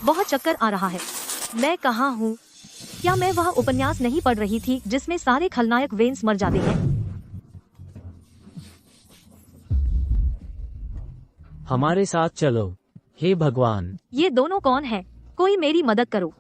बहुत चक्कर आ रहा है। मैं कहाँ हूँ? क्या मैं वह उपन्यास नहीं पढ़ रही थी जिसमें सारे खलनायक वेन्स मर जाते हैं? हमारे साथ चलो। हे भगवान, ये दोनों कौन है? कोई मेरी मदद करो।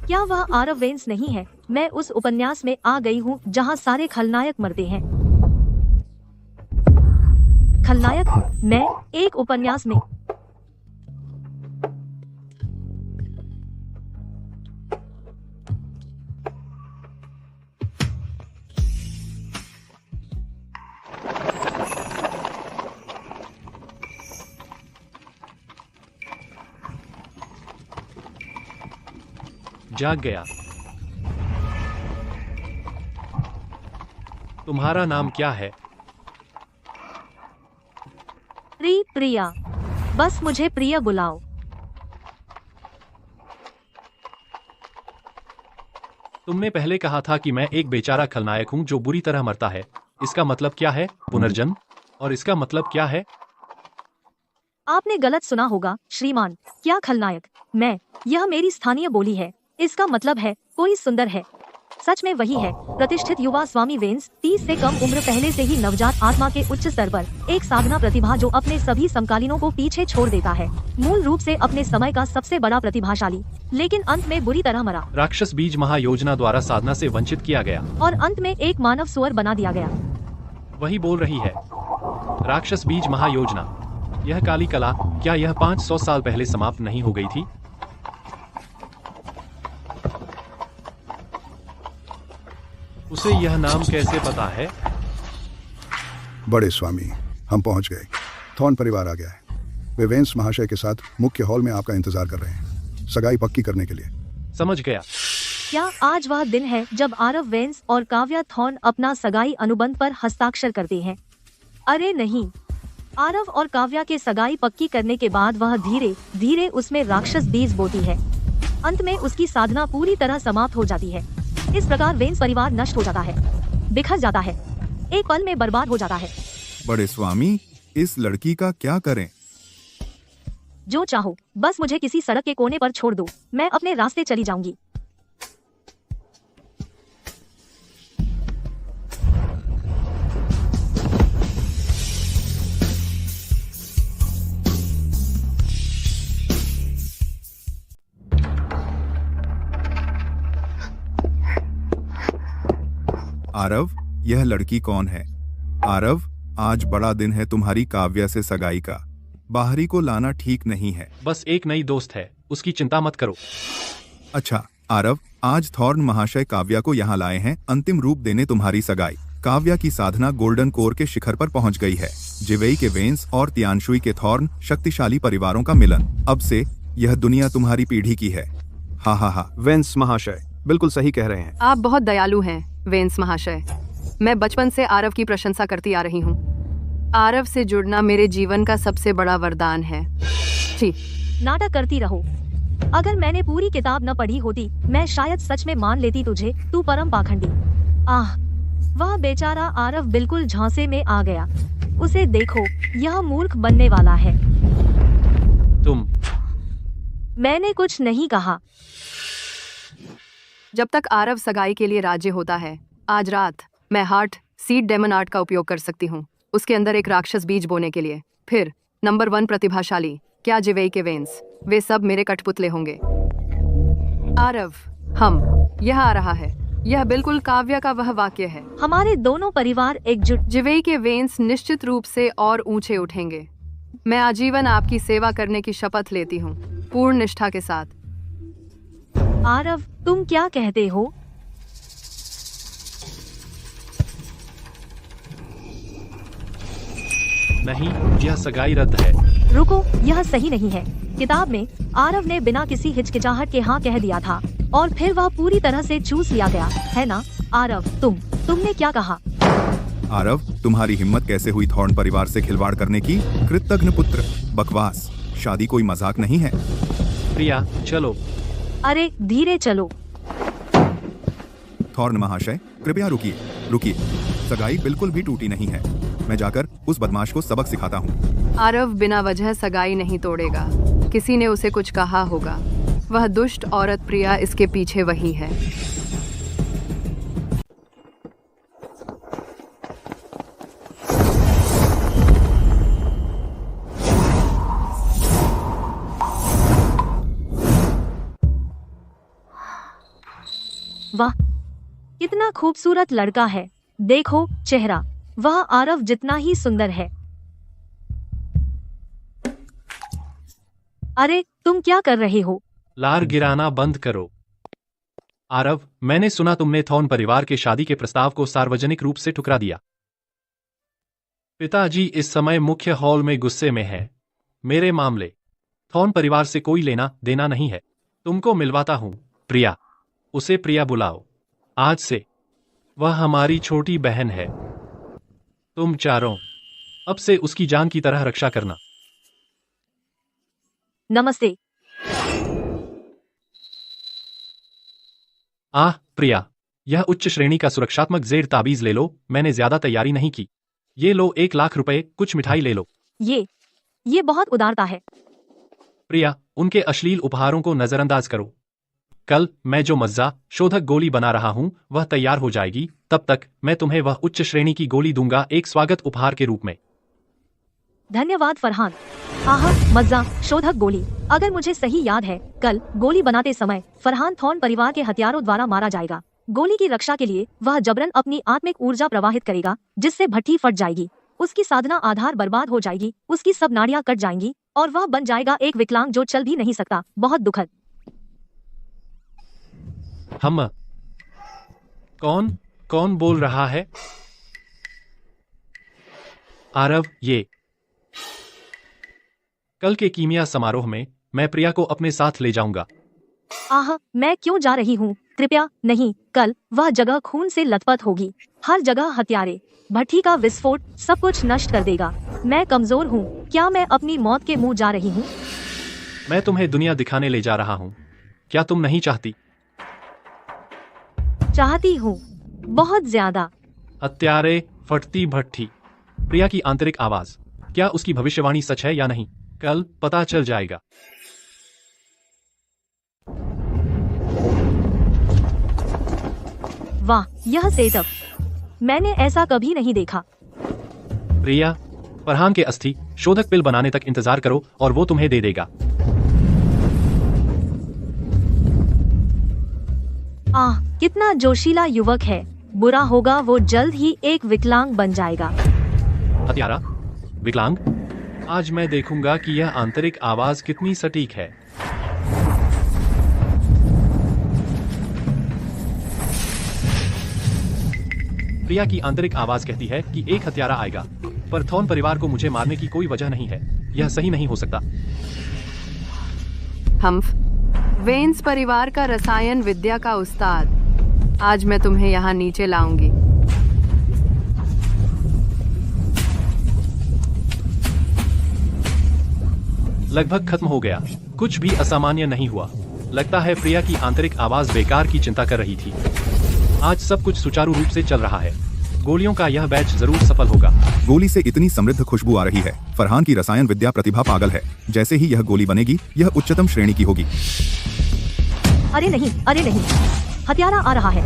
क्या वह आरव वेन्स नहीं है? मैं उस उपन्यास में आ गई हूँ जहाँ सारे खलनायक मरते हैं। खलनायक? मैं? एक उपन्यास में? जाग गया। तुम्हारा नाम क्या है? प्रिया। बस मुझे प्रिया बुलाओ। तुमने पहले कहा था कि मैं एक बेचारा खलनायक हूँ जो बुरी तरह मरता है। इसका मतलब क्या है? पुनर्जन्म? और इसका मतलब क्या है? आपने गलत सुना होगा श्रीमान। क्या खलनायक? मैं? यह मेरी स्थानीय बोली है। इसका मतलब है कोई सुंदर है। सच में वही है, प्रतिष्ठित युवा स्वामी वेन्स, 30 से कम उम्र, पहले से ही नवजात आत्मा के उच्च स्तर पर, एक साधना प्रतिभा जो अपने सभी समकालीनों को पीछे छोड़ देता है। मूल रूप से अपने समय का सबसे बड़ा प्रतिभाशाली, लेकिन अंत में बुरी तरह मरा। राक्षस बीज महायोजना द्वारा साधना से वंचित किया गया और अंत में एक मानव सुअर बना दिया गया। वही बोल रही है। राक्षस बीज महायोजना, यह काली कला, क्या यह 500 साल पहले समाप्त नहीं हो गई थी? उसे यह नाम कैसे पता है? बड़े स्वामी, हम पहुंच गए। थॉर्न परिवार आ गया है। वे वेन्स महाशय के साथ मुख्य हॉल में आपका इंतजार कर रहे हैं, सगाई पक्की करने के लिए। समझ गया। क्या आज वह दिन है जब आरव वेन्स और काव्या थॉर्न अपना सगाई अनुबंध पर हस्ताक्षर करते हैं? अरे नहीं, आरव और काव्या के सगाई पक्की करने के बाद वह धीरे धीरे उसमें राक्षस बीज बोती है। अंत में उसकी साधना पूरी तरह समाप्त हो जाती है। इस प्रकार वेन्स परिवार नष्ट हो जाता है, बिखर जाता है, एक पल में बर्बाद हो जाता है। बड़े स्वामी, इस लड़की का क्या करें? जो चाहो, बस मुझे किसी सड़क के कोने पर छोड़ दो, मैं अपने रास्ते चली जाऊंगी। आरव, यह लड़की कौन है? आरव, आज बड़ा दिन है तुम्हारी काव्या से सगाई का। बाहरी को लाना ठीक नहीं है। बस एक नई दोस्त है, उसकी चिंता मत करो। अच्छा आरव, आज थॉर्न महाशय काव्या को यहाँ लाए हैं अंतिम रूप देने तुम्हारी सगाई। काव्या की साधना गोल्डन कोर के शिखर पर पहुँच गई है। जिवेई के वेन्स और तियानशुई के थॉर्न, शक्तिशाली परिवारों का मिलन। अब से यह दुनिया तुम्हारी पीढ़ी की है। हा हा हा। वेन्स महाशय बिल्कुल सही कह रहे हैं। आप बहुत दयालु हैं वेन्स महाशय। मैं बचपन से आरव की प्रशंसा करती आ रही हूँ। आरव से जुड़ना मेरे जीवन का सबसे बड़ा वरदान है। ठीक, नाटक करती रहो। अगर मैंने पूरी किताब न पढ़ी होती, मैं शायद सच में मान लेती तुझे, तू परम पाखंडी। आह, वह बेचारा आरव बिल्कुल झांसे में आ गया। उसे देखो, यह मूर्ख बनने वाला है। तुम? मैंने कुछ नहीं कहा। जब तक आरव सगाई के लिए राजी होता है, आज रात मैं हार्ट सीड डेमन आर्ट का उपयोग कर सकती हूँ उसके अंदर एक राक्षस बीज बोने के लिए। फिर नंबर 1 प्रतिभाशाली, क्या जिवेई के वेन्स, वे सब मेरे कठपुतले होंगे। आरव, यह आ रहा है। यह बिल्कुल काव्या का वह वाक्य है। हमारे दोनों परिवार एकजुट। जिवेई के वेन्स निश्चित रूप से और ऊंचे उठेंगे। मैं आजीवन आपकी सेवा करने की शपथ लेती हूँ, पूर्ण निष्ठा के साथ। आरव, तुम क्या कहते हो? नहीं, यह सगाई रद्द है। रुको, यह सही नहीं है। किताब में आरव ने बिना किसी हिचकिचाहट के हाँ कह दिया था और फिर वह पूरी तरह से चूस लिया गया, है ना? आरव, तुमने क्या कहा? आरव, तुम्हारी हिम्मत कैसे हुई थॉर्न परिवार से खिलवाड़ करने की? कृतज्ञ पुत्र, बकवास। शादी कोई मजाक नहीं है। प्रिया, चलो। अरे धीरे चलो। थॉर्न महाशय, कृपया रुकिए। सगाई बिल्कुल भी टूटी नहीं है। मैं जाकर उस बदमाश को सबक सिखाता हूँ। आरव बिना वजह सगाई नहीं तोड़ेगा। किसी ने उसे कुछ कहा होगा। वह दुष्ट औरत प्रिया इसके पीछे वही है। वाह, कितना खूबसूरत लड़का है। देखो चेहरा, वह आरव जितना ही सुंदर है। अरे तुम क्या कर रहे हो? लार गिराना बंद करो। आरव, मैंने सुना तुमने थॉर्न परिवार के शादी के प्रस्ताव को सार्वजनिक रूप से ठुकरा दिया। पिताजी इस समय मुख्य हॉल में गुस्से में है। मेरे मामले थॉर्न परिवार से कोई लेना देना नहीं है। तुमको मिलवाता हूँ प्रिया। उसे प्रिया बुलाओ। आज से वह हमारी छोटी बहन है। तुम चारों अब से उसकी जान की तरह रक्षा करना। नमस्ते। प्रिया, यह उच्च श्रेणी का सुरक्षात्मक जेर ताबीज ले लो। मैंने ज्यादा तैयारी नहीं की। ये लो 1 लाख रुपए, कुछ मिठाई ले लो। ये बहुत उदारता है। प्रिया, उनके अश्लील उपहारों को नजरअंदाज करो। कल मैं जो मज्जा शोधक गोली बना रहा हूं वह तैयार हो जाएगी। तब तक मैं तुम्हें वह उच्च श्रेणी की गोली दूंगा, एक स्वागत उपहार के रूप में। धन्यवाद फरहान। मज्जा शोधक गोली। अगर मुझे सही याद है, कल गोली बनाते समय फरहान थॉर्न परिवार के हथियारों द्वारा मारा जाएगा। गोली की रक्षा के लिए वह जबरन अपनी आत्मिक ऊर्जा प्रवाहित करेगा, जिससे भट्ठी फट जाएगी। उसकी साधना आधार बर्बाद हो जाएगी, उसकी सब नाड़ियां कट जाएंगी और वह बन जाएगा एक विकलांग जो चल भी नहीं सकता। बहुत दुखद। हम कौन बोल रहा है? आरव, ये कल के कीमिया समारोह में मैं प्रिया को अपने साथ ले जाऊंगा। मैं क्यों जा रही हूँ? कृपया नहीं। कल वह जगह खून से लथपथ होगी। हर जगह हथियारे, भट्ठी का विस्फोट सब कुछ नष्ट कर देगा। मैं कमजोर हूँ। क्या मैं अपनी मौत के मुंह जा रही हूँ? मैं तुम्हें दुनिया दिखाने ले जा रहा हूँ। क्या तुम नहीं चाहती? चाहती हूँ, बहुत ज्यादा। हत्यारे, फटती भट्ठी, प्रिया की आंतरिक आवाज। क्या उसकी भविष्यवाणी सच है या नहीं? कल पता चल जाएगा। वाह, यह सेटअप, मैंने ऐसा कभी नहीं देखा। प्रिया, फरहान के अस्थि शोधक पिल बनाने तक इंतजार करो और वो तुम्हें दे देगा। कितना जोशीला युवक है। बुरा होगा वो जल्द ही एक विकलांग बन जाएगा। हत्यारा, विकलांग? आज मैं देखूंगा कि यह आंतरिक आवाज कितनी सटीक है। प्रिया की आंतरिक आवाज कहती है कि एक हत्यारा आएगा, पर थॉर्न परिवार को मुझे मारने की कोई वजह नहीं है। यह सही नहीं हो सकता। हम वेन्स परिवार का रसायन विद्या का उस्ताद। आज मैं तुम्हें यहाँ नीचे लाऊंगी। लगभग खत्म हो गया। कुछ भी असामान्य नहीं हुआ। लगता है प्रिया की आंतरिक आवाज बेकार की चिंता कर रही थी। आज सब कुछ सुचारू रूप से चल रहा है। गोलियों का यह बैच जरूर सफल होगा। गोली से इतनी समृद्ध खुशबू आ रही है। फरहान की रसायन विद्या प्रतिभा पागल है। जैसे ही यह गोली बनेगी, यह उच्चतम श्रेणी की होगी। अरे नहीं, हत्यारा आ रहा है।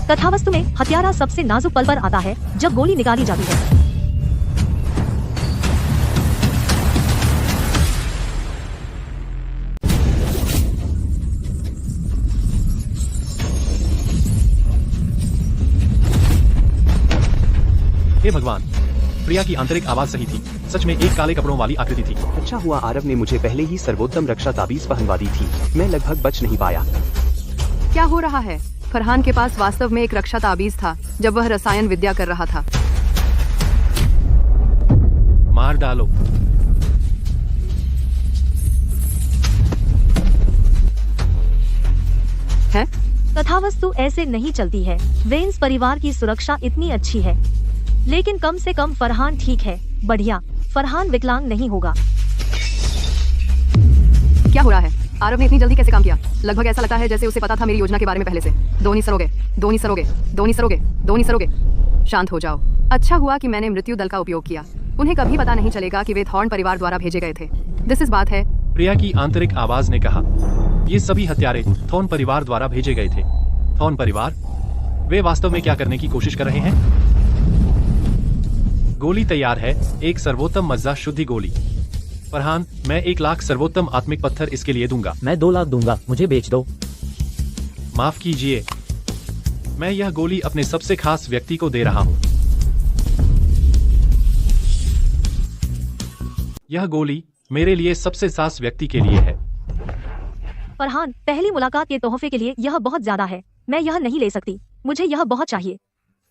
कथावस्तु में हत्यारा सबसे नाजुक पल पर आता है, जब गोली निकाली जाती है। हे भगवान, प्रिया की आंतरिक आवाज सही थी। सच में एक काले कपड़ों वाली आकृति थी। अच्छा हुआ आरव ने मुझे पहले ही सर्वोत्तम रक्षा ताबीज पहनवा दी थी। मैं लगभग बच नहीं पाया। क्या हो रहा है? फरहान के पास वास्तव में एक रक्षा ताबीज था जब वह रसायन विद्या कर रहा था। मार डालो। है कथावस्तु ऐसे नहीं चलती है। वेंस परिवार की सुरक्षा इतनी अच्छी है, लेकिन कम से कम फरहान ठीक है। बढ़िया, फरहान विकलांग नहीं होगा। क्या हो रहा है? आरव ने इतनी जल्दी कैसे काम किया? लगभग ऐसा लगता है जैसे उसे पता था मेरी योजना के बारे में पहले से। दोनी सरोगे, दोनी सरोगे, दोनी सरोगे, दोनी सरोगे। शांत हो जाओ। अच्छा हुआ कि मैंने मृत्यु दल का उपयोग किया। उन्हें कभी पता नहीं चलेगा कि वे थॉर्न परिवार द्वारा भेजे गए थे। दिस इस बात है। प्रिया की आंतरिक आवाज ने कहा, ये सभी हत्यारे थॉर्न परिवार द्वारा भेजे गए थे। थॉर्न परिवार? वे वास्तव में क्या करने की कोशिश कर रहे हैं? गोली तैयार है, एक सर्वोत्तम मज्जा शुद्धि गोली। फरहान, मैं 1 लाख सर्वोत्तम आत्मिक पत्थर इसके लिए दूंगा। मैं 2 लाख दूंगा, मुझे बेच दो। माफ कीजिए, मैं यह गोली अपने सबसे खास व्यक्ति को दे रहा हूँ। यह गोली मेरे लिए सबसे खास व्यक्ति के लिए है। फरहान, पहली मुलाकात के तोहफे के लिए यह बहुत ज्यादा है। मैं यह नहीं ले सकती, मुझे यह बहुत चाहिए।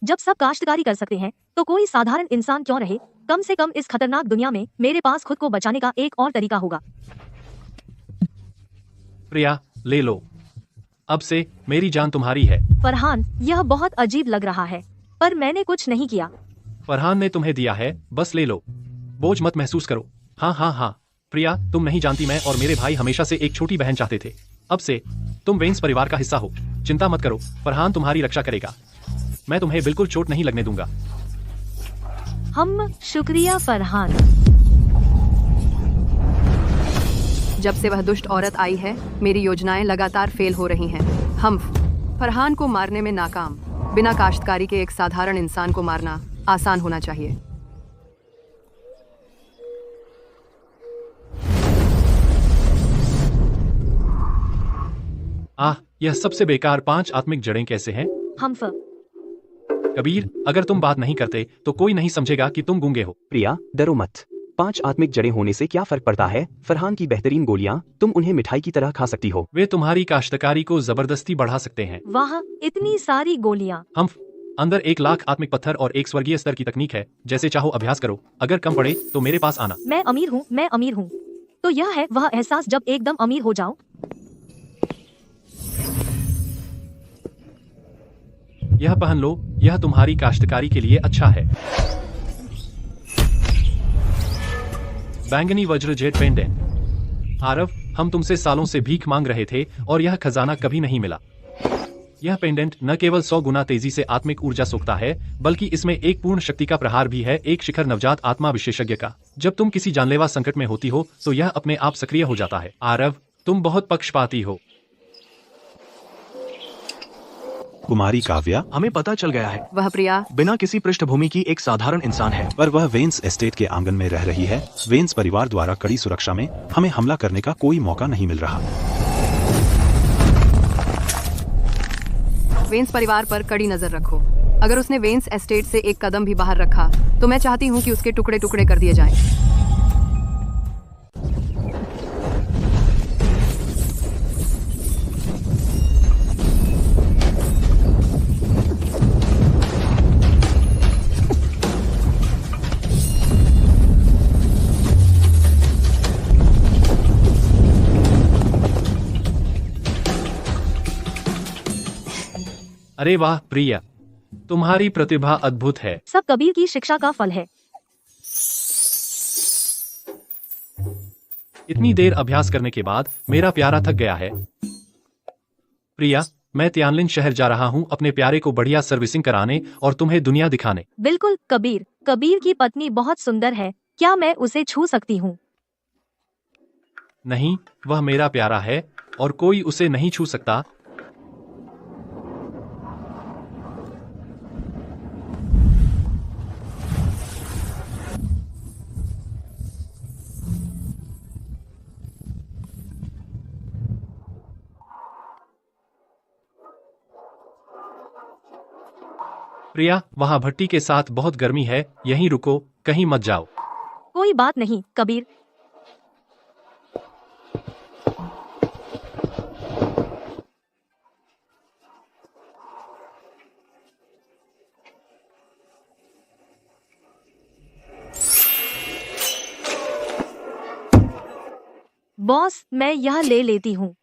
जब सब काश्तकारी कर सकते हैं तो कोई साधारण इंसान क्यों रहे? कम से कम इस खतरनाक दुनिया में मेरे पास खुद को बचाने का एक और तरीका होगा। प्रिया, ले लो। अब से मेरी जान तुम्हारी है। फरहान, यह बहुत अजीब लग रहा है, पर मैंने कुछ नहीं किया। फरहान ने तुम्हें दिया है, बस ले लो। बोझ मत महसूस करो। हाँ हाँ हाँ प्रिया, तुम नहीं जानती, मैं और मेरे भाई हमेशा से एक छोटी बहन चाहते थे। अब से तुम वेंस परिवार का हिस्सा हो। चिंता मत करो, फरहान तुम्हारी रक्षा करेगा। मैं तुम्हें बिल्कुल चोट नहीं लगने दूंगा। हम शुक्रिया फरहान। जब से वह दुष्ट औरत आई है, मेरी योजनाएं लगातार फेल हो रही हैं। हम फरहान को मारने में नाकाम। बिना काश्तकारी के एक साधारण इंसान को मारना आसान होना चाहिए। यह सबसे बेकार 5 आत्मिक जड़ें कैसे हैं? कबीर, अगर तुम बात नहीं करते तो कोई नहीं समझेगा कि तुम गूंगे हो। प्रिया, डरो मत। 5 आत्मिक जड़ें होने से क्या फर्क पड़ता है? फरहान की बेहतरीन गोलियां, तुम उन्हें मिठाई की तरह खा सकती हो। वे तुम्हारी काश्तकारी को जबरदस्ती बढ़ा सकते हैं। वाह, इतनी सारी गोलियां। हम अंदर 1 लाख आत्मिक पत्थर और एक स्वर्गीय स्तर की तकनीक है। जैसे चाहो अभ्यास करो, अगर कम पड़े तो मेरे पास आना। मैं अमीर हूँ, मैं अमीर हूँ। तो यह है वह एहसास जब एकदम अमीर हो जाओ। यह पहन लो, यह तुम्हारी काश्तकारी के लिए अच्छा है। बैंगनी वज्र जेट पेंडेंट। आरव, हम तुमसे सालों से भीख मांग रहे थे और यह खजाना कभी नहीं मिला। यह पेंडेंट न केवल 100 गुना तेजी से आत्मिक ऊर्जा सोखता है, बल्कि इसमें एक पूर्ण शक्ति का प्रहार भी है, एक शिखर नवजात आत्मा विशेषज्ञ का। जब तुम किसी जानलेवा संकट में होती हो तो यह अपने आप सक्रिय हो जाता है। आरव, तुम बहुत पक्षपाती हो। कुमारी काव्या, हमें पता चल गया है वह प्रिया बिना किसी पृष्ठभूमि की एक साधारण इंसान है, पर वह वेंस एस्टेट के आंगन में रह रही है। वेंस परिवार द्वारा कड़ी सुरक्षा में हमें हमला करने का कोई मौका नहीं मिल रहा। वेंस परिवार पर कड़ी नजर रखो। अगर उसने वेंस एस्टेट से एक कदम भी बाहर रखा तो मैं चाहती हूँ कि उसके टुकड़े टुकड़े कर दिए जाएं। अरे वाह प्रिया, तुम्हारी प्रतिभा अद्भुत है। सब कबीर की शिक्षा का फल है। इतनी देर अभ्यास करने के बाद मेरा प्यारा थक गया है। प्रिया, मैं तियानलिन शहर जा रहा हूँ अपने प्यारे को बढ़िया सर्विसिंग कराने और तुम्हें दुनिया दिखाने। बिल्कुल कबीर, कबीर की पत्नी बहुत सुंदर है। क्या मैं उसे छू सकती हूँ? नहीं, वह मेरा प्यारा है और कोई उसे नहीं छू सकता। प्रिया, वहाँ भट्टी के साथ बहुत गर्मी है, यहीं रुको, कहीं मत जाओ। कोई बात नहीं कबीर। बॉस, मैं यह ले लेती हूँ।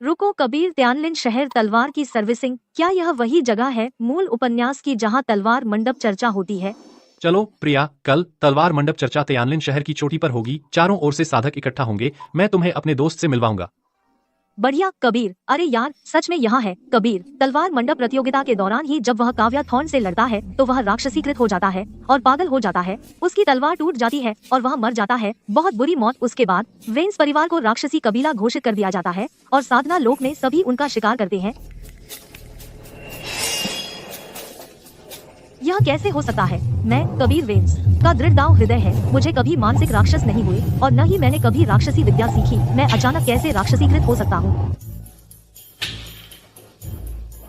रुको कबीर, त्यानलिन शहर तलवार की सर्विसिंग, क्या यह वही जगह है मूल उपन्यास की जहाँ तलवार मंडप चर्चा होती है? चलो प्रिया, कल तलवार मंडप चर्चा त्यानलिन शहर की चोटी पर होगी। चारों ओर से साधक इकट्ठा होंगे। मैं तुम्हें अपने दोस्त से मिलवाऊंगा। बढ़िया कबीर। अरे यार, सच में यहाँ है कबीर। तलवार मंडप प्रतियोगिता के दौरान ही जब वह काव्या थॉर्न से लड़ता है तो वह राक्षसीकृत हो जाता है और पागल हो जाता है। उसकी तलवार टूट जाती है और वह मर जाता है, बहुत बुरी मौत। उसके बाद वेंस परिवार को राक्षसी कबीला घोषित कर दिया जाता है और साधना लोक में सभी उनका शिकार करते हैं। यह कैसे हो सकता है? मैं कबीर वेंस का दृढ़ हृदय है। मुझे कभी मानसिक राक्षस नहीं हुए और न ही मैंने कभी राक्षसी विद्या सीखी। मैं अचानक कैसे राक्षसीकृत हो सकता हूँ?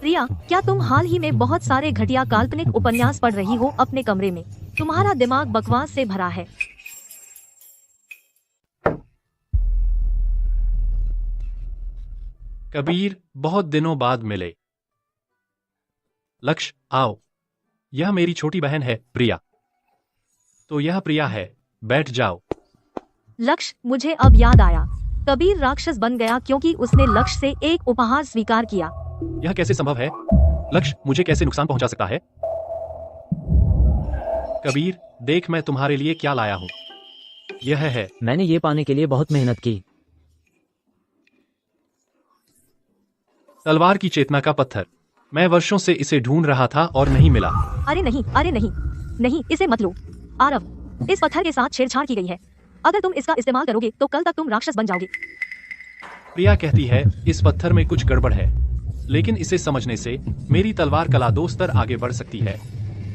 प्रिया, क्या तुम हाल ही में बहुत सारे घटिया काल्पनिक उपन्यास पढ़ रही हो अपने कमरे में? तुम्हारा दिमाग बकवास से भरा है। कबीर, बहुत दिनों बाद मिले। लक्ष्य, आओ। यह मेरी छोटी बहन है प्रिया। तो यह प्रिया है, बैठ जाओ। लक्ष्य, मुझे अब याद आया। कबीर राक्षस बन गया क्योंकि उसने लक्ष्य से एक उपहार स्वीकार किया। यह कैसे संभव है? लक्ष्य मुझे कैसे नुकसान पहुंचा सकता है? कबीर, देख मैं तुम्हारे लिए क्या लाया हूँ। यह है। मैंने ये पाने के लिए बहुत मेहनत की। तलवार की चेतना का पत्थर। मैं वर्षों से इसे ढूंढ रहा था और नहीं मिला। अरे नहीं, अरे नहीं, नहीं, इसे मत लो। आरव, इस पत्थर के साथ छेड़छाड़ की गई है। अगर तुम इसका इस्तेमाल करोगे तो कल तक तुम राक्षस बन जाओगे। प्रिया कहती है इस पत्थर में कुछ गड़बड़ है, लेकिन इसे समझने से मेरी तलवार कला 2 स्तर आगे बढ़ सकती है।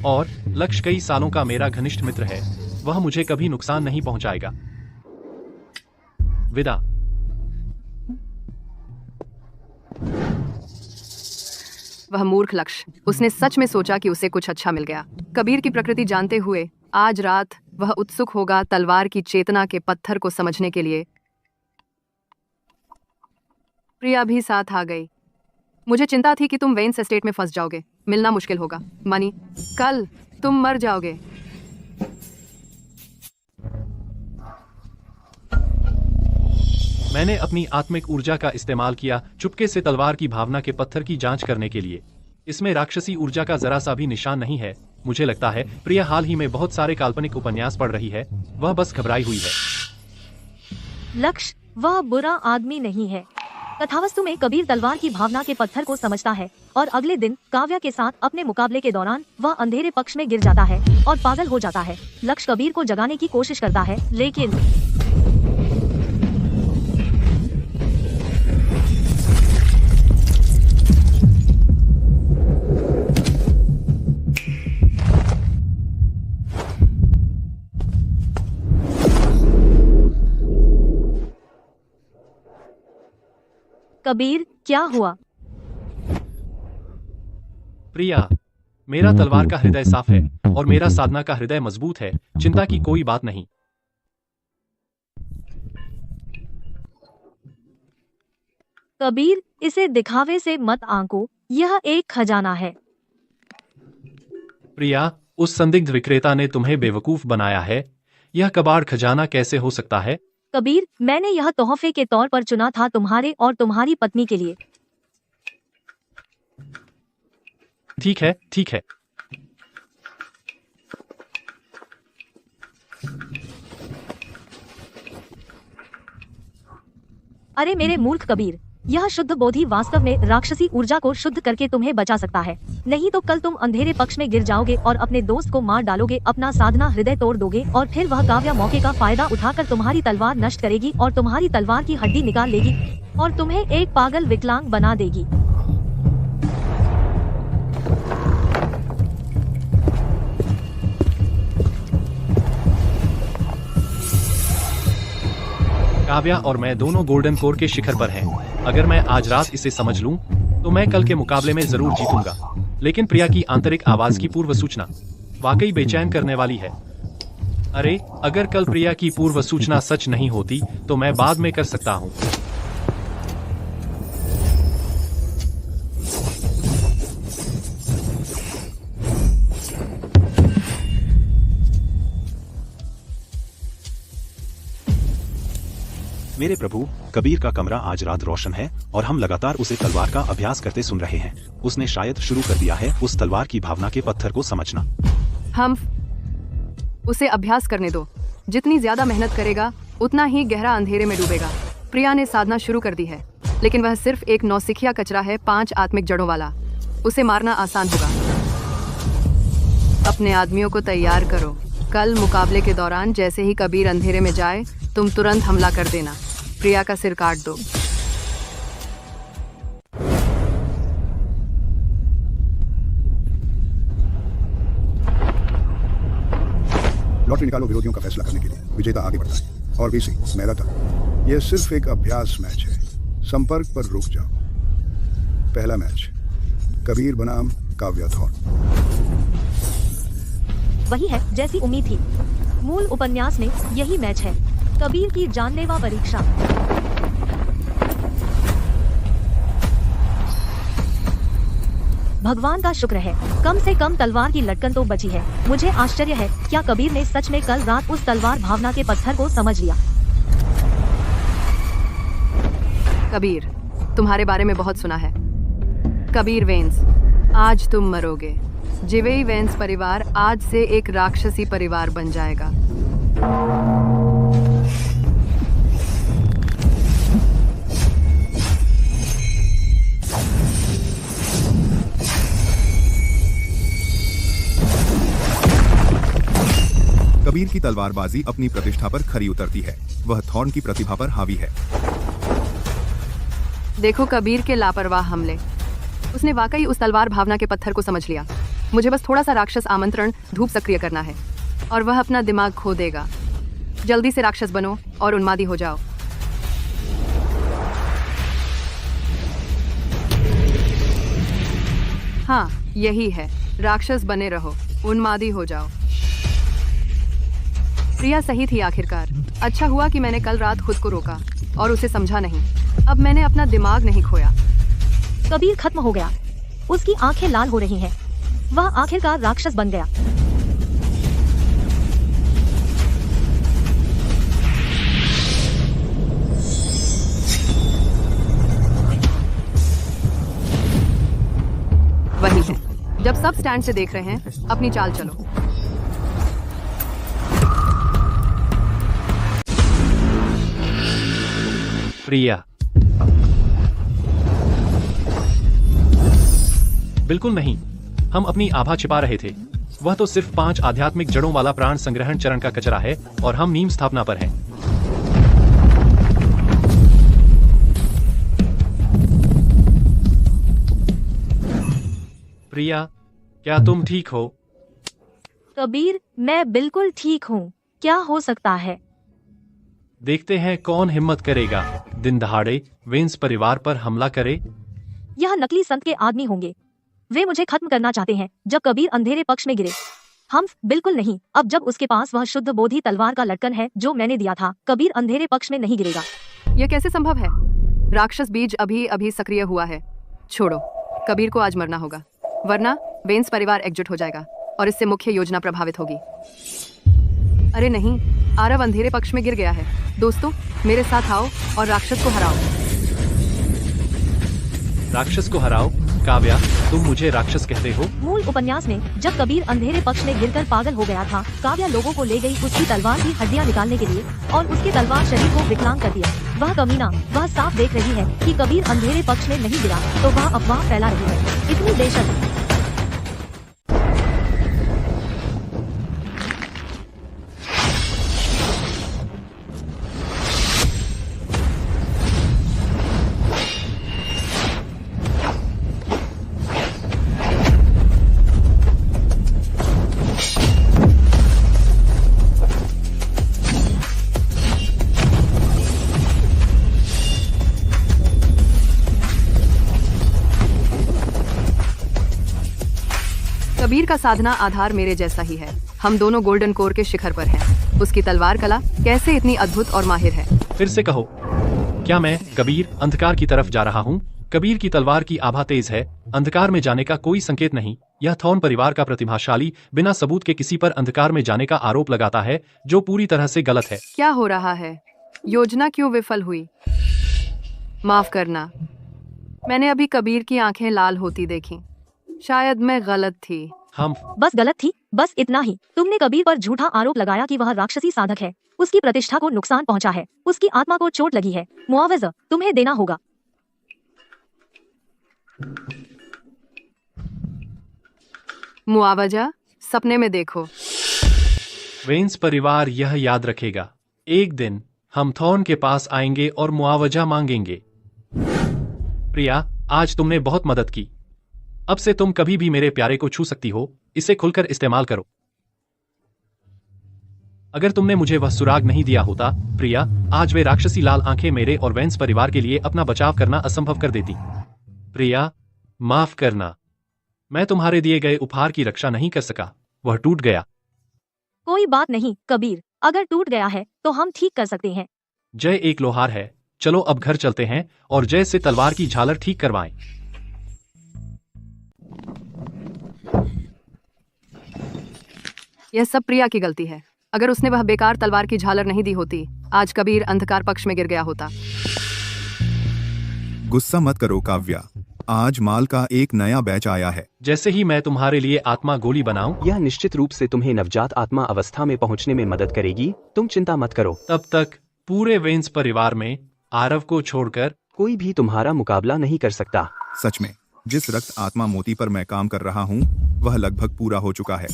और लक्ष्य कई सालों का मेरा घनिष्ठ मित्र है, वह मुझे कभी नुकसान नहीं पहुंचाएगा। विदा। वह मूर्ख लक्ष्य, उसने सच में सोचा कि उसे कुछ अच्छा मिल गया। कबीर की प्रकृति जानते हुए आज रात वह उत्सुक होगा तलवार की चेतना के पत्थर को समझने के लिए। प्रिया भी साथ आ गई। मुझे चिंता थी कि तुम वेंस एस्टेट में फंस जाओगे, मिलना मुश्किल होगा। मनी, कल तुम मर जाओगे। मैंने अपनी आत्मिक ऊर्जा का इस्तेमाल किया चुपके से तलवार की भावना के पत्थर की जांच करने के लिए। इसमें राक्षसी ऊर्जा का जरा सा भी निशान नहीं है। मुझे लगता है प्रिया हाल ही में बहुत सारे काल्पनिक उपन्यास पढ़ रही है, वह बस घबराई हुई है। लक्ष्य, वह बुरा आदमी नहीं है। कथावस्तु में कबीर तलवार की भावना के पत्थर को समझता है और अगले दिन काव्या के साथ अपने मुकाबले के दौरान वह अंधेरे पक्ष में गिर जाता है और पागल हो जाता है। लक्ष्य कबीर को जगाने की कोशिश करता है, लेकिन कबीर, क्या हुआ? प्रिया, मेरा तलवार का हृदय साफ है और मेरा साधना का हृदय मजबूत है। चिंता की कोई बात नहीं। कबीर, इसे दिखावे से मत आंको, यह एक खजाना है। प्रिया, उस संदिग्ध विक्रेता ने तुम्हें बेवकूफ बनाया है। यह कबाड़ खजाना कैसे हो सकता है? कबीर, मैंने यह तोहफे के तौर पर चुना था तुम्हारे और तुम्हारी पत्नी के लिए। ठीक है, ठीक है। अरे मेरे मूर्ख कबीर, यह शुद्ध बोधि वास्तव में राक्षसी ऊर्जा को शुद्ध करके तुम्हें बचा सकता है। नहीं तो कल तुम अंधेरे पक्ष में गिर जाओगे और अपने दोस्त को मार डालोगे, अपना साधना हृदय तोड़ दोगे और फिर वह काव्या मौके का फायदा उठाकर तुम्हारी तलवार नष्ट करेगी और तुम्हारी तलवार की हड्डी निकाल लेगी और तुम्हें एक पागल विकलांग बना देगी। काव्या और मैं दोनों गोल्डन कोर के शिखर पर हैं। अगर मैं आज रात इसे समझ लूं, तो मैं कल के मुकाबले में जरूर जीतूंगा। लेकिन प्रिया की आंतरिक आवाज की पूर्व सूचना वाकई बेचैन करने वाली है। अरे, अगर कल प्रिया की पूर्व सूचना सच नहीं होती, तो मैं बाद में कर सकता हूँ। मेरे प्रभु, कबीर का कमरा आज रात रोशन है और हम लगातार उसे तलवार का अभ्यास करते सुन रहे हैं। उसने शायद शुरू कर दिया है उस तलवार की भावना के पत्थर को समझना। हम उसे अभ्यास करने दो। जितनी ज्यादा मेहनत करेगा उतना ही गहरा अंधेरे में डूबेगा। प्रिया ने साधना शुरू कर दी है, लेकिन वह सिर्फ एक नौसिखिया कचरा है, 5 आत्मिक जड़ों वाला। उसे मारना आसान होगा। अपने आदमियों को तैयार करो। कल मुकाबले के दौरान जैसे ही कबीर अंधेरे में जाए, तुम तुरंत हमला कर देना। प्रिया का सिर काट दो। लॉटरी निकालो विरोधियों का फैसला करने के लिए। विजेता आगे बढ़ता है और बीसी मेरा था। यह सिर्फ एक अभ्यास मैच है। संपर्क पर रुक जाओ। पहला मैच, कबीर बनाम काव्या थॉर्न। वही है जैसी उम्मीद थी। मूल उपन्यास में यही मैच है, कबीर की जानलेवा परीक्षा। भगवान का शुक्र है, कम से कम तलवार की लटकन तो बची है। मुझे आश्चर्य है, क्या कबीर ने सच में कल रात उस तलवार भावना के पत्थर को समझ लिया? कबीर, तुम्हारे बारे में बहुत सुना है। कबीर वेंस, आज तुम मरोगे। जिवेई वेंस परिवार आज से एक राक्षसी परिवार बन जाएगा। कबीर की तलवारबाजी अपनी प्रतिष्ठा पर खरी उतरती है। वह थॉर्न की प्रतिभा पर हावी है। देखो कबीर के लापरवाह हमले। उसने वाकई उस तलवार भावना के पत्थर को समझ लिया। मुझे बस थोड़ा सा राक्षस आमंत्रण धूप सक्रिय करना है और वह अपना दिमाग खो देगा। जल्दी से राक्षस बनो और उन्मादी हो जाओ। हाँ, यही है। राक्षस बने रहो, उन्मादी हो जाओ। प्रिया सही थी आखिरकार। अच्छा हुआ कि मैंने कल रात खुद को रोका और उसे समझा नहीं। अब मैंने अपना दिमाग नहीं खोया। कबीर खत्म हो गया। उसकी आंखें लाल हो रही हैं। वह आखिरकार राक्षस बन गया। वही है। जब सब स्टैंड से देख रहे हैं, अपनी चाल चलो। प्रिया, बिल्कुल नहीं। हम अपनी आभा छिपा रहे थे। वह तो सिर्फ 5 आध्यात्मिक जड़ों वाला प्राण संग्रहण चरण का कचरा है और हम नीम स्थापना पर हैं। प्रिया, क्या तुम ठीक हो? कबीर, मैं बिल्कुल ठीक हूँ। क्या हो सकता है? देखते हैं कौन हिम्मत करेगा दिन दहाड़े वेंस परिवार पर हमला करे। यह नकली संत के आदमी होंगे। वे मुझे खत्म करना चाहते हैं जब कबीर अंधेरे पक्ष में गिरे। हम बिल्कुल नहीं। अब जब उसके पास वह शुद्ध बोधि तलवार का लटकन है जो मैंने दिया था, कबीर अंधेरे पक्ष में नहीं गिरेगा। यह कैसे संभव है? राक्षस बीज अभी अभी सक्रिय हुआ है। छोड़ो, कबीर को आज मरना होगा, वरना वेंस परिवार एकजुट हो जाएगा और इससे मुख्य योजना प्रभावित होगी। अरे नहीं, आरव अंधेरे पक्ष में गिर गया है। दोस्तों, मेरे साथ आओ और राक्षस को हराओ। राक्षस को हराओ? काव्या, तुम मुझे राक्षस कहते हो? मूल उपन्यास में जब कबीर अंधेरे पक्ष में गिरकर पागल हो गया था, काव्या लोगों को ले गई उसकी तलवार की हड्डियां निकालने के लिए और उसके तलवार शरीर को विकलांग कर दिया। वह कमीना, वह साफ देख रही है कि कबीर अंधेरे पक्ष में नहीं गिरा, तो वह अफवाह फैला रही है। इतनी बेशक। कबीर का साधना आधार मेरे जैसा ही है। हम दोनों गोल्डन कोर के शिखर पर हैं। उसकी तलवार कला कैसे इतनी अद्भुत और माहिर है। फिर से कहो, क्या मैं कबीर अंधकार की तरफ जा रहा हूँ? कबीर की तलवार की आभा तेज है, अंधकार में जाने का कोई संकेत नहीं। यह थॉर्न परिवार का प्रतिभाशाली बिना सबूत के किसी पर अंधकार में जाने का आरोप लगाता है, जो पूरी तरह से गलत है। क्या हो रहा है? योजना क्यों विफल हुई? माफ करना, मैंने अभी कबीर की आंखें लाल होती देखी। शायद मैं गलत थी। हम बस गलत थी, बस इतना ही। तुमने कबीर पर झूठा आरोप लगाया कि वह राक्षसी साधक है। उसकी प्रतिष्ठा को नुकसान पहुंचा है, उसकी आत्मा को चोट लगी है। मुआवजा तुम्हें देना होगा। मुआवजा सपने में देखो। वेंस परिवार यह याद रखेगा। एक दिन हम थॉर्न के पास आएंगे और मुआवजा मांगेंगे। प्रिया, आज तुमने बहुत मदद की। अब से तुम कभी भी मेरे प्यारे को छू सकती हो। इसे खुलकर इस्तेमाल करो। अगर तुमने मुझे वह सुराग नहीं दिया होता प्रिया, आज वे राक्षसी लाल आंखें मेरे और वेंस परिवार के लिए अपना बचाव करना असंभव कर देती। प्रिया, माफ करना, मैं तुम्हारे दिए गए उपहार की रक्षा नहीं कर सका। वह टूट गया। कोई बात नहीं कबीर, अगर टूट गया है तो हम ठीक कर सकते हैं। जय एक लोहार है। चलो अब घर चलते हैं और जय से तलवार की झालर ठीक करवाएं। यह सब प्रिया की गलती है। अगर उसने वह बेकार तलवार की झालर नहीं दी होती, आज कबीर अंधकार पक्ष में गिर गया होता। गुस्सा मत करो काव्या, आज माल का एक नया बैच आया है। जैसे ही मैं तुम्हारे लिए आत्मा गोली बनाऊं, यह निश्चित रूप से तुम्हें नवजात आत्मा अवस्था में पहुंचने में मदद करेगी। तुम चिंता मत करो। तब तक पूरे वेंस परिवार में आरव को छोड़कर कोई भी तुम्हारा मुकाबला नहीं कर सकता। सच में, जिस रक्त आत्मा मोती पर मैं काम कर रहा हूँ वह लगभग पूरा हो चुका है।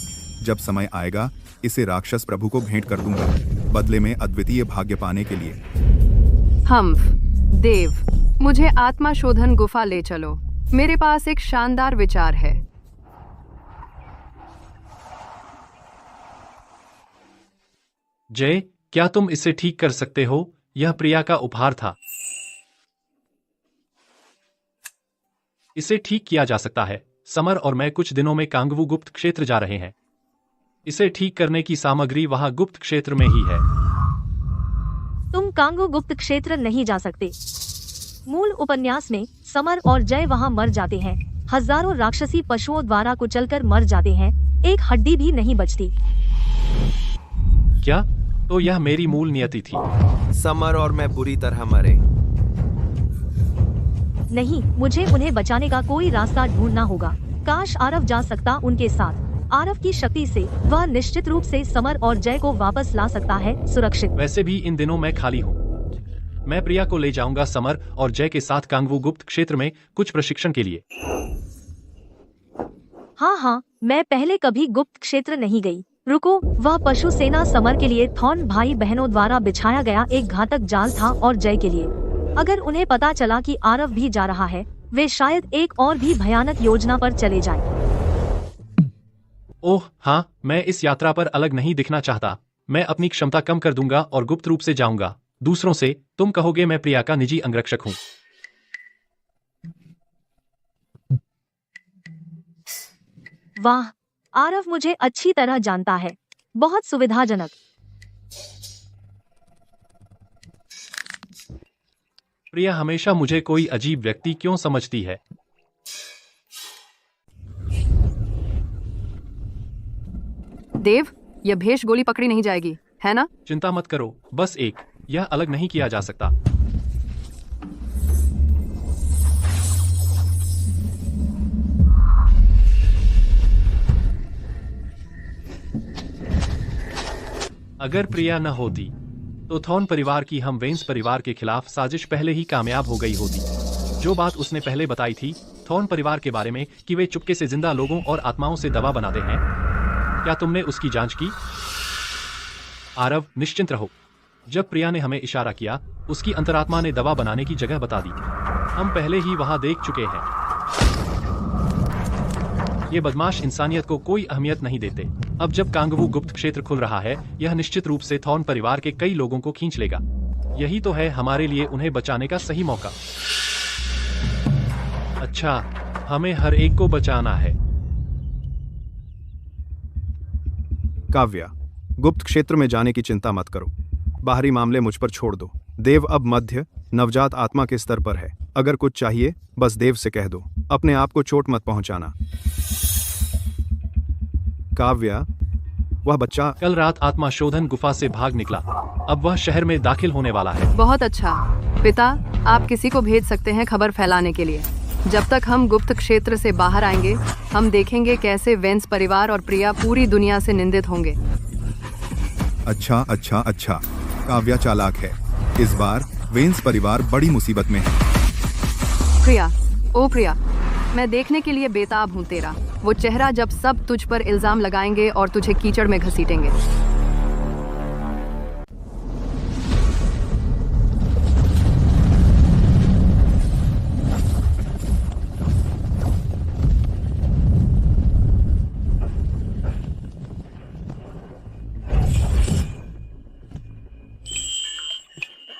जब समय आएगा इसे राक्षस प्रभु को भेंट कर दूंगा, बदले में अद्वितीय भाग्य पाने के लिए। देव, मुझे आत्मा शोधन गुफा ले चलो। मेरे पास एक शानदार विचार है। जय, क्या तुम इसे ठीक कर सकते हो? यह प्रिया का उपहार था। इसे ठीक किया जा सकता है। समर और मैं कुछ दिनों में कांगवू गुप्त क्षेत्र जा रहे हैं। इसे ठीक करने की सामग्री वहां गुप्त क्षेत्र में ही है। तुम कांगू गुप्त क्षेत्र नहीं जा सकते। मूल उपन्यास में समर और जय वहां मर जाते हैं। हजारों राक्षसी पशुओं द्वारा कुचलकर मर जाते हैं। एक हड्डी भी नहीं बचती। क्या? तो यह मेरी मूल नियति थी। समर और मैं बुरी तरह मरे। नहीं, मुझे उन्हें बचाने का कोई रास्ता ढूंढना होगा। काश आरव जा सकता उनके साथ। आरव की शक्ति से वह निश्चित रूप से समर और जय को वापस ला सकता है सुरक्षित। वैसे भी इन दिनों मैं खाली हूँ। मैं प्रिया को ले जाऊंगा समर और जय के साथ कांगवू गुप्त क्षेत्र में कुछ प्रशिक्षण के लिए। हाँ, मैं पहले कभी गुप्त क्षेत्र नहीं गई। रुको, वह पशु सेना समर के लिए थॉर्न भाई बहनों द्वारा बिछाया गया एक घातक जाल था और जय के लिए। अगर उन्हें पता चला कि आरव भी जा रहा है, वे शायद एक और भी भयानक योजना पर चले जाएं। ओह हाँ, मैं इस यात्रा पर अलग नहीं दिखना चाहता। मैं अपनी क्षमता कम कर दूंगा और गुप्त रूप से जाऊंगा। दूसरों से तुम कहोगे मैं प्रिया का निजी अंगरक्षक हूँ। वाह, आरव मुझे अच्छी तरह जानता है। बहुत सुविधाजनक। प्रिया हमेशा मुझे कोई अजीब व्यक्ति क्यों समझती है? देव, यह भेष गोली पकड़ी नहीं जाएगी, है ना? चिंता मत करो, बस एक। यह अलग नहीं किया जा सकता। अगर प्रिया न होती तो थॉर्न परिवार की हम वेंस परिवार के खिलाफ साजिश पहले ही कामयाब हो गई होती। जो बात उसने पहले बताई थी थॉर्न परिवार के बारे में कि वे चुपके से जिंदा लोगों और आत्माओं से दवा बनाते हैं, क्या तुमने उसकी जांच की? आरव, निश्चिंत रहो। जब प्रिया ने हमें इशारा किया, उसकी अंतरात्मा ने दवा बनाने की जगह बता दी। हम पहले ही वहां देख चुके हैं। ये बदमाश इंसानियत को कोई अहमियत नहीं देते। अब जब कांगवू गुप्त क्षेत्र खुल रहा है, यह निश्चित रूप से थॉर्न परिवार के कई लोगों को खींच लेगा। यही तो है हमारे लिए उन्हें बचाने का सही मौका। अच्छा, हमें हर एक को बचाना है। काव्या, गुप्त क्षेत्र में जाने की चिंता मत करो। बाहरी मामले मुझ पर छोड़ दो। देव अब मध्य नवजात आत्मा के स्तर पर है। अगर कुछ चाहिए बस देव से कह दो। अपने आप को चोट मत पहुंचाना। काव्या, वह बच्चा कल रात आत्मा शोधन गुफा से भाग निकला। अब वह शहर में दाखिल होने वाला है। बहुत अच्छा पिता, आप किसी को भेज सकते हैं खबर फैलाने के लिए। जब तक हम गुप्त क्षेत्र से बाहर आएंगे, हम देखेंगे कैसे वेंस परिवार और प्रिया पूरी दुनिया से निंदित होंगे। अच्छा अच्छा अच्छा, काव्या चालाक है। इस बार वेंस परिवार बड़ी मुसीबत में है। प्रिया, ओ प्रिया, मैं देखने के लिए बेताब हूँ तेरा वो चेहरा जब सब तुझ पर इल्जाम लगाएंगे और तुझे कीचड़ में घसीटेंगे।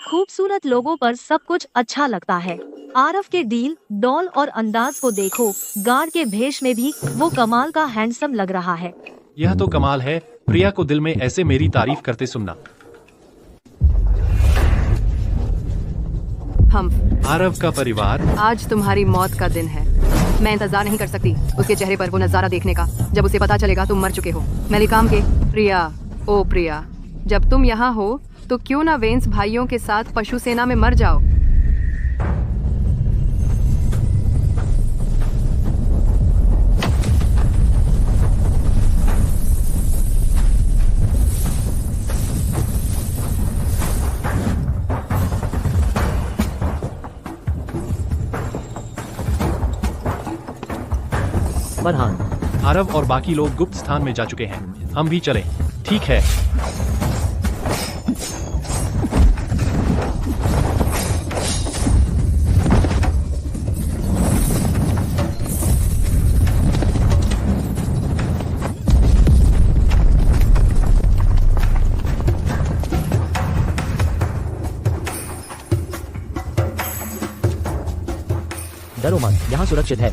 खूबसूरत लोगों पर सब कुछ अच्छा लगता है। आरव के डील, डॉल और अंदाज को देखो। गार्ड के भेष में भी वो कमाल का हैंडसम लग रहा है। यह तो कमाल है। प्रिया को दिल में ऐसे मेरी तारीफ करते सुनना। हम आरव का परिवार, आज तुम्हारी मौत का दिन है। मैं इंतजार नहीं कर सकती उसके चेहरे पर वो नजारा देखने का जब उसे पता चलेगा तुम मर चुके हो। मैलिकाम के प्रिया, ओ प्रिया, जब तुम यहाँ हो तो क्यों ना वेंस भाइयों के साथ पशु सेना में मर जाओ। फरहान, आरव और बाकी लोग गुप्त स्थान में जा चुके हैं। हम भी चलें। ठीक है। डरो मत, यहाँ सुरक्षित है।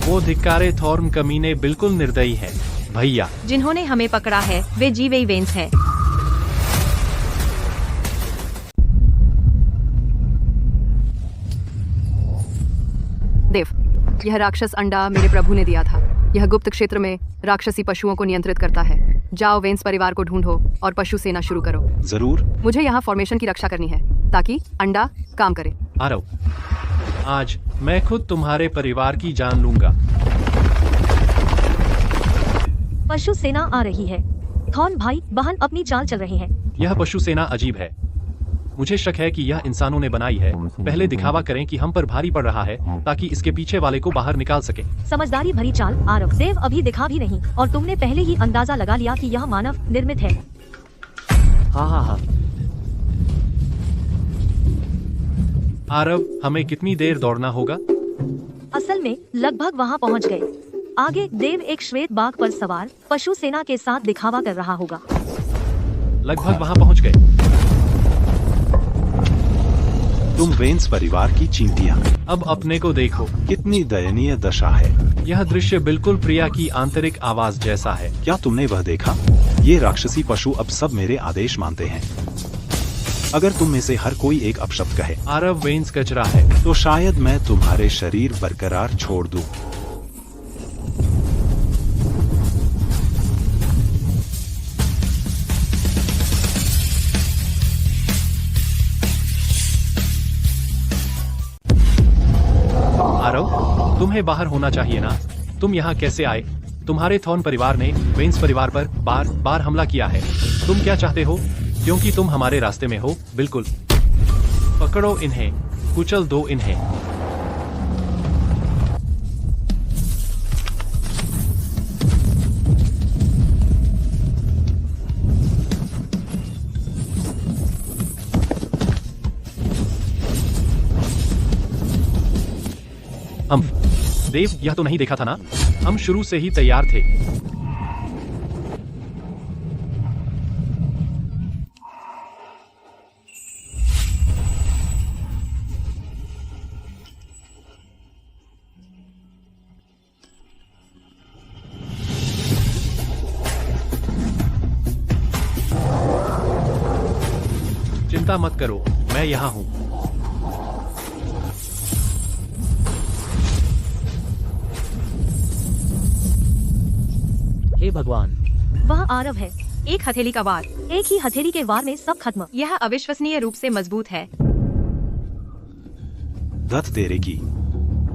वो धिक्कारे थॉर्न कमीने बिल्कुल निर्दयी हैं। भैया, जिन्होंने हमें पकड़ा है वे जीवेई वेंस हैं। देव, यह राक्षस अंडा मेरे प्रभु ने दिया था। यह गुप्त क्षेत्र में राक्षसी पशुओं को नियंत्रित करता है। जाओ वेंस परिवार को ढूंढो और पशु सेना शुरू करो। जरूर। मुझे यहाँ फॉर्मेशन की रक्षा करनी है ताकि अंडा काम करे। आरव, आज मैं खुद तुम्हारे परिवार की जान लूंगा। पशु सेना आ रही है। थॉर्न भाई बहन अपनी चाल चल रहे हैं। यह पशु सेना अजीब है। मुझे शक है कि यह इंसानों ने बनाई है। पहले दिखावा करें कि हम पर भारी पड़ रहा है ताकि इसके पीछे वाले को बाहर निकाल सके। समझदारी भरी चाल आरव। देव अभी दिखा भी नहीं और तुमने पहले ही अंदाजा लगा लिया कि यह मानव निर्मित है। हाँ हाँ हाँ। आरव, हमें कितनी देर दौड़ना होगा? असल में लगभग वहाँ पहुँच गए। आगे देव एक श्वेत बाघ पर सवार पशु सेना के साथ दिखावा कर रहा होगा। लगभग वहाँ पहुँच गए। तुम वेंस परिवार की चींटियां। अब अपने को देखो। कितनी दयनीय दशा है। यह दृश्य बिल्कुल प्रिया की आंतरिक आवाज जैसा है। क्या तुमने वह देखा? ये राक्षसी पशु अब सब मेरे आदेश मानते हैं। अगर तुम में से हर कोई एक अपशब्द कहे, आरव वेंस कचरा है, तो शायद मैं तुम्हारे शरीर बरकरार छोड़ दूं। आरव, तुम्हें बाहर होना चाहिए ना। तुम यहाँ कैसे आए? तुम्हारे थॉर्न परिवार ने वेंस परिवार पर बार बार हमला किया है। तुम क्या चाहते हो? क्योंकि तुम हमारे रास्ते में हो। बिल्कुल। पकड़ो इन्हें, कुचल दो इन्हें। हम देव, यह तो नहीं देखा था ना? हम शुरू से ही तैयार थे। चिंता मत करो, मैं यहाँ हूँ। हे भगवान, वह आरव है। एक हथेली का वार। एक ही हथेली के वार में सब खत्म। यह अविश्वसनीय रूप से मजबूत है। धत तेरे की,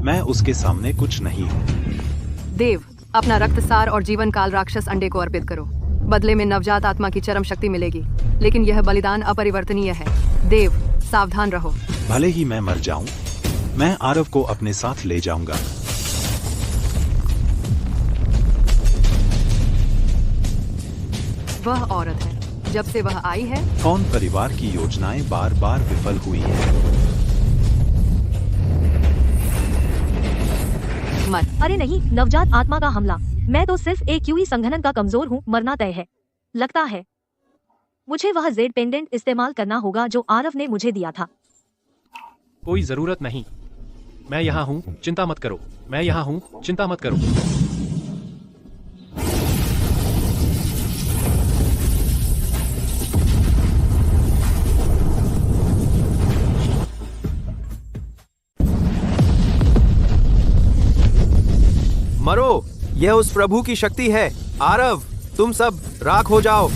मैं उसके सामने कुछ नहीं हूँ। देव, अपना रक्तसार और जीवन काल राक्षस अंडे को अर्पित करो। बदले में नवजात आत्मा की चरम शक्ति मिलेगी, लेकिन यह बलिदान अपरिवर्तनीय है। देव, सावधान रहो। भले ही मैं मर जाऊं, मैं आरव को अपने साथ ले जाऊंगा। वह औरत है, जब से वह आई है। थॉर्न परिवार की योजनाएं बार बार विफल हुई हैं। मत। अरे नहीं, नवजात आत्मा का हमला। मैं तो सिर्फ एक क्यूई संघनन का कमजोर हूँ, मरना तय है। लगता है मुझे वह जेड पेंडेंट इस्तेमाल करना होगा जो आरव ने मुझे दिया था। कोई जरूरत नहीं, मैं यहाँ हूँ, चिंता मत करो। मैं यहाँ हूँ, चिंता मत करो। मरो, यह उस प्रभु की शक्ति है। आरव, तुम सब राख हो जाओ।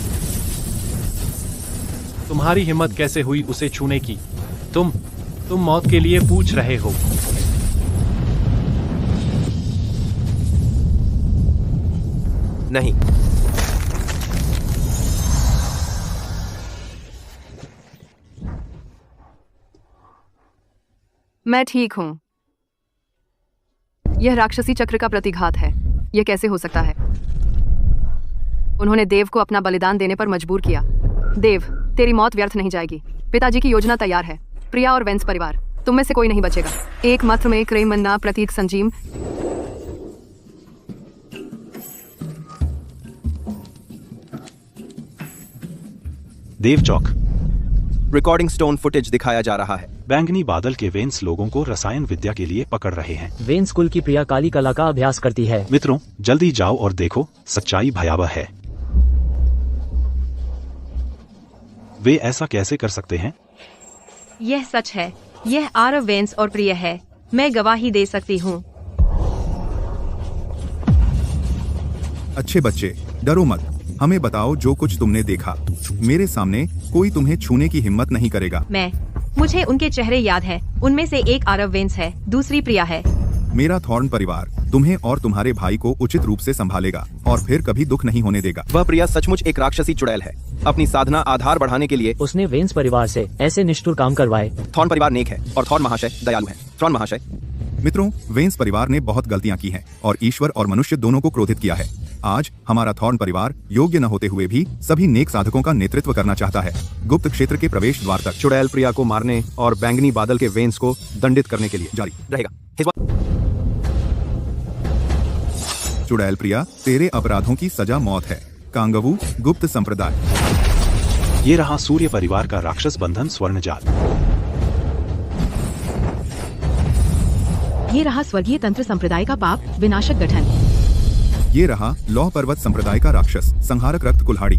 तुम्हारी हिम्मत कैसे हुई उसे छूने की? तुम मौत के लिए पूछ रहे हो। नहीं, मैं ठीक हूँ। यह राक्षसी चक्र का प्रतिघात है। यह कैसे हो सकता है? उन्होंने देव को अपना बलिदान देने पर मजबूर किया। देव, तेरी मौत व्यर्थ नहीं जाएगी। पिताजी की योजना तैयार है। प्रिया और वेंस परिवार, तुम में से कोई नहीं बचेगा। एकमात्र में क्रेमन्ना प्रतीक संजीव। देव चौक। रिकॉर्डिंग स्टोन फुटेज दिखाया जा रहा है। बैंगनी बादल के वेंस लोगों को रसायन विद्या के लिए पकड़ रहे हैं। वेंस स्कूल की प्रिया काली कला का अभ्यास करती है। मित्रों, जल्दी जाओ और देखो, सच्चाई भयावह है। वे ऐसा कैसे कर सकते हैं? यह सच है। यह आरव, वेंस और प्रिय है। मैं गवाही दे सकती हूँ। अच्छे बच्चे, डरो मत। हमें बताओ जो कुछ तुमने देखा। मेरे सामने कोई तुम्हें छूने की हिम्मत नहीं करेगा। मुझे उनके चेहरे याद है। उनमें से एक आरव वेंस है, दूसरी प्रिया है। मेरा थॉर्न परिवार तुम्हें और तुम्हारे भाई को उचित रूप से संभालेगा और फिर कभी दुख नहीं होने देगा। वह प्रिया सचमुच एक राक्षसी चुड़ैल है। अपनी साधना आधार बढ़ाने के लिए उसने वेंस परिवार से ऐसे निष्ठुर काम करवाए। थॉर्न परिवार नेक है और थॉर्न महाशय दयालु है। थॉर्न महाशय, मित्रों, वेंस परिवार ने बहुत गलतियां की हैं और ईश्वर और मनुष्य दोनों को क्रोधित किया है। आज हमारा थॉर्न परिवार योग्य न होते हुए भी सभी नेक साधकों का नेतृत्व करना चाहता है। गुप्त क्षेत्र के प्रवेश द्वार तक चुड़ैल प्रिया को मारने और बैंगनी बादल के वेंस को दंडित करने के लिए जारी रहेगा। चुड़ैल प्रिया, तेरे अपराधों की सजा मौत है। कांगवू गुप्त संप्रदाय। ये रहा सूर्य परिवार का राक्षस बंधन स्वर्ण जाल। ये रहा स्वर्गीय तंत्र संप्रदाय का पाप विनाशक गठन। ये रहा लौह पर्वत संप्रदाय का राक्षस संहारक रक्त कुल्हाड़ी।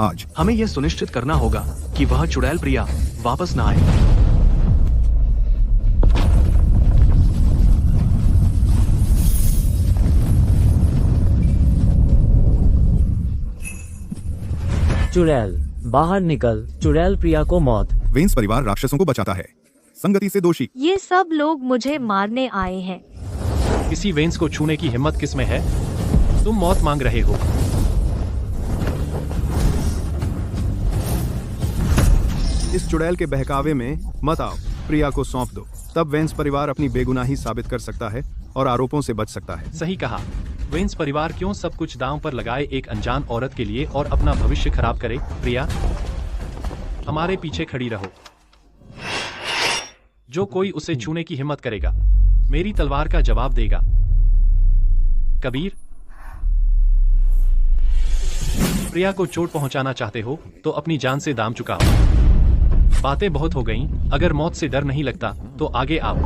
आज हमें यह सुनिश्चित करना होगा कि वह चुड़ैल प्रिया वापस न आए। चुड़ैल, बाहर निकल। चुड़ैल प्रिया को मौत। वेंस परिवार राक्षसों को बचाता है, संगति से दोषी। ये सब लोग मुझे मारने आए हैं। किसी वेंस को छूने की हिम्मत किस में है? तुम मौत मांग रहे हो। इस चुड़ैल के बहकावे में मत आओ। प्रिया को सौंप दो, तब वेंस परिवार अपनी बेगुनाही साबित कर सकता है और आरोपों से बच सकता है। सही कहा। वेंस परिवार क्यों सब कुछ दांव पर लगाए एक अनजान औरत के लिए और अपना भविष्य खराब करे? प्रिया, हमारे पीछे खड़ी रहो। जो कोई उसे छूने की हिम्मत करेगा, मेरी तलवार का जवाब देगा। कबीर, प्रिया को चोट पहुंचाना चाहते हो तो अपनी जान से दाम चुकाओ। बातें बहुत हो गईं, अगर मौत से डर नहीं लगता तो आगे आओ।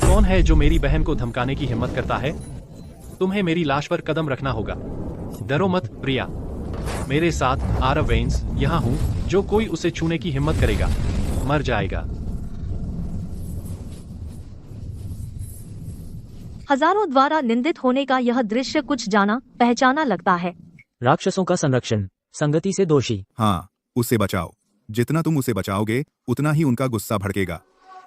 कौन है जो मेरी बहन को धमकाने की हिम्मत करता है? तुम्हें मेरी लाश पर कदम रखना होगा। डरो मत प्रिया, मेरे साथ आरव वेंस यहाँ हूँ। जो कोई उसे छूने की हिम्मत करेगा मर जाएगा। हजारों द्वारा निंदित होने का यह दृश्य कुछ जाना पहचाना लगता है। राक्षसों का संरक्षण, संगति से दोषी। हाँ, उसे बचाओ। जितना तुम उसे बचाओगे उतना ही उनका गुस्सा भड़केगा।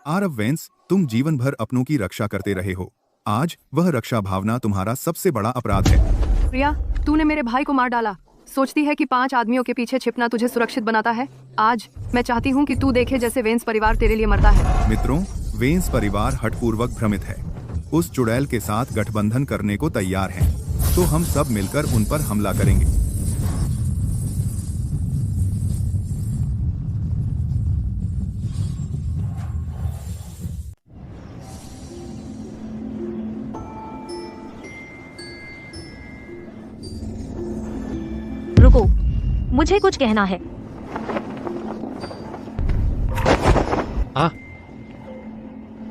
आरव वेंस, तुम जीवन भर अपनों की रक्षा करते रहे हो। आज वह रक्षा भावना तुम्हारा सबसे बड़ा अपराध है। प्रिया, तूने मेरे भाई को मार डाला। सोचती है कि 5 आदमियों के पीछे छिपना तुझे सुरक्षित बनाता है। आज मैं चाहती हूँ कि तू देखे जैसे वेंस परिवार तेरे लिए मरता है। मित्रों, वेंस परिवार हठपूर्वक भ्रमित है। उस चुड़ैल के साथ गठबंधन करने को तैयार हैं। तो हम सब मिलकर उन पर हमला करेंगे। रुको, मुझे कुछ कहना है।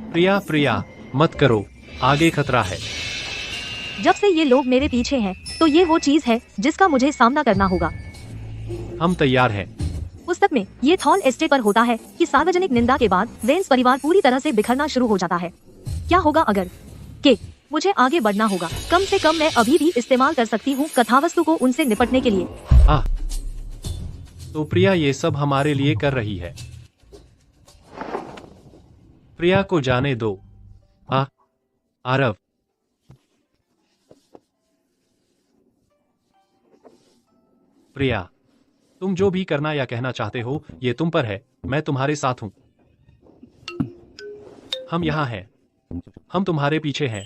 प्रिया प्रिया, मत करो, आगे खतरा है। जब से ये लोग मेरे पीछे हैं, तो ये वो चीज है जिसका मुझे सामना करना होगा। हम तैयार हैं। पुस्तक में ये थॉर्न एस्टेट पर होता है कि सार्वजनिक निंदा के बाद वेंस परिवार पूरी तरह से बिखरना शुरू हो जाता है। क्या होगा अगर मुझे आगे बढ़ना होगा। कम से कम मैं अभी भी इस्तेमाल कर सकती हूँ कथावस्तु को उनसे निपटने के लिए। तो प्रिया ये सब हमारे लिए कर रही है। प्रिया को जाने दो। आरव, प्रिया, तुम जो भी करना या कहना चाहते हो ये तुम पर है। मैं तुम्हारे साथ हूं। हम यहाँ हैं। हम तुम्हारे पीछे हैं।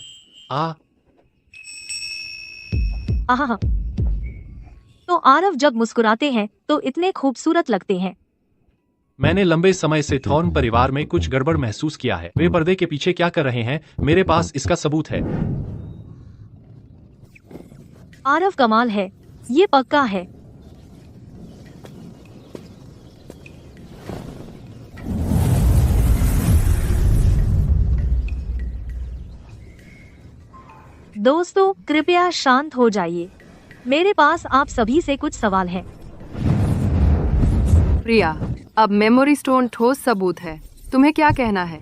आहा। तो आरव जब मुस्कुराते हैं तो इतने खूबसूरत लगते हैं। मैंने लंबे समय से थॉर्न परिवार में कुछ गड़बड़ महसूस किया है। वे पर्दे के पीछे क्या कर रहे हैं, मेरे पास इसका सबूत है। आरव कमाल है, ये पक्का है। दोस्तों, कृपया शांत हो जाइए। मेरे पास आप सभी से कुछ सवाल हैं। प्रिया, अब मेमोरी स्टोन ठोस सबूत है। तुम्हें क्या कहना है?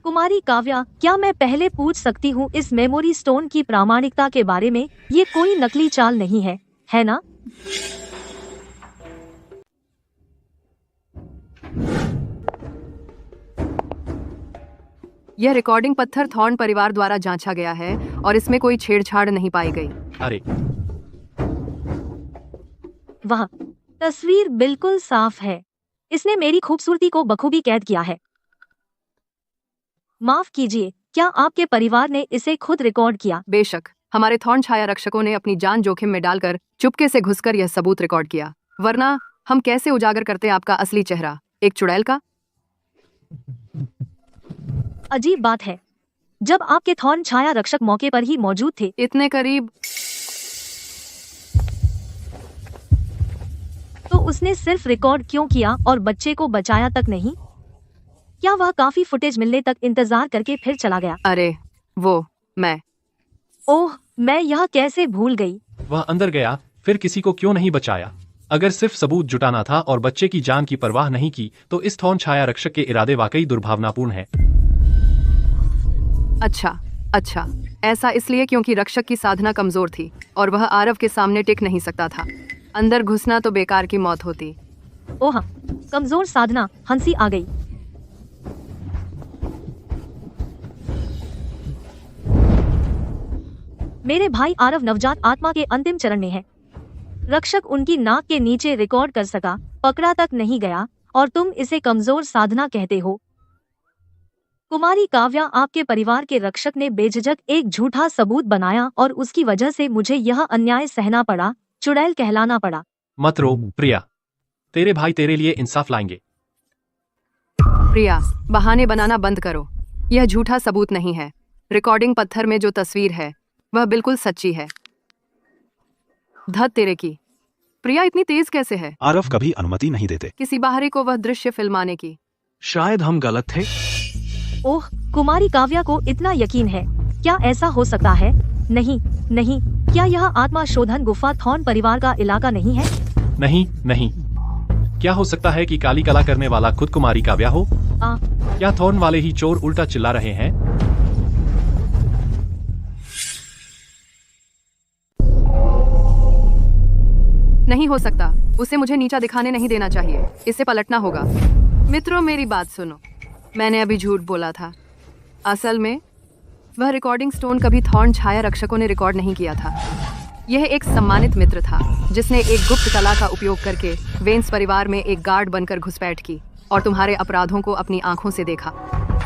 कुमारी काव्या, क्या मैं पहले पूछ सकती हूँ इस मेमोरी स्टोन की प्रामाणिकता के बारे में? ये कोई नकली चाल नहीं है, है ना? यह रिकॉर्डिंग पत्थर थॉर्न परिवार द्वारा जांचा गया है और इसमें कोई छेड़छाड़ नहीं पाई गई। अरे वाह, तस्वीर बिल्कुल साफ है। इसने मेरी खूबसूरती को बखूबी कैद किया है। माफ कीजिए, क्या आपके परिवार ने इसे खुद रिकॉर्ड किया? बेशक, हमारे थॉर्न छाया रक्षकों ने अपनी जान जोखिम में डालकर चुपके से घुसकर यह सबूत रिकॉर्ड किया। वरना हम कैसे उजागर करते आपका असली चेहरा, एक चुड़ैल का? अजीब बात है, जब आपके थॉर्न छाया रक्षक मौके पर ही मौजूद थे। इतने करीब। तो उसने सिर्फ रिकॉर्ड क्यों किया और बच्चे को बचाया तक नहीं? क्या वह काफी फुटेज मिलने तक इंतजार करके फिर चला गया? अरे मैं ओह, मैं यह कैसे भूल गई। वह अंदर गया, फिर किसी को क्यों नहीं बचाया? अगर सिर्फ सबूत जुटाना था और बच्चे की जान की परवाह नहीं की, तो इस थॉर्न छाया रक्षक के इरादे वाकई दुर्भावनापूर्ण हैं। अच्छा, ऐसा इसलिए क्योंकि रक्षक की साधना कमजोर थी और वह आरव के सामने टिक नहीं सकता था। अंदर घुसना तो बेकार की मौत होती। ओह, कमजोर साधना, हंसी आ गई। मेरे भाई आरव नवजात आत्मा के अंतिम चरण में है। रक्षक उनकी नाक के नीचे रिकॉर्ड कर सका, पकड़ा तक नहीं गया, और तुम इसे कमजोर साधना कहते हो। कुमारी काव्या, आपके परिवार के रक्षक ने बेझिझक एक झूठा सबूत बनाया और उसकी वजह से मुझे यह अन्याय सहना पड़ा, चुड़ैल कहलाना पड़ा। मत रो प्रिया, तेरे भाई तेरे लिए इंसाफ लाएंगे। प्रिया, बहाने बनाना बंद करो। यह झूठा सबूत नहीं है। रिकॉर्डिंग पत्थर में जो तस्वीर है वह बिल्कुल सच्ची है। धत तेरे की। प्रिया इतनी तेज कैसे है? आरव कभी अनुमति नहीं देते किसी बाहरी को वह दृश्य फिल्माने की। शायद हम गलत थे। ओह, कुमारी काव्या को इतना यकीन है। क्या ऐसा हो सकता है? नहीं, नहीं, क्या यह आत्मा शोधन गुफा थॉर्न परिवार का इलाका नहीं है? नहीं, नहीं। क्या हो सकता है कि काली कला करने वाला खुद कुमारी काव्या हो? क्या थॉर्न वाले ही चोर उल्टा चिल्ला रहे हैं? नहीं हो सकता। उसे मुझे नीचा दिखाने नहीं देना चाहिए। इसे पलटना होगा। मित्रों, मेरी बात सुनो। मैंने अभी झूठ बोला था। असल में वह रिकॉर्डिंग स्टोन कभी थॉर्न छाया रक्षकों ने रिकॉर्ड नहीं किया था। यह एक सम्मानित मित्र था जिसने एक गुप्त कला का उपयोग करके वेंस परिवार में एक गार्ड बनकर घुसपैठ की और तुम्हारे अपराधों को अपनी आंखों से देखा।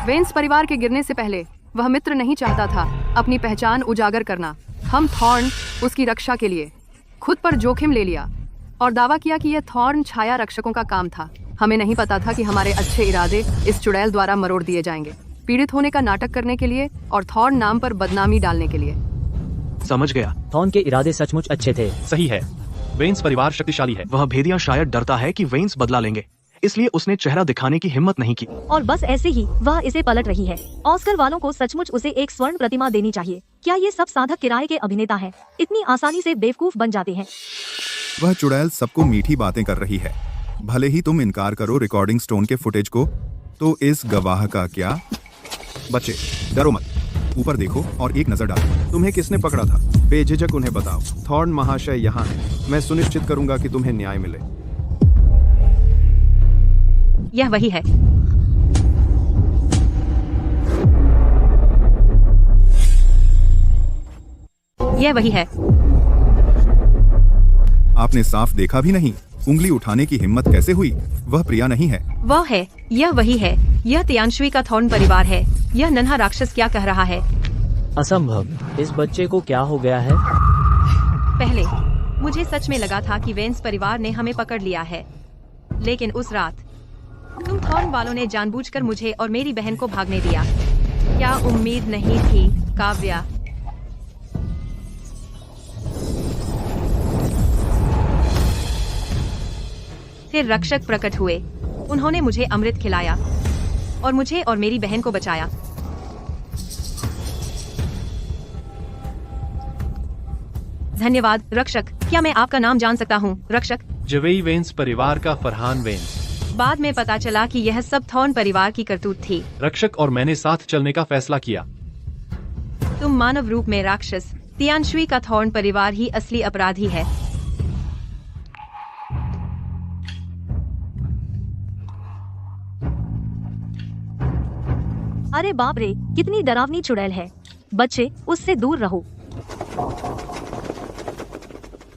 वेंस परिवार के गिरने से पहले वह मित्र नहीं चाहता था अपनी पहचान उजागर करना। हम थॉर्न उसकी रक्षा के लिए खुद पर जोखिम ले लिया और दावा किया कि यह थॉर्न छाया रक्षकों का काम था। हमें नहीं पता था कि हमारे अच्छे इरादे इस चुड़ैल द्वारा मरोड़ दिए जाएंगे, पीड़ित होने का नाटक करने के लिए और थॉर्न नाम पर बदनामी डालने के लिए। समझ गया। थॉर्न के इरादे सचमुच अच्छे थे। सही है। वेंस परिवार शक्तिशाली है। वह भेदिया शायद डरता है कि वेंस बदला लेंगे, इसलिए उसने चेहरा दिखाने की हिम्मत नहीं की। और बस ऐसे ही वह इसे पलट रही है। ऑस्कर वालों को सचमुच उसे एक स्वर्ण प्रतिमा देनी चाहिए। क्या ये सब साधक किराए के अभिनेता हैं? इतनी आसानी से बेवकूफ बन जाते हैं। वह चुड़ैल सबको मीठी बातें कर रही है। भले ही तुम इनकार करो रिकॉर्डिंग स्टोन के फुटेज को, तो इस गवाह का क्या? बच्चे, डरो मत। ऊपर देखो और एक नजर डालो। तुम्हें किसने पकड़ा था? बेझिझक उन्हें बताओ। थॉर्न महाशय यहाँ है। मैं सुनिश्चित करूंगा कि तुम्हें न्याय मिले। यह वही है। यह वही है। आपने साफ देखा भी नहीं। उंगली उठाने की हिम्मत कैसे हुई? वह प्रिया नहीं है। वह है। यह वही है। यह तियानशुई का थॉर्न परिवार है। यह नन्हा राक्षस क्या कह रहा है? असंभव। इस बच्चे को क्या हो गया है? पहले मुझे सच में लगा था कि वेंस परिवार ने हमें पकड़ लिया है, लेकिन उस रात तुम थॉर्न वालों ने जानबूझकर मुझे और मेरी बहन को भागने दिया। क्या उम्मीद नहीं थी, काव्या? फिर रक्षक प्रकट हुए। उन्होंने मुझे अमृत खिलाया और मुझे और मेरी बहन को बचाया। धन्यवाद रक्षक। क्या मैं आपका नाम जान सकता हूँ रक्षक? जवेई वेंस परिवार का फरहान वेंस। बाद में पता चला कि यह सब थॉर्न परिवार की करतूत थी। रक्षक और मैंने साथ चलने का फैसला किया। तुम मानव रूप में राक्षस। तियानशुई का थॉर्न परिवार ही असली अपराधी है। अरे बाप रे, कितनी डरावनी चुड़ैल है। बच्चे, उससे दूर रहो।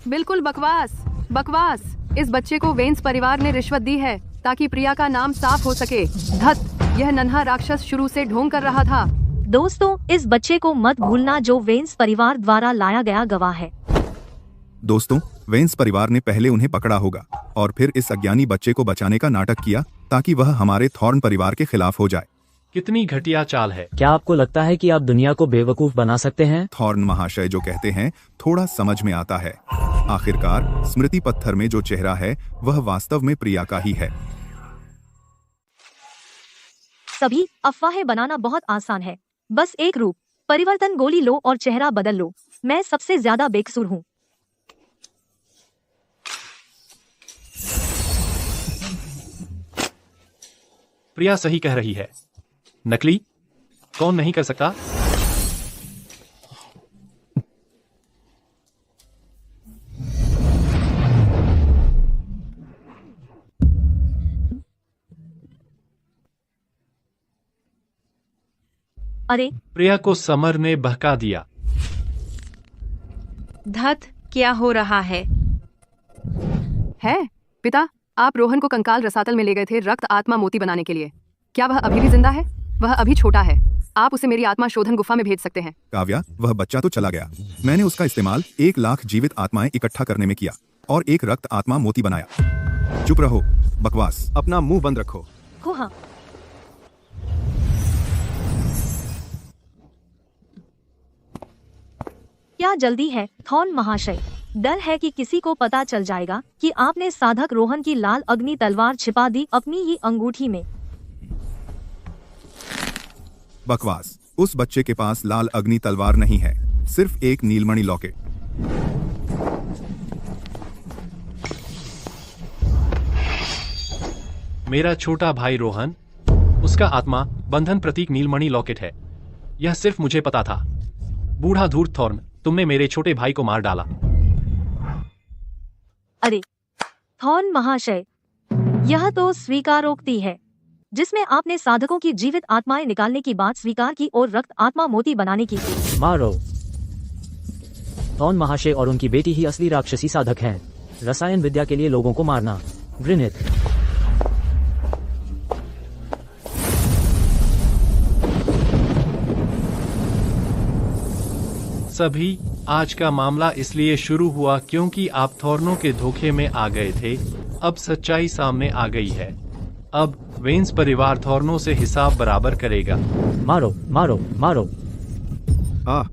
बिल्कुल बकवास, बकवास। इस बच्चे को वेंस परिवार ने रिश्वत दी है ताकि प्रिया का नाम साफ हो सके। धत, यह नन्हा राक्षस शुरू से ढोंग कर रहा था। दोस्तों, इस बच्चे को मत भूलना जो वेंस परिवार द्वारा लाया गया गवाह है। दोस्तों, वेंस परिवार ने पहले उन्हें पकड़ा होगा और फिर इस अज्ञानी बच्चे को बचाने का नाटक किया ताकि वह हमारे थॉर्न परिवार के खिलाफ हो जाए। कितनी घटिया चाल है। क्या आपको लगता है कि आप दुनिया को बेवकूफ बना सकते हैं? थॉर्न महाशय जो कहते हैं थोड़ा समझ में आता है। आखिरकार स्मृति पत्थर में जो चेहरा है वह वास्तव में प्रिया का ही है। सभी अफवाहें बनाना बहुत आसान है। बस एक रूप परिवर्तन गोली लो और चेहरा बदल लो। मैं सबसे ज्यादा बेकसूर हूँ। प्रिया सही कह रही है। नकली कौन नहीं कर सकता? अरे, प्रिया को समर ने बहका दिया। धत, क्या हो रहा है? पिता, आप रोहन को कंकाल रसातल में ले गए थे रक्त आत्मा मोती बनाने के लिए। क्या वह अभी भी जिंदा है? वह अभी छोटा है। आप उसे मेरी आत्मा शोधन गुफा में भेज सकते हैं। काव्या, वह बच्चा तो चला गया। मैंने उसका इस्तेमाल 1 लाख जीवित आत्माएं इकट्ठा करने में किया और एक रक्त आत्मा मोती बनाया। चुप रहो, बकवास। अपना मुंह बंद रखो। हाँ। क्या जल्दी है थॉर्न महाशय? डर है कि किसी को पता चल जाएगा कि आपने साधक रोहन की लाल अग्नि तलवार छिपा दी अपनी ही अंगूठी में। बकवास। उस बच्चे के पास लाल अग्नि तलवार नहीं है, सिर्फ एक नीलमणि लॉकेट। मेरा छोटा भाई रोहन, उसका आत्मा बंधन प्रतीक नीलमणि लॉकेट है। यह सिर्फ मुझे पता था। बूढ़ा धूर्त थॉर्न, तुमने मेरे छोटे भाई को मार डाला। अरे थॉर्न महाशय, यह तो स्वीकारोक्ति है जिसमें आपने साधकों की जीवित आत्माएं निकालने की बात स्वीकार की और रक्त आत्मा मोती बनाने की। मारो। थॉर्न महाशय और उनकी बेटी ही असली राक्षसी साधक हैं। रसायन विद्या के लिए लोगों को मारना घृणित। सभी, आज का मामला इसलिए शुरू हुआ क्योंकि आप थॉर्नों के धोखे में आ गए थे। अब सच्चाई सामने आ गई है। अब वेंस परिवार थॉर्नों से हिसाब बराबर करेगा। मारो मारो मारो। हा।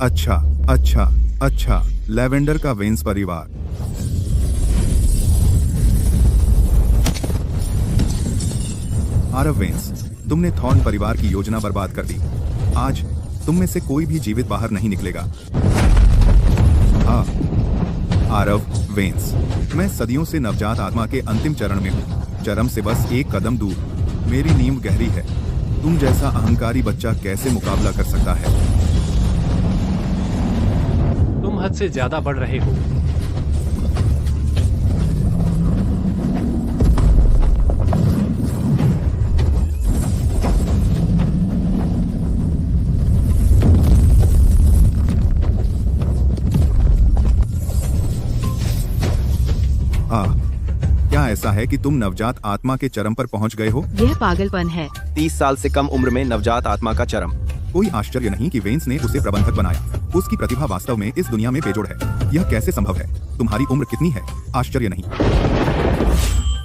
अच्छा अच्छा अच्छा, लेवेंडर का वेंस परिवार। आरव वेंस, तुमने थॉर्न परिवार की योजना बर्बाद कर दी। आज तुम में से कोई भी जीवित बाहर नहीं निकलेगा। हाँ, आरव वेंस, मैं सदियों से नवजात आत्मा के अंतिम चरण में हूँ, चरम से बस एक कदम दूर। मेरी नींव गहरी है। तुम जैसा अहंकारी बच्चा कैसे मुकाबला कर सकता है? तुम हद से ज्यादा बढ़ रहे हो। क्या ऐसा है कि तुम नवजात आत्मा के चरम पर पहुंच गए हो? यह पागलपन है। 30 साल से कम उम्र में नवजात आत्मा का चरम। कोई आश्चर्य नहीं कि वेंस ने उसे प्रबंधक बनाया। उसकी प्रतिभा वास्तव में इस दुनिया में बेजोड़ है। यह कैसे संभव है? तुम्हारी उम्र कितनी है? आश्चर्य नहीं।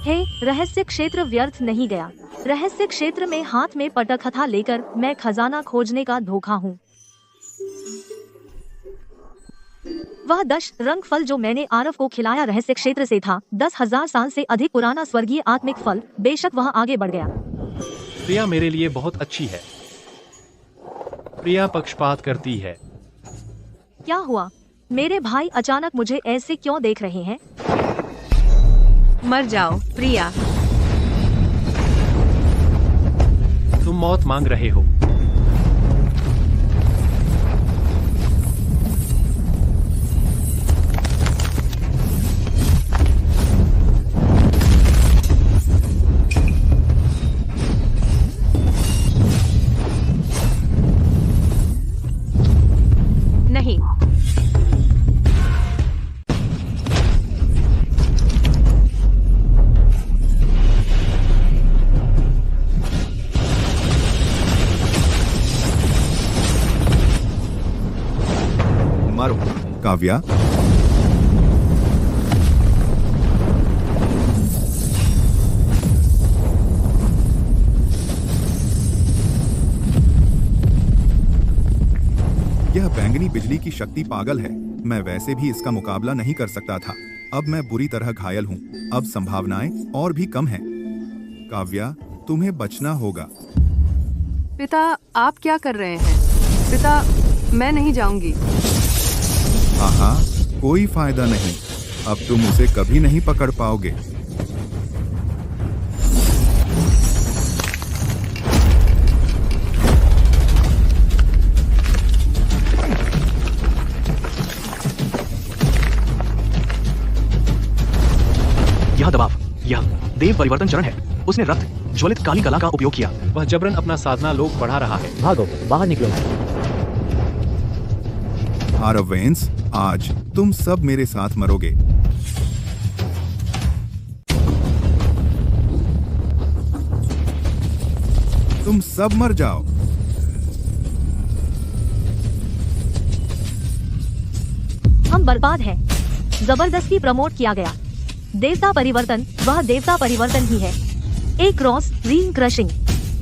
हे, रहस्य क्षेत्र व्यर्थ नहीं गया। रहस्य क्षेत्र में हाथ में पटकथा लेकर मैं खजाना खोजने का धोखा हूँ। वह 10 रंग फल जो मैंने आरव को खिलाया रहस्य क्षेत्र से था। 10,000 साल से अधिक पुराना स्वर्गीय आत्मिक फल। बेशक वह आगे बढ़ गया। प्रिया मेरे लिए बहुत अच्छी है। प्रिया पक्षपात करती है। क्या हुआ? मेरे भाई अचानक मुझे ऐसे क्यों देख रहे हैं? मर जाओ प्रिया। तुम मौत मांग रहे हो। नहीं। मारो। काव्या, यह बैंगनी बिजली की शक्ति पागल है। मैं वैसे भी इसका मुकाबला नहीं कर सकता था। अब मैं बुरी तरह घायल हूँ। अब संभावनाएं और भी कम हैं। काव्या, तुम्हें बचना होगा। पिता, आप क्या कर रहे हैं? पिता, मैं नहीं जाऊंगी। हाँ, कोई फायदा नहीं। अब तुम उसे कभी नहीं पकड़ पाओगे। यह दबाव, यह देव परिवर्तन चरण है। उसने रक्त ज्वलित काली कला का उपयोग किया। वह जबरन अपना साधना लोक बढ़ा रहा है। भागो, बाहर निकलो। आरव वेंस, आज तुम सब मेरे साथ मरोगे। तुम सब मर जाओ। हम बर्बाद हैं। जबरदस्ती प्रमोट किया गया। देवता परिवर्तन, वह देवता परिवर्तन ही है। एक क्रॉस रीन क्रशिंग।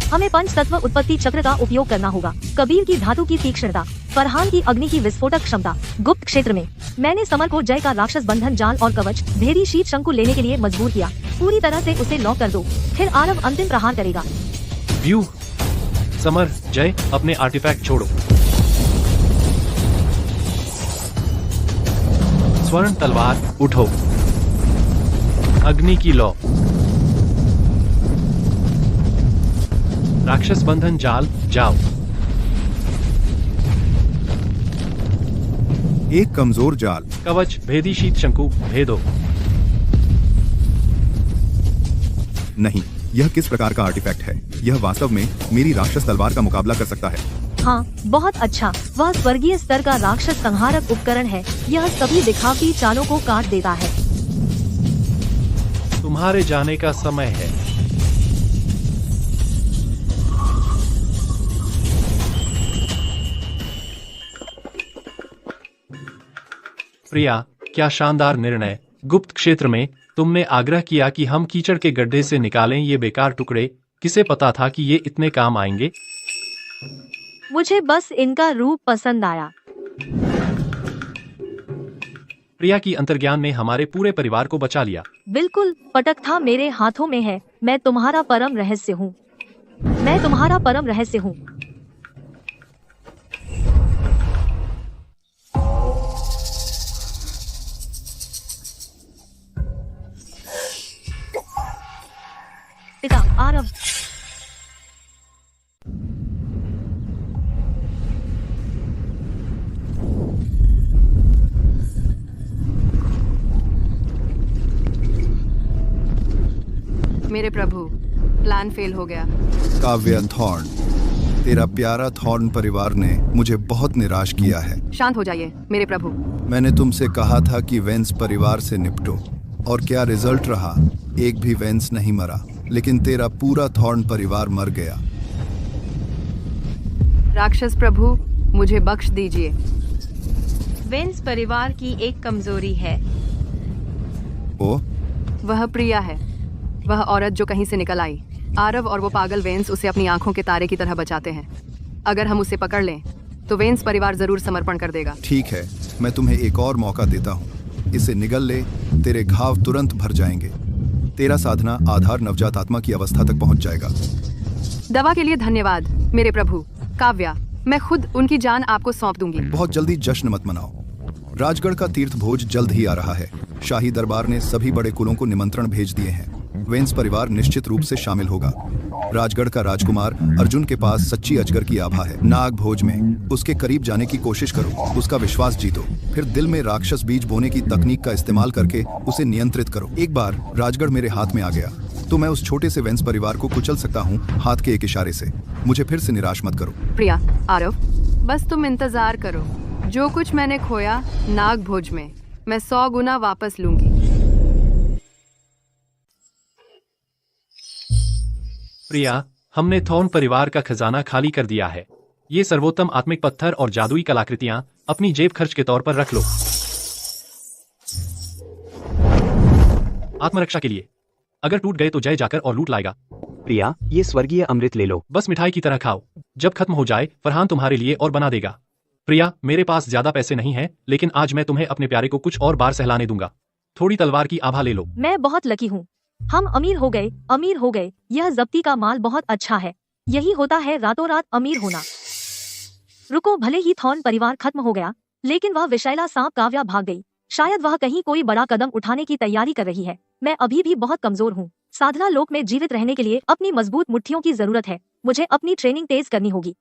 हमें पंच तत्व उत्पत्ति चक्र का उपयोग करना होगा। कबीर की धातु की तीक्ष्णता, फरहान की अग्नि की विस्फोटक क्षमता। गुप्त क्षेत्र में मैंने समर को जय का राक्षस बंधन जाल और कवच भेदी शीत शंकु लेने के लिए मजबूर किया। पूरी तरह से उसे लॉक कर दो, फिर आरव अंतिम प्रहार करेगा। व्यू समर, जय, अपने आर्टिफैक्ट छोड़ो। स्वर्ण तलवार उठो। अग्नि की लौ। राक्षस बंधन जाल जाओ। एक कमजोर जाल। कवच भेदी शीत शंकु भेदो। नहीं, यह किस प्रकार का आर्टिफैक्ट है? यह वास्तव में मेरी राक्षस तलवार का मुकाबला कर सकता है। हाँ, बहुत अच्छा। वह स्वर्गीय स्तर का राक्षस संहारक उपकरण है। यह सभी दिखावटी चालों को काट देता है। तुम्हारे जाने का समय है। प्रिया, क्या शानदार निर्णय। गुप्त क्षेत्र में तुमने आग्रह किया कि हम कीचड़ के गड्ढे से निकालें ये बेकार टुकड़े। किसे पता था कि ये इतने काम आएंगे? मुझे बस इनका रूप पसंद आया। प्रिया की अंतर्ज्ञान ने हमारे पूरे परिवार को बचा लिया। बिल्कुल, पटक था मेरे हाथों में है। मैं तुम्हारा परम रहस्य हूँ। मैं तुम्हारा परम रहस्य हूँ। पिता आरव। मेरे प्रभु, प्लान फेल हो गया। काव्या थॉर्न, तेरा प्यारा थॉर्न परिवार ने मुझे बहुत निराश किया है। शांत हो जाइए मेरे प्रभु। मैंने तुमसे कहा था कि वेंस परिवार से निपटो, और क्या रिजल्ट रहा? एक भी वेंस नहीं मरा, लेकिन तेरा पूरा थॉर्न परिवार मर गया। राक्षस प्रभु, मुझे बख्श दीजिए। वेंस परिवार की एक कमजोरी है। ओ? वह प्रिया है, वह औरत जो कहीं से निकल आई। आरव और वो पागल वेंस उसे अपनी आंखों के तारे की तरह बचाते हैं। अगर हम उसे पकड़ लें तो वेंस परिवार जरूर समर्पण कर देगा। ठीक है, मैं तुम्हें एक और मौका देता हूँ। इसे निगल ले, तेरे घाव तुरंत भर जाएंगे। तेरा साधना आधार नवजात आत्मा की अवस्था तक पहुँच जाएगा। दवा के लिए धन्यवाद मेरे प्रभु। काव्या, मैं खुद उनकी जान आपको सौंप दूंगी। बहुत जल्दी जश्न मत मनाओ। राजगढ़ का तीर्थ भोज जल्द ही आ रहा है। शाही दरबार ने सभी बड़े कुलों को निमंत्रण भेज दिए हैं। वेंस परिवार निश्चित रूप से शामिल होगा। राजगढ़ का राजकुमार अर्जुन के पास सच्ची अजगर की आभा है। नाग भोज में उसके करीब जाने की कोशिश करो, उसका विश्वास जीतो, फिर दिल में राक्षस बीज बोने की तकनीक का इस्तेमाल करके उसे नियंत्रित करो। एक बार राजगढ़ मेरे हाथ में आ गया तो मैं उस छोटे से वेंस परिवार को कुचल सकता हूँ, हाथ के एक इशारे से। मुझे फिर से निराश मत करो। प्रिया, आरव, बस तुम इंतजार करो। जो कुछ मैंने खोया नाग भोज में, मैं 100 गुना वापस लूंगी। प्रिया, हमने थॉर्न परिवार का खजाना खाली कर दिया है। ये सर्वोत्तम आत्मिक पत्थर और जादुई कलाकृतियां अपनी जेब खर्च के तौर पर रख लो। आत्मरक्षा के लिए। अगर टूट गए तो जय जाकर और लूट लाएगा। प्रिया, ये स्वर्गीय अमृत ले लो। बस मिठाई की तरह खाओ। जब खत्म हो जाए फरहान तुम्हारे लिए और बना देगा। प्रिया, मेरे पास ज्यादा पैसे नहीं हैं, लेकिन आज मैं तुम्हें अपने प्यारे को कुछ और बार सहलाने दूंगा। थोड़ी तलवार की आभा ले लो। मैं बहुत लकी हूँ। हम अमीर हो गए, अमीर हो गए। यह जब्ती का माल बहुत अच्छा है। यही होता है रातों रात अमीर होना। रुको, भले ही थॉर्न परिवार खत्म हो गया, लेकिन वह विषैला सांप काव्या भाग गई। शायद वह कहीं कोई बड़ा कदम उठाने की तैयारी कर रही है। मैं अभी भी बहुत कमजोर हूँ। साधना लोक में जीवित रहने के लिए अपनी मजबूत मुट्ठियों की जरूरत है। मुझे अपनी ट्रेनिंग तेज करनी होगी।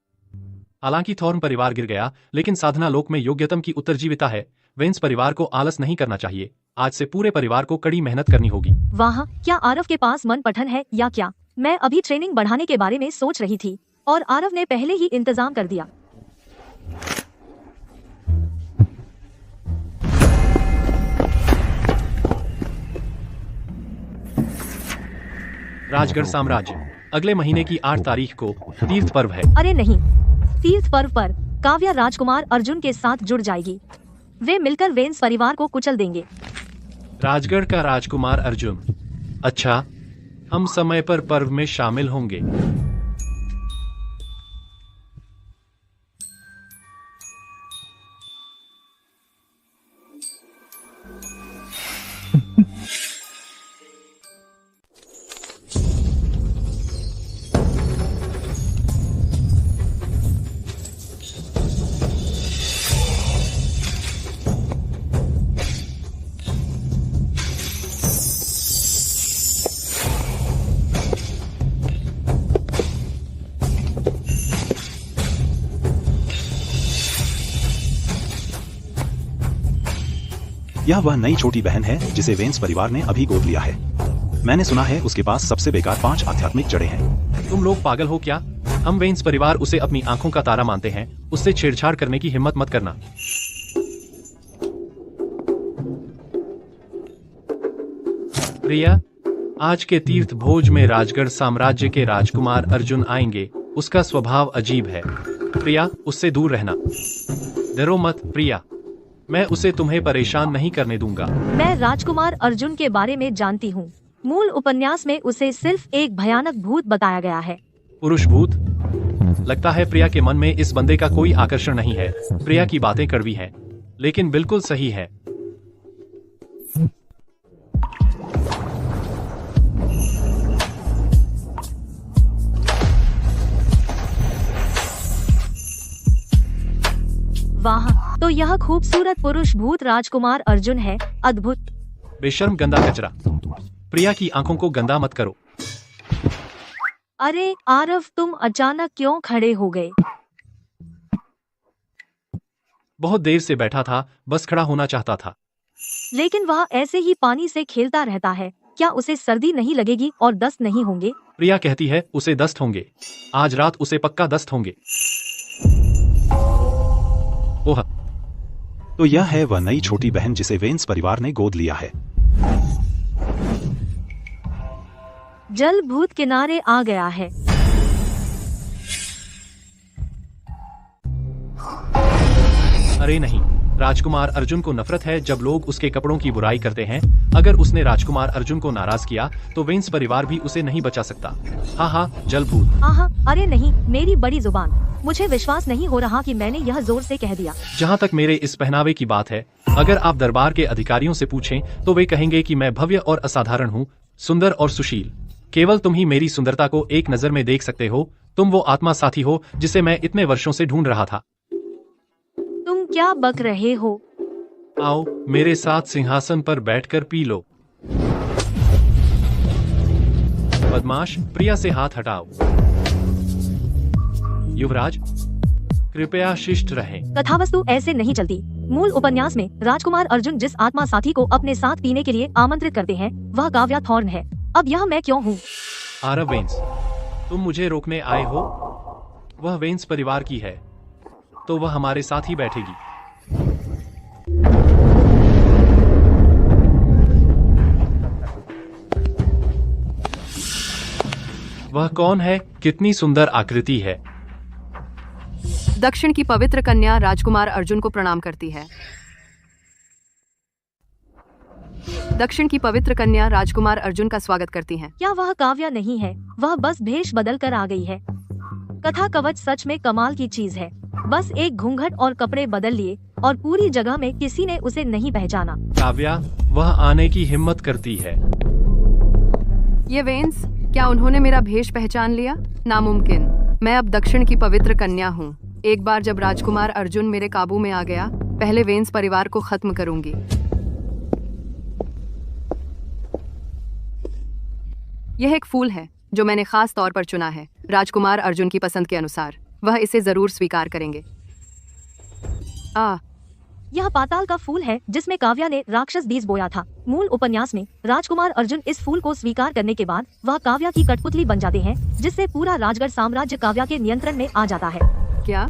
हालांकि थॉर्न परिवार गिर गया, लेकिन साधना लोक में योग्यतम की उत्तरजीविता है। वेंस परिवार को आलस नहीं करना चाहिए। आज से पूरे परिवार को कड़ी मेहनत करनी होगी। वाह, क्या आरव के पास मन पठन है या क्या? मैं अभी ट्रेनिंग बढ़ाने के बारे में सोच रही थी और आरव ने पहले ही इंतजाम कर दिया। राजगढ़ साम्राज्य अगले महीने की 8 तारीख को तीर्थ पर्व है। अरे नहीं, तीर्थ पर्व पर काव्या राजकुमार अर्जुन के साथ जुड़ जाएगी। वे मिलकर वेंस परिवार को कुचल देंगे। राजगढ़ का राजकुमार अर्जुन। अच्छा, हम समय पर पर्व में शामिल होंगे। यह वह नई छोटी बहन है जिसे वेंस परिवार ने अभी गोद लिया है। मैंने सुना है उसके पास सबसे बेकार 5 आध्यात्मिक जड़ें हैं। तुम लोग पागल हो क्या? हम वेंस परिवार उसे अपनी आंखों का तारा मानते हैं। उससे छेड़छाड़ करने की हिम्मत मत करना। प्रिया, आज के तीर्थ भोज में राजगढ़ साम्राज्य के राजकुमार अर्जुन आएंगे। उसका स्वभाव अजीब है। प्रिया, उससे दूर रहना। डरो मत प्रिया, मैं उसे तुम्हें परेशान नहीं करने दूंगा। मैं राजकुमार अर्जुन के बारे में जानती हूँ। मूल उपन्यास में उसे सिर्फ एक भयानक भूत बताया गया है। पुरुष भूत? लगता है प्रिया के मन में इस बंदे का कोई आकर्षण नहीं है। प्रिया की बातें कड़वी हैं, लेकिन बिल्कुल सही है। वाह, तो यह खूबसूरत पुरुष भूत राजकुमार अर्जुन है। अद्भुत। बेशर्म गंदा कचरा। प्रिया की आंखों को गंदा मत करो। अरे आरव, तुम अचानक क्यों खड़े हो गए? बहुत देर से बैठा था, बस खड़ा होना चाहता था। लेकिन वह ऐसे ही पानी से खेलता रहता है। क्या उसे सर्दी नहीं लगेगी और दस्त नहीं होंगे? प्रिया कहती है उसे दस्त होंगे। आज रात उसे पक्का दस्त होंगे। ओह, तो यह है वह नई छोटी बहन जिसे वेंस परिवार ने गोद लिया है। जल भूत किनारे आ गया है। अरे नहीं, राजकुमार अर्जुन को नफरत है जब लोग उसके कपड़ों की बुराई करते हैं। अगर उसने राजकुमार अर्जुन को नाराज किया तो वेंस परिवार भी उसे नहीं बचा सकता। हाँ हाँ, जल भूत। हाँ, अरे नहीं, मेरी बड़ी जुबान। मुझे विश्वास नहीं हो रहा कि मैंने यह जोर से कह दिया। जहाँ तक मेरे इस पहनावे की बात है, अगर आप दरबार के अधिकारियों से पूछें तो वे कहेंगे कि मैं भव्य और असाधारण हूँ, सुंदर और सुशील। केवल तुम ही मेरी सुंदरता को एक नजर में देख सकते हो। तुम वो आत्मा साथी हो जिसे मैं इतने वर्षों से ढूंढ रहा था। तुम क्या बक रहे हो? आओ मेरे साथ सिंहासन पर बैठकर पी लो। बदमाश, प्रिया से हाथ हटाओ। युवराज, कृपया शिष्ट रहें। कथावस्तु ऐसे नहीं चलती। मूल उपन्यास में राजकुमार अर्जुन जिस आत्मा साथी को अपने साथ पीने के लिए आमंत्रित करते हैं वह काव्या थॉर्न है। अब यह मैं क्यों हूँ? आरव वेंस, तुम मुझे रोकने आए हो? वह वेंस परिवार की है, तो वह हमारे साथ ही बैठेगी। वह कौन है? कितनी सुंदर आकृति है। दक्षिण की पवित्र कन्या राजकुमार अर्जुन को प्रणाम करती है। दक्षिण की पवित्र कन्या राजकुमार अर्जुन का स्वागत करती हैं। क्या वह काव्या नहीं है? वह बस भेष बदल कर आ गई है। कथा कवच सच में कमाल की चीज है। बस एक घूंघट और कपड़े बदल लिए और पूरी जगह में किसी ने उसे नहीं पहचाना। काव्या, वह आने की हिम्मत करती है। ये वेंस, क्या उन्होंने मेरा भेष पहचान लिया? नामुमकिन। मैं अब दक्षिण की पवित्र कन्या हूँ। एक बार जब राजकुमार अर्जुन मेरे काबू में आ गया, पहले वेंस परिवार को खत्म करूंगी। यह एक फूल है जो मैंने खास तौर पर चुना है, राजकुमार अर्जुन की पसंद के अनुसार। वह इसे जरूर स्वीकार करेंगे। यह पाताल का फूल है जिसमें काव्या ने राक्षस बीज बोया था। मूल उपन्यास में राजकुमार अर्जुन इस फूल को स्वीकार करने के बाद वह काव्या की कठपुतली बन जाते हैं, जिससे पूरा राजगढ़ साम्राज्य काव्या के नियंत्रण में आ जाता है। क्या?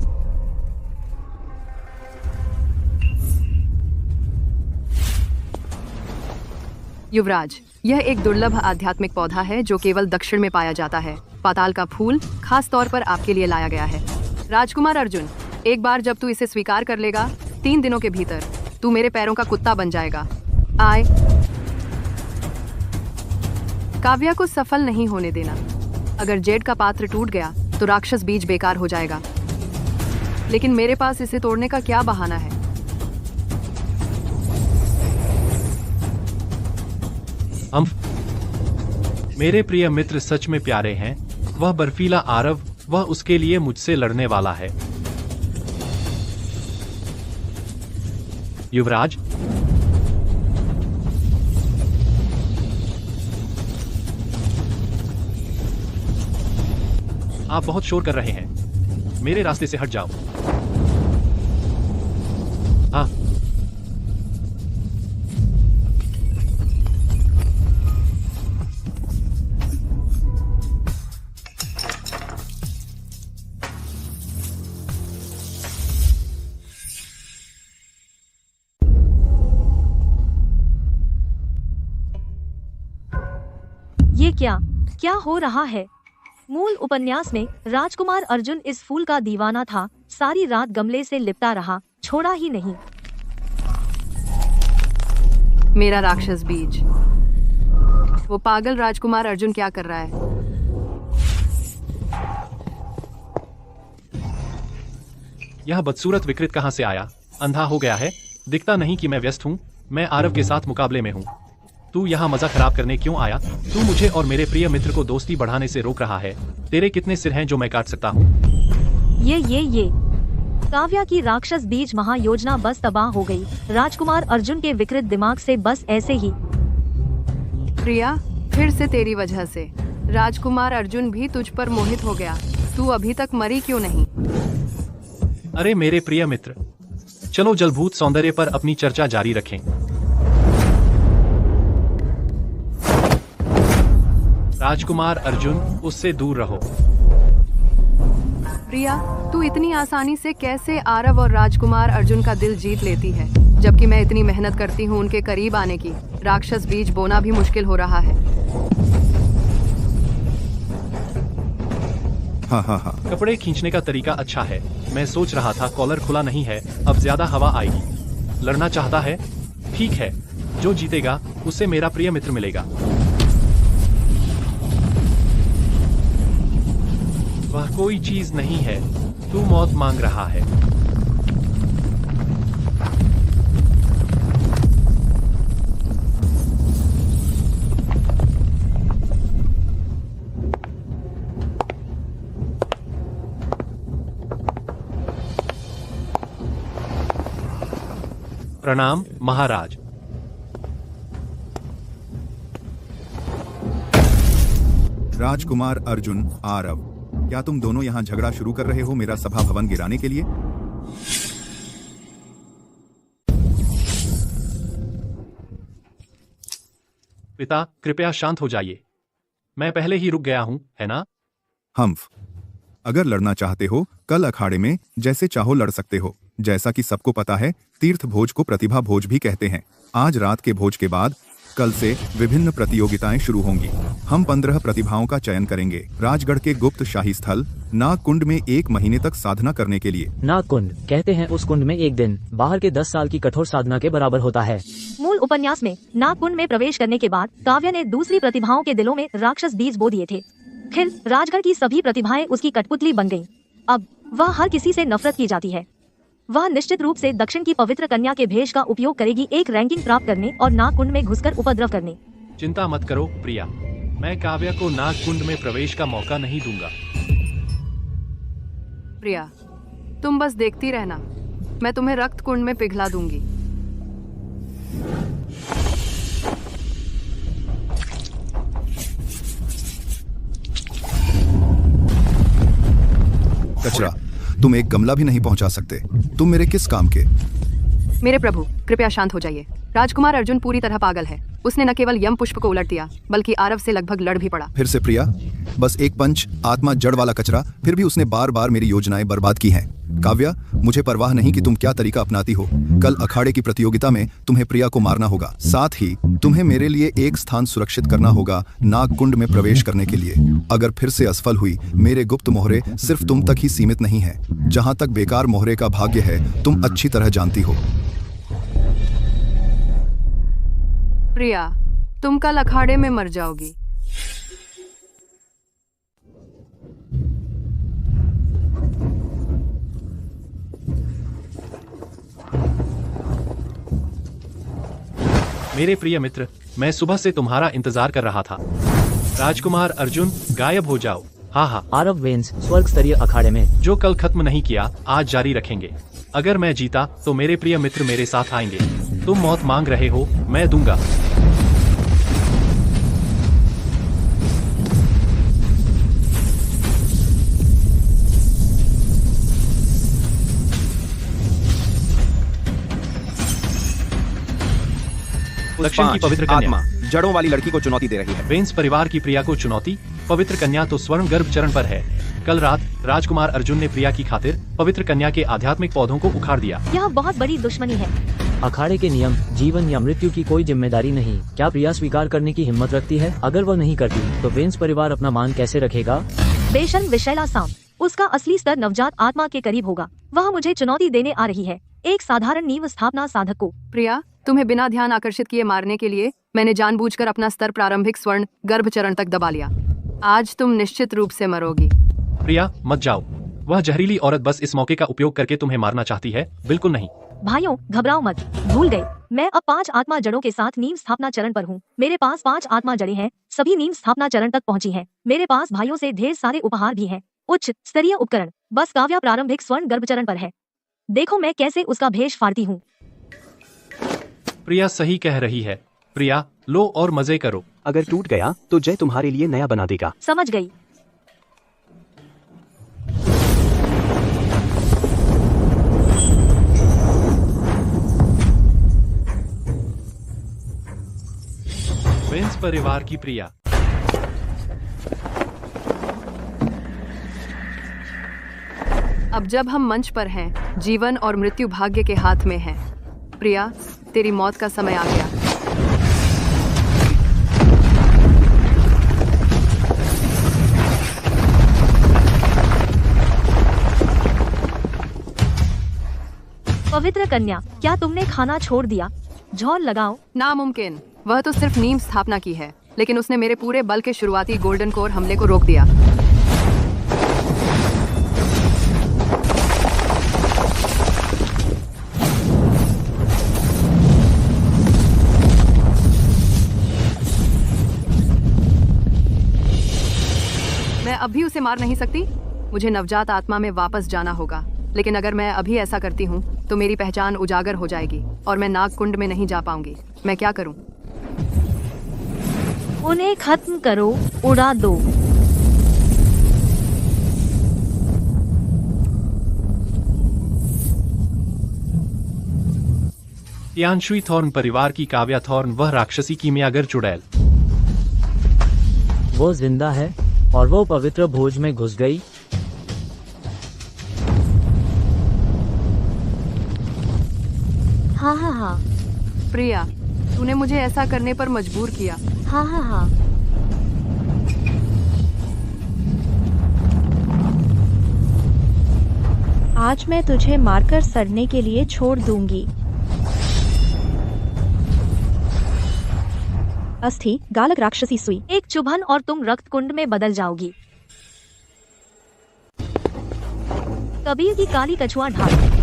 युवराज, यह एक दुर्लभ आध्यात्मिक पौधा है जो केवल दक्षिण में पाया जाता है। पाताल का फूल खास तौर पर आपके लिए लाया गया है। राजकुमार अर्जुन, एक बार जब तू इसे स्वीकार कर लेगा, 3 दिनों के भीतर तू मेरे पैरों का कुत्ता बन जाएगा। आए, काव्या को सफल नहीं होने देना। अगर जेड का पात्र टूट गया तो राक्षस बीज बेकार हो जाएगा। लेकिन मेरे पास इसे तोड़ने का क्या बहाना है? मेरे प्रिय मित्र सच में प्यारे हैं। वह बर्फीला आरव, वह उसके लिए मुझसे लड़ने वाला है। युवराज, आप बहुत शोर कर रहे हैं। मेरे रास्ते से हट जाओ। हाँ, ये क्या हो रहा है? मूल उपन्यास में राजकुमार अर्जुन इस फूल का दीवाना था। सारी रात गमले से लिपटा रहा, छोड़ा ही नहीं। मेरा राक्षस बीज। वो पागल राजकुमार अर्जुन क्या कर रहा है? यह बदसूरत विकृत कहाँ से आया? अंधा हो गया है? दिखता नहीं कि मैं व्यस्त हूँ? मैं आरव के साथ मुकाबले में हूँ। तू यहाँ मजा खराब करने क्यों आया? तू मुझे और मेरे प्रिय मित्र को दोस्ती बढ़ाने से रोक रहा है। तेरे कितने सिर हैं जो मैं काट सकता हूँ? ये काव्या की राक्षस बीज महायोजना बस तबाह हो गई। राजकुमार अर्जुन के विकृत दिमाग से बस ऐसे ही। प्रिया, फिर से तेरी वजह से राजकुमार अर्जुन भी तुझ पर मोहित हो गया। तू अभी तक मरी क्यों नहीं? अरे मेरे प्रिय मित्र, चलो जलभूत सौंदर्य पर अपनी चर्चा जारी रखें। राजकुमार अर्जुन, उससे दूर रहो। प्रिया, तू इतनी आसानी से कैसे आरव और राजकुमार अर्जुन का दिल जीत लेती है, जबकि मैं इतनी मेहनत करती हूँ उनके करीब आने की। राक्षस बीज बोना भी मुश्किल हो रहा है। हाँ। कपड़े खींचने का तरीका अच्छा है। मैं सोच रहा था कॉलर खुला नहीं है, अब ज्यादा हवा आएगी। लड़ना चाहता है? ठीक है, जो जीतेगा उससे मेरा प्रिय मित्र मिलेगा। वह कोई चीज नहीं है, तू मौत मांग रहा है। प्रणाम महाराज। राजकुमार अर्जुन, आरव, क्या तुम दोनों यहाँ झगड़ा शुरू कर रहे हो मेरा सभा भवन गिराने के लिए? पिता, कृपया शांत हो जाइए। मैं पहले ही रुक गया हूँ, है ना? हम्फ, अगर लड़ना चाहते हो कल अखाड़े में जैसे चाहो लड़ सकते हो। जैसा कि सबको पता है, तीर्थ भोज को प्रतिभा भोज भी कहते हैं। आज रात के भोज के बाद कल से विभिन्न प्रतियोगिताएं शुरू होंगी। हम 15 प्रतिभाओं का चयन करेंगे। राजगढ़ के गुप्त शाही स्थल नाग कुंड में 1 महीने तक साधना करने के लिए। नाग कुंड कहते हैं उस कुंड में एक दिन बाहर के 10 साल की कठोर साधना के बराबर होता है। मूल उपन्यास में नाग कुंड में प्रवेश करने के बाद काव्या ने दूसरी प्रतिभाओं के दिलों में राक्षस बीज बो दिए थे। फिर राजगढ़ की सभी प्रतिभाएं उसकी कठपुतली बन गईं। अब वह हर किसी से नफरत की जाती है। वह निश्चित रूप से दक्षिण की पवित्र कन्या के भेष का उपयोग करेगी, एक रैंकिंग प्राप्त करने और नाग कुंड में घुसकर उपद्रव करने। चिंता मत करो प्रिया, मैं काव्या को नाग कुंड में प्रवेश का मौका नहीं दूंगा। प्रिया, तुम बस देखती रहना, मैं तुम्हें रक्त कुंड में पिघला दूंगी। कचरा, तुम एक गमला भी नहीं पहुंचा सकते। तुम मेरे किस काम के? मेरे प्रभु, कृपया शांत हो जाइए। राजकुमार अर्जुन पूरी तरह पागल है। उसने न केवल यम पुष्प को उलट दिया, बल्कि आरव से लगभग लड़ भी पड़ा। फिर से प्रिया, बस एक पंच आत्मा जड़ वाला कचरा, फिर भी उसने बार बार मेरी योजनाएं बर्बाद की हैं। काव्या, मुझे परवाह नहीं कि तुम क्या तरीका अपनाती हो। कल अखाड़े की प्रतियोगिता में तुम्हें प्रिया को मारना होगा। साथ ही तुम्हें मेरे लिए एक स्थान सुरक्षित करना होगा नाग कुंड में प्रवेश करने के लिए। अगर फिर से असफल हुई, मेरे गुप्त मोहरे सिर्फ तुम तक ही सीमित नहीं है। जहां तक बेकार मोहरे का भाग्य है, तुम अच्छी तरह जानती हो। प्रिया, तुम कल अखाड़े में मर जाओगी। मेरे प्रिय मित्र, मैं सुबह से तुम्हारा इंतजार कर रहा था। राजकुमार अर्जुन, गायब हो जाओ। हाँ हाँ, आरव वेंस स्वर्ग स्तरीय अखाड़े में। जो कल खत्म नहीं किया आज जारी रखेंगे। अगर मैं जीता तो मेरे प्रिय मित्र मेरे साथ आएंगे। तुम मौत मांग रहे हो, मैं दूंगा। दक्षिण की पवित्र कन्या आत्मा जड़ों वाली लड़की को चुनौती दे रही है। वेंस परिवार की प्रिया को चुनौती। पवित्र कन्या तो स्वर्ण गर्भ चरण पर है। कल रात राजकुमार अर्जुन ने प्रिया की खातिर पवित्र कन्या के आध्यात्मिक पौधों को उखाड़ दिया। यह बहुत बड़ी दुश्मनी है। अखाड़े के नियम, जीवन या मृत्यु की कोई जिम्मेदारी नहीं। क्या प्रिया स्वीकार करने की हिम्मत रखती है? अगर वह नहीं करती तो वेंस परिवार अपना मान कैसे रखेगा? बेशर्म विशैला साम, उसका असली स्तर नवजात आत्मा के करीब होगा। वह मुझे चुनौती देने आ रही है, एक साधारण नींव स्थापना साधक को। प्रिया, तुम्हें बिना ध्यान आकर्षित किए मारने के लिए मैंने जानबूझकर अपना स्तर प्रारंभिक स्वर्ण गर्भ चरण तक दबा लिया। आज तुम निश्चित रूप से मरोगी। प्रिया मत जाओ, वह जहरीली औरत बस इस मौके का उपयोग करके तुम्हें मारना चाहती है। बिल्कुल नहीं। भाइयों घबराओ मत, भूल गए मैं अब 5 आत्मा जड़ों के साथ नींव स्थापना चरण पर हूँ। मेरे पास 5 आत्मा जड़ें हैं, सभी नींव स्थापना चरण तक पहुँची हैं। मेरे पास भाइयों से ढेर सारे उपहार भी हैं, उच्च स्तरीय उपकरण। बस काव्या प्रारंभिक स्वर्ण गर्भ चरण पर है। देखो मैं कैसे उसका भेष फाड़ती हूँ। प्रिया सही कह रही है। प्रिया लो और मजे करो। अगर टूट गया तो जय तुम्हारे लिए नया बना देगा। समझ गई। वेंस परिवार की प्रिया। अब जब हम मंच पर हैं, जीवन और मृत्यु भाग्य के हाथ में है। प्रिया, तेरी मौत का समय आ गया। पवित्र कन्या, क्या तुमने खाना छोड़ दिया? झोल लगाओ। नामुमकिन। वह तो सिर्फ नींव स्थापना की है, लेकिन उसने मेरे पूरे बल के शुरुआती गोल्डन कोर हमले को रोक दिया। मैं अब भी उसे मार नहीं सकती। मुझे नवजात आत्मा में वापस जाना होगा, लेकिन अगर मैं अभी ऐसा करती हूँ तो मेरी पहचान उजागर हो जाएगी और मैं नाग कुंड में नहीं जा पाऊंगी। मैं क्या करूँ? उन्हें खत्म करो, उड़ा दो। तियानशुई थॉर्न परिवार की काव्या थॉर्न, वह राक्षसी कीमियागर चुड़ैल। वो जिंदा है और वो पवित्र भोज में घुस गई। हाँ हाँ हाँ। प्रिया, तूने मुझे ऐसा करने पर मजबूर किया। हाँ हाँ हाँ। आज मैं तुझे मारकर सड़ने के लिए छोड़ दूंगी। अस्थि गालक राक्षसी सुई। एक चुभन और तुम रक्त कुंड में बदल जाओगी। कबीर की काली कछुआ ढाल,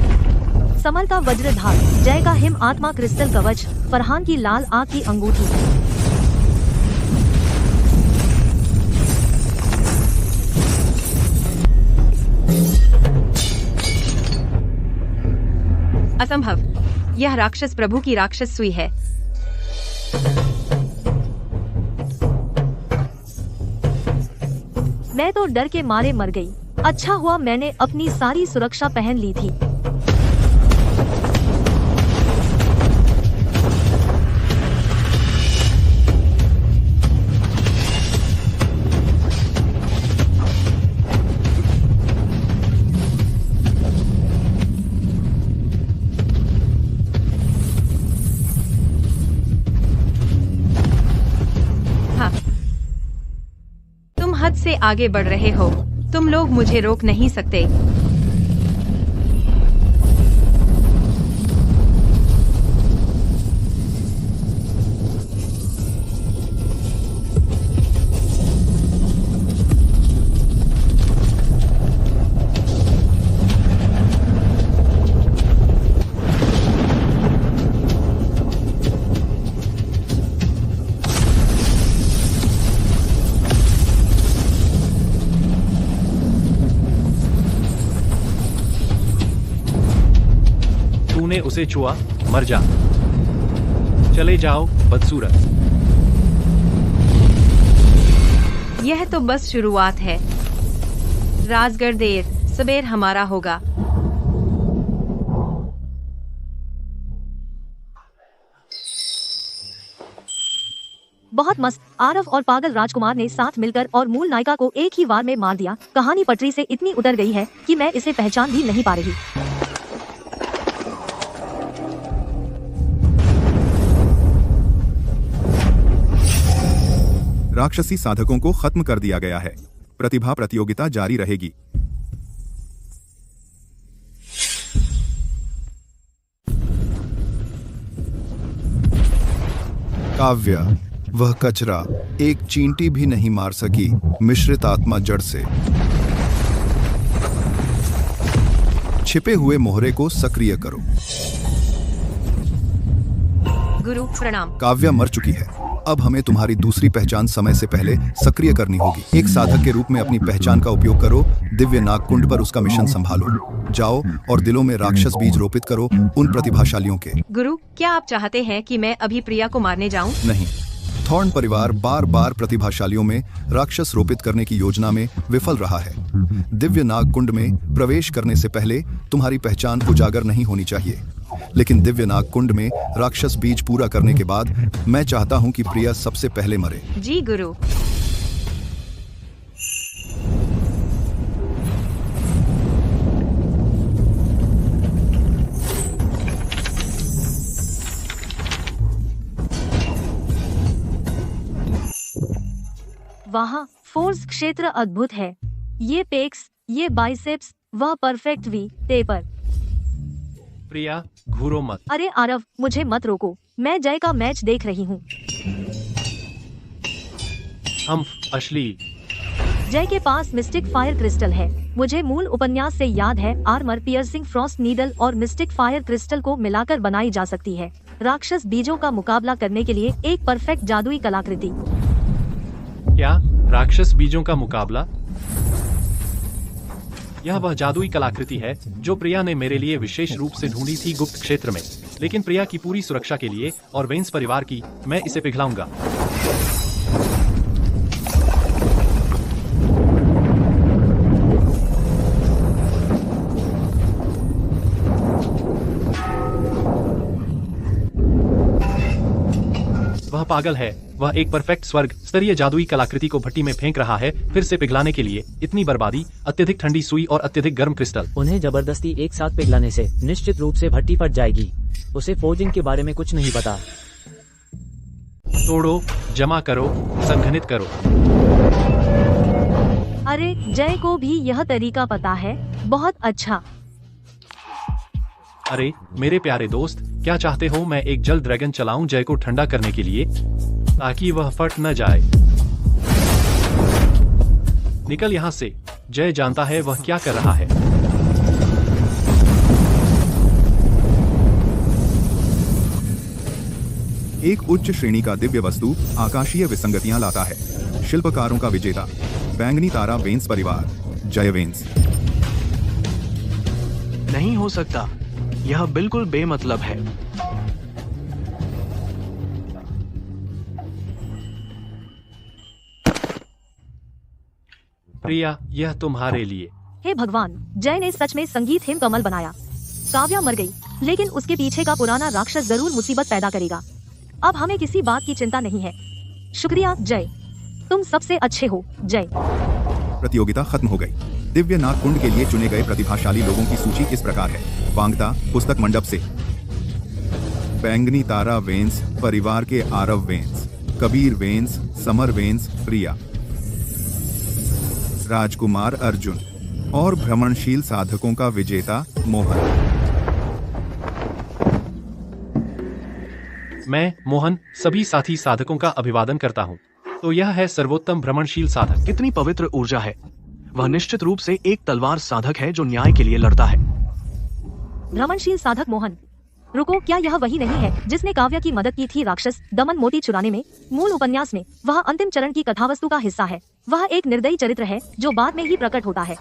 समर का वज्र धार, जय का हिम आत्मा क्रिस्टल कवच, फरहान की लाल आग की अंगूठी। असंभव, यह राक्षस प्रभु की राक्षस सुई है। मैं तो डर के मारे मर गई। अच्छा हुआ मैंने अपनी सारी सुरक्षा पहन ली थी। हद से आगे बढ़ रहे हो। तुम लोग मुझे रोक नहीं सकते। उसे छुआ, मर जा। चले जाओ, बदसूरत। यह तो बस शुरुआत है। राजगढ़ देर सबेर हमारा होगा। बहुत मस्त। आरव और पागल राजकुमार ने साथ मिलकर और मूल नायिका को एक ही वार में मार दिया। कहानी पटरी से इतनी उतर गई है कि मैं इसे पहचान भी नहीं पा रही। राक्षसी साधकों को खत्म कर दिया गया है। प्रतिभा प्रतियोगिता जारी रहेगी। काव्या, वह कचरा एक चींटी भी नहीं मार सकी मिश्रित आत्मा जड़ से। छिपे हुए मोहरे को सक्रिय करो। गुरु प्रणाम। काव्या मर चुकी है। अब हमें तुम्हारी दूसरी पहचान समय से पहले सक्रिय करनी होगी। एक साधक के रूप में अपनी पहचान का उपयोग करो। दिव्य नागकुंड पर उसका मिशन संभालो। जाओ और दिलों में राक्षस बीज रोपित करो उन प्रतिभाशालियों के। गुरु, क्या आप चाहते हैं कि मैं अभी प्रिया को मारने जाऊं? नहीं, थॉर्न परिवार बार बार प्रतिभाशालियों में राक्षस रोपित करने की योजना में विफल रहा है। दिव्य नागकुंड में प्रवेश करने से पहले तुम्हारी पहचान उजागर नहीं होनी चाहिए। लेकिन दिव्य नागकुंड में राक्षस बीज पूरा करने के बाद मैं चाहता हूं कि प्रिया सबसे पहले मरे। जी गुरु। वहाँ फोर्स क्षेत्र अद्भुत है। ये पेक्स, ये बाइसेप्स, वह परफेक्ट वी टेपर। प्रिया, घूरो मत। अरे आरव, मुझे मत रोको। मैं जय का मैच देख रही हूँ। हम अश्लील। जय के पास मिस्टिक फायर क्रिस्टल है। मुझे मूल उपन्यास से याद है, आर्मर पियर्सिंग फ्रॉस्ट नीडल और मिस्टिक फायर क्रिस्टल को मिलाकर बनाई जा सकती है राक्षस बीजों का मुकाबला करने के लिए एक परफेक्ट जादुई कलाकृति। क्या राक्षस बीजों का मुकाबला? यह वह जादुई कलाकृति है जो प्रिया ने मेरे लिए विशेष रूप से ढूंढी थी गुप्त क्षेत्र में। लेकिन प्रिया की पूरी सुरक्षा के लिए और वेंस परिवार की, मैं इसे पिघलाऊंगा। वह पागल है। वह एक परफेक्ट स्वर्ग स्तरीय जादुई कलाकृति को भट्टी में फेंक रहा है, फिर से पिघलाने के लिए। इतनी बर्बादी, अत्यधिक ठंडी सुई और अत्यधिक गर्म क्रिस्टल। उन्हें जबरदस्ती एक साथ पिघलाने से निश्चित रूप से भट्टी फट जाएगी। उसे फोर्जिंग के बारे में कुछ नहीं पता। तोड़ो, जमा करो, संघनित करो। अरे जय को भी यह तरीका पता है। बहुत अच्छा। अरे मेरे प्यारे दोस्त, क्या चाहते हो मैं एक जल ड्रैगन चलाऊं जय को ठंडा करने के लिए, ताकि वह फट न जाए? निकल यहाँ से। जय जानता है वह क्या कर रहा है। एक उच्च श्रेणी का दिव्य वस्तु आकाशीय विसंगतियां लाता है। शिल्पकारों का विजेता बैंगनी तारा वेंस परिवार। जय वेंस। नहीं हो सकता, यह बिल्कुल बेमतलब है। प्रिया, यह तुम्हारे लिए। हे भगवान, जय ने सच में संगीत हिम कमल बनाया। काव्या मर गई, लेकिन उसके पीछे का पुराना राक्षस जरूर मुसीबत पैदा करेगा। अब हमें किसी बात की चिंता नहीं है। शुक्रिया जय, तुम सबसे अच्छे हो। जय। प्रतियोगिता खत्म हो गई। दिव्य नागकुंड के लिए चुने गए प्रतिभाशाली लोगों की सूची इस प्रकार है। वांगता पुस्तक मंडप से बैंगनी तारा वेंस परिवार के Aarav Vance, Kabir Vance, Samar Vance, Priya, राजकुमार अर्जुन और भ्रमणशील साधकों का विजेता मोहन। मैं मोहन सभी साथी साधकों का अभिवादन करता हूँ। तो यह है सर्वोत्तम भ्रमणशील साधक। कितनी पवित्र ऊर्जा है। वह निश्चित रूप से एक तलवार साधक है जो न्याय के लिए लड़ता है। भ्रमणशील साधक मोहन, रुको, क्या यह वही नहीं है जिसने काव्या की मदद की थी राक्षस दमन मोती चुराने में? मूल उपन्यास में वह अंतिम चरण की कथावस्तु का हिस्सा है। वह एक निर्दयी चरित्र है जो बाद में ही प्रकट होता है।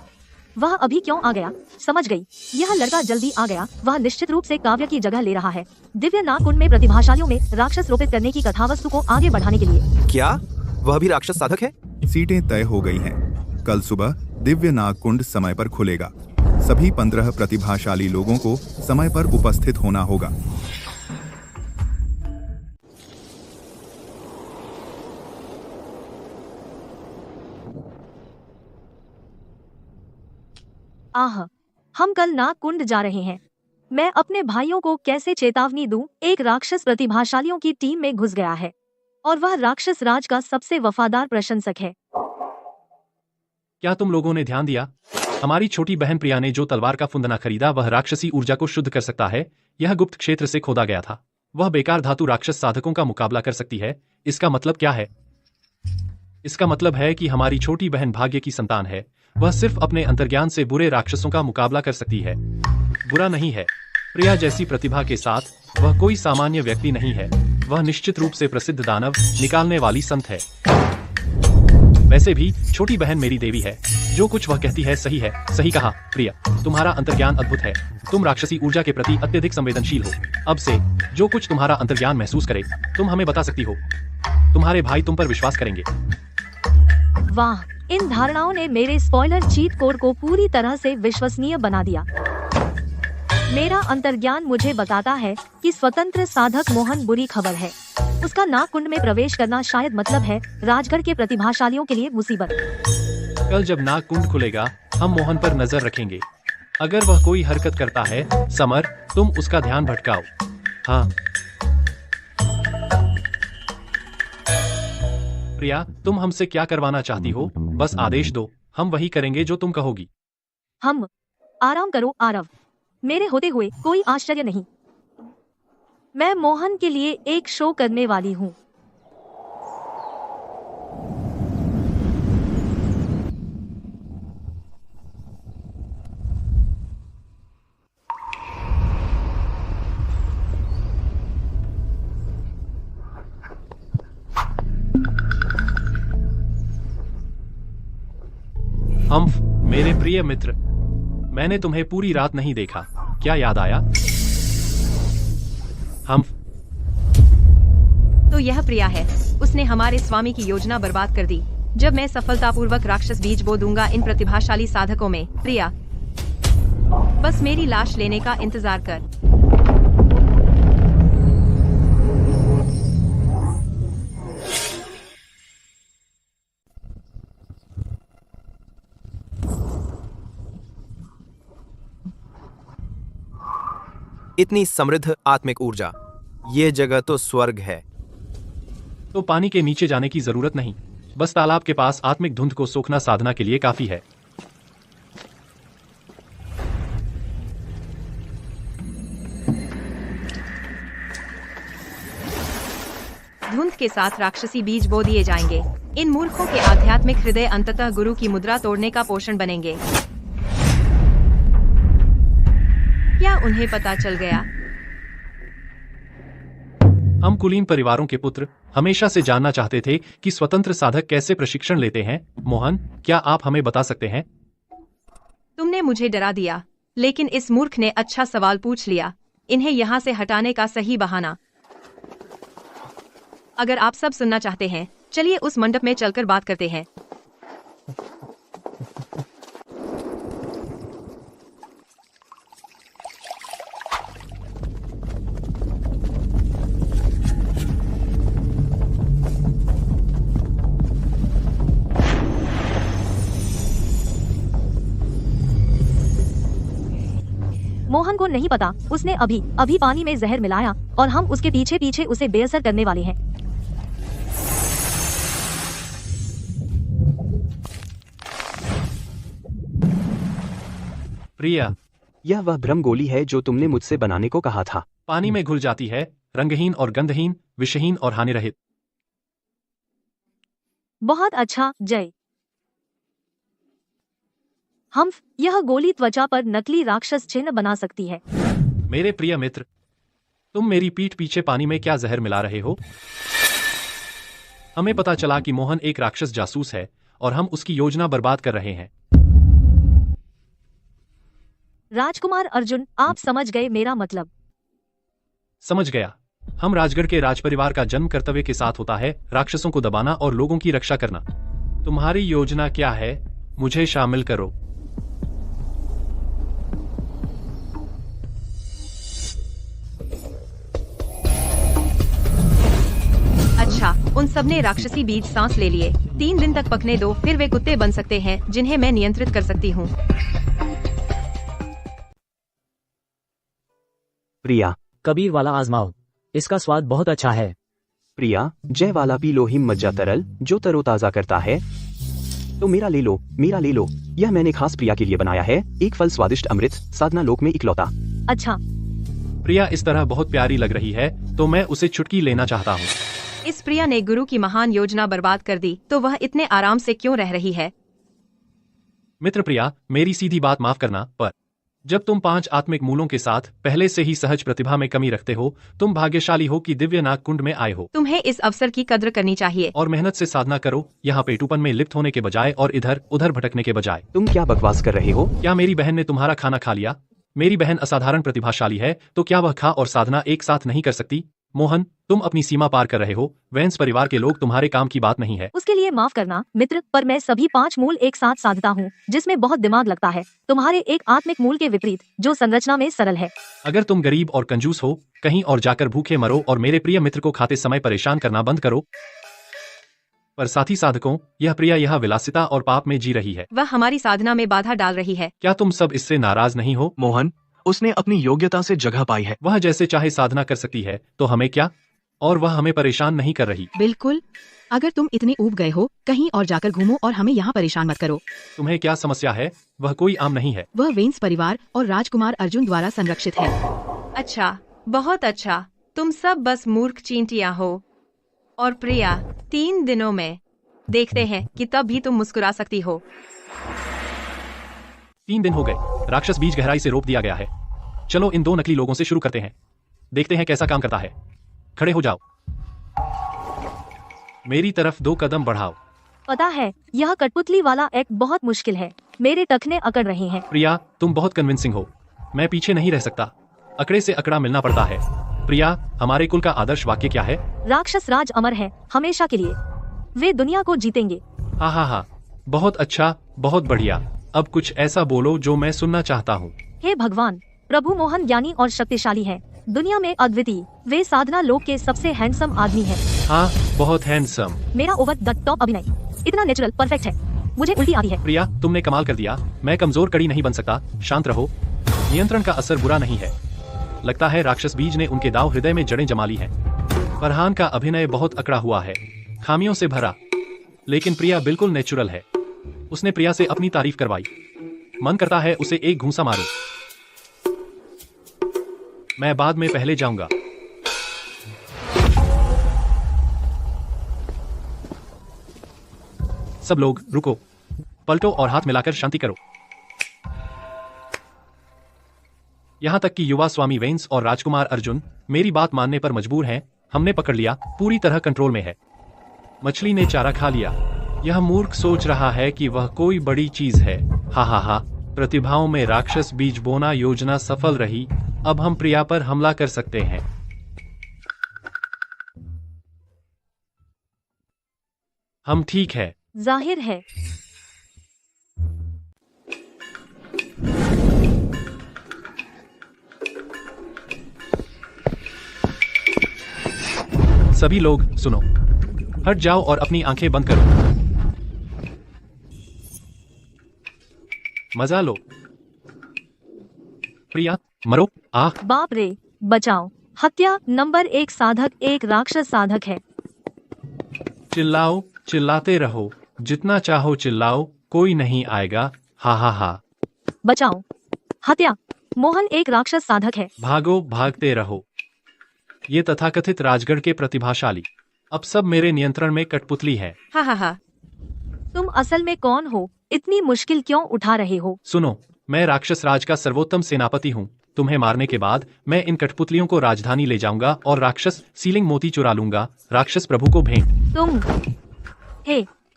वह अभी क्यों आ गया? समझ गई, यह लड़का जल्दी आ गया। वह निश्चित रूप से काव्या की जगह ले रहा है, दिव्य नाग कुंड में प्रतिभाशालियों में राक्षस रोपित करने की कथावस्तु को आगे बढ़ाने के लिए। क्या वह भी राक्षस साधक है? सीटें तय हो गई हैं। कल सुबह दिव्य नाग कुंड समय पर खुलेगा। सभी 15 प्रतिभाशाली लोगों को समय पर उपस्थित होना होगा। आह, हम कल नाग कुंड जा रहे हैं। मैं अपने भाइयों को कैसे चेतावनी दूं? एक राक्षस प्रतिभाशालियों की टीम में घुस गया है और वह राक्षस राज का सबसे वफादार प्रशंसक है। क्या तुम लोगों ने ध्यान दिया? हमारी छोटी बहन प्रिया ने जो तलवार का फुंदना खरीदा वह राक्षसी ऊर्जा को शुद्ध कर सकता है। यह गुप्त क्षेत्र से खोदा गया था। वह बेकार धातु राक्षस साधकों का मुकाबला कर सकती है। इसका मतलब क्या है? इसका मतलब है कि हमारी छोटी बहन भाग्य की संतान है। वह सिर्फ अपने अंतर्ज्ञान से बुरे राक्षसों का मुकाबला कर सकती है। बुरा नहीं है। प्रिया जैसी प्रतिभा के साथ वह कोई सामान्य व्यक्ति नहीं है। वह निश्चित रूप से प्रसिद्ध दानव निकालने वाली संत है। वैसे भी छोटी बहन मेरी देवी है। जो कुछ वह कहती है सही है। सही कहा प्रिया, तुम्हारा अंतर्ज्ञान अद्भुत है। तुम राक्षसी ऊर्जा के प्रति अत्यधिक संवेदनशील हो। अब से जो कुछ तुम्हारा अंतर्ज्ञान महसूस करे तुम हमें बता सकती हो। तुम्हारे भाई तुम पर विश्वास करेंगे। वाह, इन धारणाओं ने मेरे स्पॉइलर चीट कोड को पूरी तरह से विश्वसनीय बना दिया। मेरा अंतर्ज्ञान मुझे बताता है कि स्वतंत्र साधक मोहन बुरी खबर है। उसका नाग कुंड में प्रवेश करना शायद मतलब है राजगढ़ के प्रतिभाशालियों के लिए मुसीबत। कल जब नाग कुंड खुलेगा हम मोहन पर नजर रखेंगे। अगर वह कोई हरकत करता है समर, तुम उसका ध्यान भटकाओ। हाँ प्रिया, तुम हमसे क्या करवाना चाहती हो? बस आदेश दो, हम वही करेंगे जो तुम कहोगी। हम आराम करो आरव, मेरे होते हुए कोई आश्चर्य नहीं। मैं मोहन के लिए एक शो करने वाली हूँ। हम्फ, मेरे प्रिय मित्र, मैंने तुम्हें पूरी रात नहीं देखा। क्या याद आया? हम्फ, तो यह प्रिया है। उसने हमारे स्वामी की योजना बर्बाद कर दी। जब मैं सफलतापूर्वक राक्षस बीज बो दूंगा इन प्रतिभाशाली साधकों में। प्रिया, बस मेरी लाश लेने का इंतजार कर। इतनी समृद्ध आत्मिक ऊर्जा, ये जगह तो स्वर्ग है। तो पानी के नीचे जाने की जरूरत नहीं। बस तालाब के पास आत्मिक धुंध को सोखना साधना के लिए काफी है। धुंध के साथ राक्षसी बीज बो दिए जाएंगे। इन मूर्खों के आध्यात्मिक हृदय अंततः गुरु की मुद्रा तोड़ने का पोषण बनेंगे। क्या उन्हें पता चल गया? हम कुलीन परिवारों के पुत्र हमेशा से जानना चाहते थे कि स्वतंत्र साधक कैसे प्रशिक्षण लेते हैं। मोहन, क्या आप हमें बता सकते हैं? तुमने मुझे डरा दिया, लेकिन इस मूर्ख ने अच्छा सवाल पूछ लिया। इन्हें यहाँ से हटाने का सही बहाना। अगर आप सब सुनना चाहते हैं, चलिए उस मंडप में चलकर बात करते हैं। मोहन को नहीं पता, उसने अभी पानी में जहर मिलाया और हम उसके पीछे पीछे उसे बेअसर करने वाले हैं। प्रिया, यह वह भ्रम गोली है जो तुमने मुझसे बनाने को कहा था। पानी में घुल जाती है, रंगहीन और गंधहीन, विषहीन और हानिरहित। बहुत अच्छा जय। यह गोली त्वचा पर नकली राक्षस चिन्ह बना सकती है। मेरे प्रिय मित्र, तुम मेरी पीठ पीछे पानी में क्या जहर मिला रहे हो? हमें पता चला कि मोहन एक राक्षस जासूस है और हम उसकी योजना बर्बाद कर रहे हैं। राजकुमार अर्जुन, आप समझ गए मेरा मतलब। समझ गया। हम राजगढ़ के राजपरिवार का जन्म कर्तव्य के साथ होता है, राक्षसों को दबाना और लोगों की रक्षा करना। तुम्हारी योजना क्या है? मुझे शामिल करो। अच्छा, उन सब ने राक्षसी बीज सांस ले लिए। 3 दिन तक पकने दो, फिर वे कुत्ते बन सकते हैं जिन्हें मैं नियंत्रित कर सकती हूँ। प्रिया, कबीर वाला आजमाओ, इसका स्वाद बहुत अच्छा है। प्रिया, जय वाला पी लो हिममज्जा तरल जो तरोताजा करता है। तो मेरा ले लो, मेरा ले लो। यह मैंने खास प्रिया के लिए बनाया है, एक फल स्वादिष्ट अमृत, साधना लोक में इकलौता। अच्छा, प्रिया इस तरह बहुत प्यारी लग रही है, तो मैं उसे चुटकी लेना चाहता हूँ। इस प्रिया ने गुरु की महान योजना बर्बाद कर दी, तो वह इतने आराम से क्यों रह रही है? मित्र प्रिया, मेरी सीधी बात माफ करना, पर जब तुम 5 आत्मिक मूलों के साथ पहले से ही सहज प्रतिभा में कमी रखते हो, तुम भाग्यशाली हो कि दिव्य नाग कुंड में आए हो। तुम्हें इस अवसर की कद्र करनी चाहिए और मेहनत से साधना करो, यहाँ पेटूपन में लिप्त होने के बजाय और इधर उधर भटकने के बजाय। तुम क्या बकवास कर रहे हो? क्या मेरी बहन ने तुम्हारा खाना खा लिया? मेरी बहन असाधारण प्रतिभाशाली है, तो क्या वह खा और साधना एक साथ नहीं कर सकती? मोहन, तुम अपनी सीमा पार कर रहे हो। वेंस परिवार के लोग तुम्हारे काम की बात नहीं है। उसके लिए माफ करना मित्र, पर मैं सभी 5 मूल एक साथ साधता हूँ, जिसमें बहुत दिमाग लगता है। तुम्हारे एक आत्मिक मूल के विपरीत, जो संरचना में सरल है। अगर तुम गरीब और कंजूस हो, कहीं और जाकर भूखे मरो और मेरे प्रिय मित्र को खाते समय परेशान करना बंद करो। पर साथी साधकों, यह प्रिया यह विलासिता और पाप में जी रही है। वह हमारी साधना में बाधा डाल रही है। क्या तुम सब इससे नाराज नहीं हो? मोहन, उसने अपनी योग्यता से जगह पाई है। वह जैसे चाहे साधना कर सकती है, तो हमें क्या? और वह हमें परेशान नहीं कर रही। बिल्कुल, अगर तुम इतने ऊब गए हो, कहीं और जाकर घूमो और हमें यहाँ परेशान मत करो। तुम्हें क्या समस्या है? वह कोई आम नहीं है। वह वेंस परिवार और राजकुमार अर्जुन द्वारा संरक्षित है। अच्छा, बहुत अच्छा। तुम सब बस मूर्ख चींटियां हो। और प्रिया, 3 दिनों में देखते हैं कि तब भी तुम मुस्कुरा सकती हो। 3 दिन हो गए, राक्षस बीज गहराई से रोप दिया गया है। चलो इन 2 नकली लोगों से शुरू करते हैं, देखते हैं कैसा काम करता है। खड़े हो जाओ, मेरी तरफ 2 कदम बढ़ाओ। पता है, यह कठपुतली वाला एक्ट बहुत मुश्किल है, मेरे टखने अकड़ रहे हैं। प्रिया, तुम बहुत कन्विंसिंग हो, मैं पीछे नहीं रह सकता। अकड़े से अकड़ा मिलना पड़ता है। प्रिया, हमारे कुल का आदर्श वाक्य क्या है? राक्षस राज अमर है, हमेशा के लिए। वे दुनिया को जीतेंगे। हाँ, बहुत अच्छा, बहुत बढ़िया। अब कुछ ऐसा बोलो जो मैं सुनना चाहता हूँ। हे भगवान, प्रभु मोहन ज्ञानी और शक्तिशाली है, दुनिया में अद्वितीय। वे साधना लोक के सबसे हैंडसम आदमी है। हाँ, बहुत हैंडसम। मेरा ओवर द टॉप अभिनय इतना नेचुरल परफेक्ट है, मुझे उल्टी आती है। प्रिया, तुमने कमाल कर दिया। मैं कमजोर कड़ी नहीं बन सकता। शांत रहो, नियंत्रण का असर बुरा नहीं है। लगता है राक्षस बीज ने उनके दाव हृदय में जड़ें जमा ली हैं। फरहान का अभिनय बहुत अकड़ा हुआ है, खामियों से भरा, लेकिन प्रिया बिल्कुल नेचुरल है। उसने प्रिया से अपनी तारीफ करवाई। मन करता है उसे एक घूंसा मारूं। मैं बाद में पहले जाऊंगा। सब लोग रुको, पलटो और हाथ मिलाकर शांति करो। यहां तक कि युवा स्वामी वेंस और राजकुमार अर्जुन मेरी बात मानने पर मजबूर हैं। हमने पकड़ लिया, पूरी तरह कंट्रोल में है। मछली ने चारा खा लिया। यह मूर्ख सोच रहा है कि वह कोई बड़ी चीज है। हा, प्रतिभाओं में राक्षस बीज बोना योजना सफल रही। अब हम प्रिया पर हमला कर सकते हैं। हम ठीक है। जाहिर है। सभी लोग सुनो, हट जाओ और अपनी आंखें बंद करो। मजा लो। प्रिया, मरो। बाप रे, बचाओ। हत्या नंबर 1 साधक एक राक्षस साधक है। चिल्लाओ, चिल्लाते रहो, जितना चाहो चिल्लाओ, कोई नहीं आएगा। हा। बचाओ। हत्या, मोहन एक राक्षस साधक है। भागो, भागते रहो। ये तथाकथित राजगढ़ के प्रतिभाशाली अब सब मेरे नियंत्रण में कठपुतली है। हा। तुम असल में कौन हो? इतनी मुश्किल क्यों उठा रहे हो? सुनो, मैं राक्षस राज का सर्वोत्तम सेनापति हूँ। तुम्हें मारने के बाद मैं इन कठपुतलियों को राजधानी ले जाऊंगा और राक्षस सीलिंग मोती चुरा लूंगा। राक्षस प्रभु को भेंट।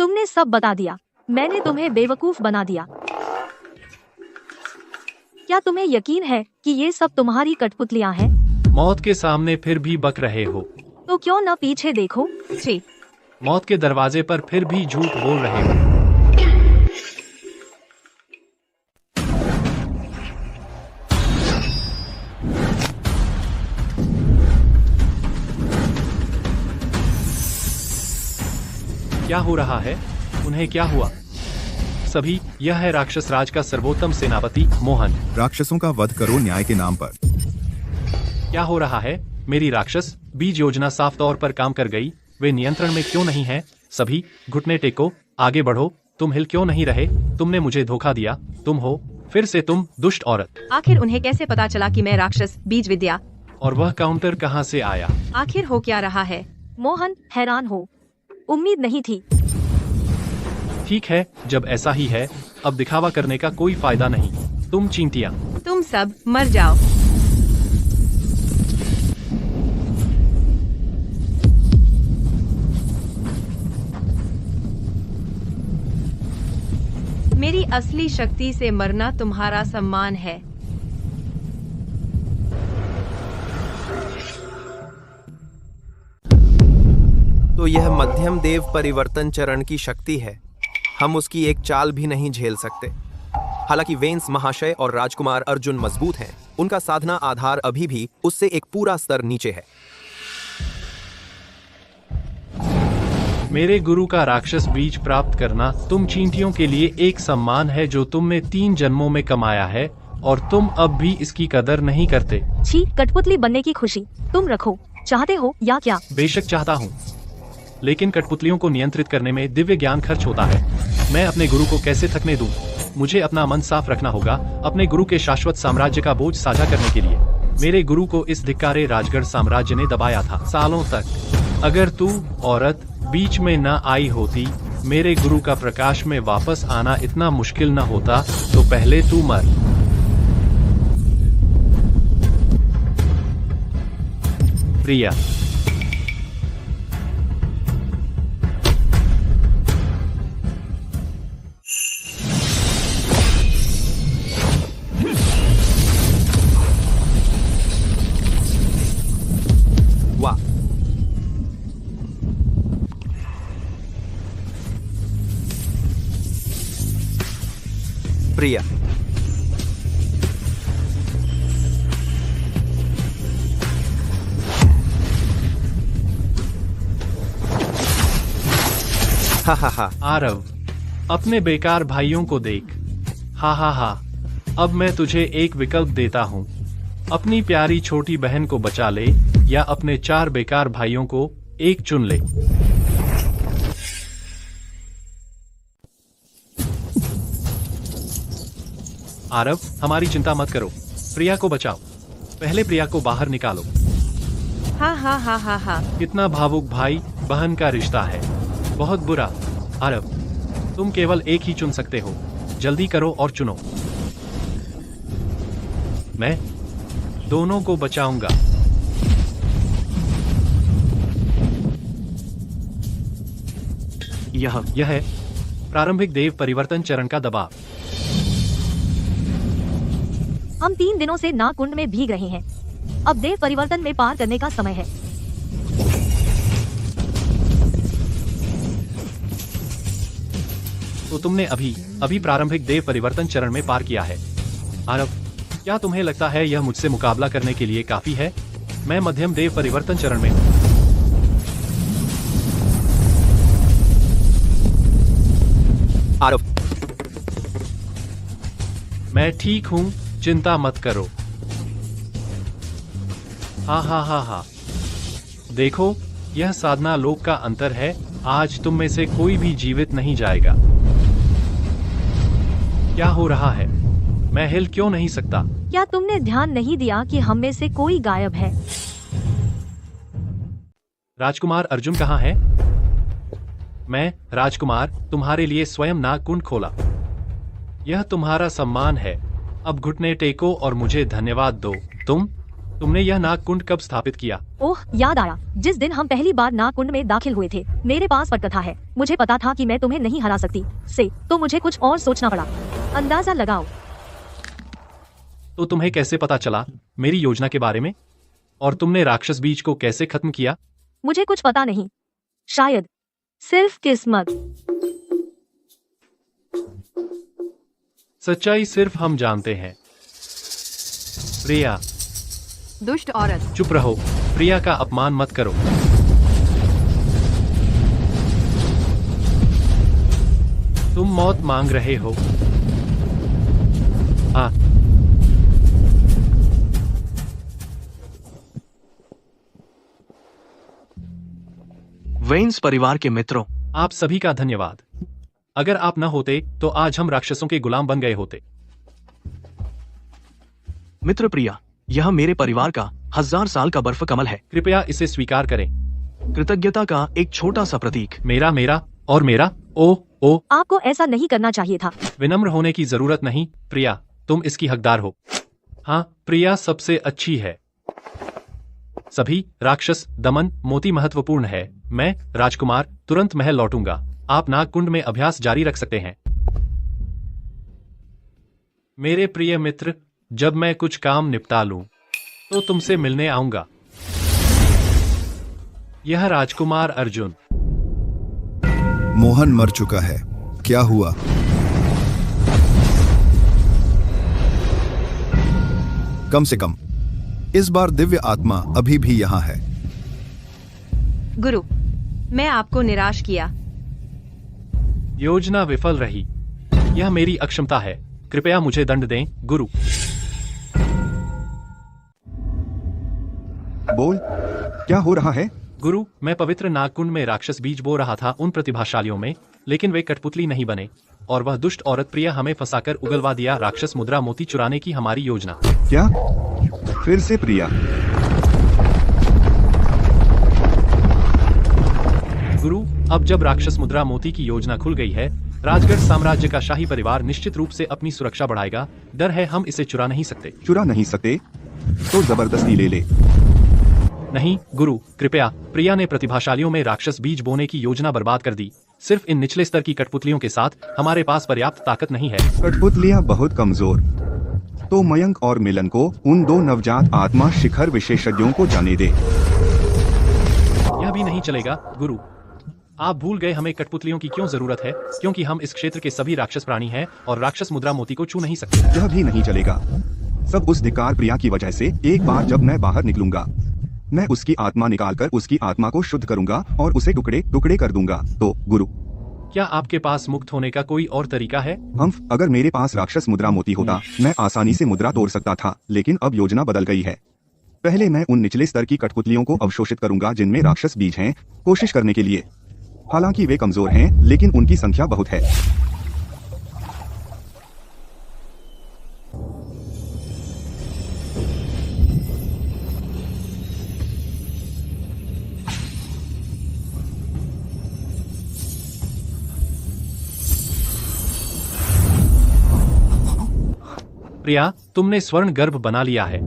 तुमने सब बता दिया। मैंने तुम्हें बेवकूफ बना दिया। क्या तुम्हें यकीन है कि ये सब तुम्हारी कठपुतलियाँ हैं? मौत के सामने फिर भी बक रहे हो। तो क्यों न पीछे देखो? छी, मौत के दरवाजे पर फिर भी झूठ बोल रहे हो। क्या हो रहा है? उन्हें क्या हुआ? सभी, यह है राक्षस राज का सर्वोत्तम सेनापति मोहन। राक्षसों का वध करो न्याय के नाम पर। क्या हो रहा है? मेरी राक्षस बीज योजना साफ तौर पर काम कर गई। वे नियंत्रण में क्यों नहीं हैं? सभी, घुटने टेको, आगे बढ़ो। तुम हिल क्यों नहीं रहे? तुमने मुझे धोखा दिया। तुम हो फिर से तुम दुष्ट औरत। आखिर उन्हें कैसे पता चला कि मैं राक्षस बीज विद्या? और वह काउंटर कहाँ से आया? आखिर हो क्या रहा है? मोहन हैरान हो, उम्मीद नहीं थी। ठीक है, जब ऐसा ही है, अब दिखावा करने का कोई फायदा नहीं। तुम चींटियां। तुम सब मर जाओ। मेरी असली शक्ति से मरना तुम्हारा सम्मान है। तो यह मध्यम देव परिवर्तन चरण की शक्ति है। हम उसकी एक चाल भी नहीं झेल सकते। हालांकि वेंस महाशय और राजकुमार अर्जुन मजबूत हैं, उनका साधना आधार अभी भी उससे एक पूरा स्तर नीचे है। मेरे गुरु का राक्षस बीज प्राप्त करना तुम चींटियों के लिए एक सम्मान है जो तुमने 3 जन्मों में कमाया है, और तुम अब भी इसकी कदर नहीं करते। छी, कठपुतली बनने की खुशी तुम रखो। चाहते हो या क्या? बेशक चाहता हूँ, लेकिन कठपुतलियों को नियंत्रित करने में दिव्य ज्ञान खर्च होता है। मैं अपने गुरु को कैसे थकने दूं? मुझे अपना मन साफ रखना होगा अपने गुरु के शाश्वत साम्राज्य का बोझ साझा करने के लिए। मेरे गुरु को इस धिक्कारे राजगढ़ साम्राज्य ने दबाया था सालों तक। अगर तू औरत बीच में न आई होती, मेरे गुरु का प्रकाश में वापस आना इतना मुश्किल न होता, तो पहले तू मर। प्रिया, वाह, प्रिया, हा हा हा। आरव, अपने बेकार भाइयों को देख। हा हा हा। अब मैं तुझे एक विकल्प देता हूँ। अपनी प्यारी छोटी बहन को बचा ले, या अपने 4 बेकार भाइयों को एक चुन ले। आरव, हमारी चिंता मत करो, प्रिया को बचाओ। पहले प्रिया को बाहर निकालो। हा हा हा हा हा। कितना भावुक भाई बहन का रिश्ता है। बहुत बुरा। आरव, तुम केवल एक ही चुन सकते हो। जल्दी करो और चुनो। मैं दोनों को बचाऊंगा। यह है प्रारंभिक देव परिवर्तन चरण का दबाव। हम 3 दिनों से नागकुंड में भीग रहे हैं। अब देव परिवर्तन में पार करने का समय है। तो तुमने अभी प्रारंभिक देव परिवर्तन चरण में पार किया है। आरव, क्या तुम्हें लगता है यह मुझसे मुकाबला करने के लिए काफी है? मैं मध्यम देव परिवर्तन चरण में हूँ। आरव, मैं ठीक हूँ, चिंता मत करो। हा हा हा हा। देखो, यह साधना लोक का अंतर है। आज तुम में से कोई भी जीवित नहीं जाएगा। क्या हो रहा है? मैं हिल क्यों नहीं सकता? क्या तुमने ध्यान नहीं दिया कि हम में से कोई गायब है? राजकुमार अर्जुन कहाँ है? मैं, राजकुमार, तुम्हारे लिए स्वयं नागकुंड खोला। यह तुम्हारा सम्मान है। अब घुटने टेको और मुझे धन्यवाद दो। तुमने यह नागकुंड कब स्थापित किया? ओह, याद आया। जिस दिन हम पहली बार नागकुंड में दाखिल हुए थे, मेरे पास पटकथा है। मुझे पता था कि मैं तुम्हें नहीं हरा सकती, तो मुझे कुछ और सोचना पड़ा। अंदाजा लगाओ। तो तुम्हें कैसे पता चला मेरी योजना के बारे में? और तुमने राक्षस बीज को कैसे खत्म किया? मुझे कुछ पता नहीं, शायद सिर्फ किस्मत। सच्चाई सिर्फ हम जानते हैं। प्रिया, दुष्ट औरत। चुप रहो। प्रिया का अपमान मत करो। तुम मौत मांग रहे हो। हाँ, वेन्स परिवार के मित्रों, आप सभी का धन्यवाद। अगर आप न होते तो आज हम राक्षसों के गुलाम बन गए होते। मित्र प्रिया, यह मेरे परिवार का 1000 साल का बर्फ कमल है। कृपया इसे स्वीकार करें। कृतज्ञता का एक छोटा सा प्रतीक। मेरा मेरा और मेरा। ओ ओ, आपको ऐसा नहीं करना चाहिए था। विनम्र होने की जरूरत नहीं प्रिया, तुम इसकी हकदार हो। हाँ, प्रिया सबसे अच्छी है। सभी राक्षस दमन मोती महत्वपूर्ण है। मैं राजकुमार तुरंत महल लौटूंगा। आप नागकुंड में अभ्यास जारी रख सकते हैं। मेरे प्रिय मित्र, जब मैं कुछ काम निपटा लूं तो तुमसे मिलने आऊंगा। यह राजकुमार अर्जुन। मोहन मर चुका है, क्या हुआ? कम से कम इस बार दिव्य आत्मा अभी भी यहाँ है। गुरु, मैं आपको निराश किया। योजना विफल रही। यह मेरी अक्षमता है। कृपया मुझे दंड दें, गुरु। बोल, क्या हो रहा है? गुरु, मैं पवित्र नागकुंड में राक्षस बीज बो रहा था उन प्रतिभाशालियों में, लेकिन वे कठपुतली नहीं बने और वह दुष्ट औरत प्रिया हमें फंसाकर उगलवा दिया राक्षस मुद्रा मोती चुराने की हमारी योजना। क्या? फिर से प्रिया? गुरु, अब जब राक्षस मुद्रा मोती की योजना खुल गई है, राजगढ़ साम्राज्य का शाही परिवार निश्चित रूप से अपनी सुरक्षा बढ़ाएगा। डर है हम इसे चुरा नहीं सकते। चुरा नहीं सकते तो जबरदस्ती ले ले। नहीं गुरु, कृपया। प्रिया ने प्रतिभाशालियों में राक्षस बीज बोने की योजना बर्बाद कर दी। सिर्फ इन निचले स्तर की कठपुतलियों के साथ हमारे पास पर्याप्त ताकत नहीं है। कठपुतलियां बहुत कमजोर। तो मयंक और मिलन को उन 2 नवजात आत्मा शिखर विशेषज्ञों को जाने दे। यह भी नहीं चलेगा गुरु। आप भूल गए हमें कठपुतलियों की क्यों जरूरत है, क्योंकि हम इस क्षेत्र के सभी राक्षस प्राणी हैं और राक्षस मुद्रा मोती को छू नहीं सकते। यह भी नहीं चलेगा। सब उस धिक्कार प्रिया की वजह से। एक बार जब मैं बाहर निकलूंगा, मैं उसकी आत्मा निकालकर उसकी आत्मा को शुद्ध करूंगा और उसे टुकड़े टुकड़े कर दूंगा। तो गुरु, क्या आपके पास मुक्त होने का कोई और तरीका है? अगर मेरे पास राक्षस मुद्रा मोती होता, मैं आसानी से मुद्रा तोड़ सकता था, लेकिन अब योजना बदल गई है। पहले मैं उन निचले स्तर की कठपुतलियों को अवशोषित करूंगा जिनमें राक्षस बीज हैं, कोशिश करने के लिए। हालांकि वे कमजोर हैं, लेकिन उनकी संख्या बहुत है। प्रिया, तुमने स्वर्ण गर्भ बना लिया है।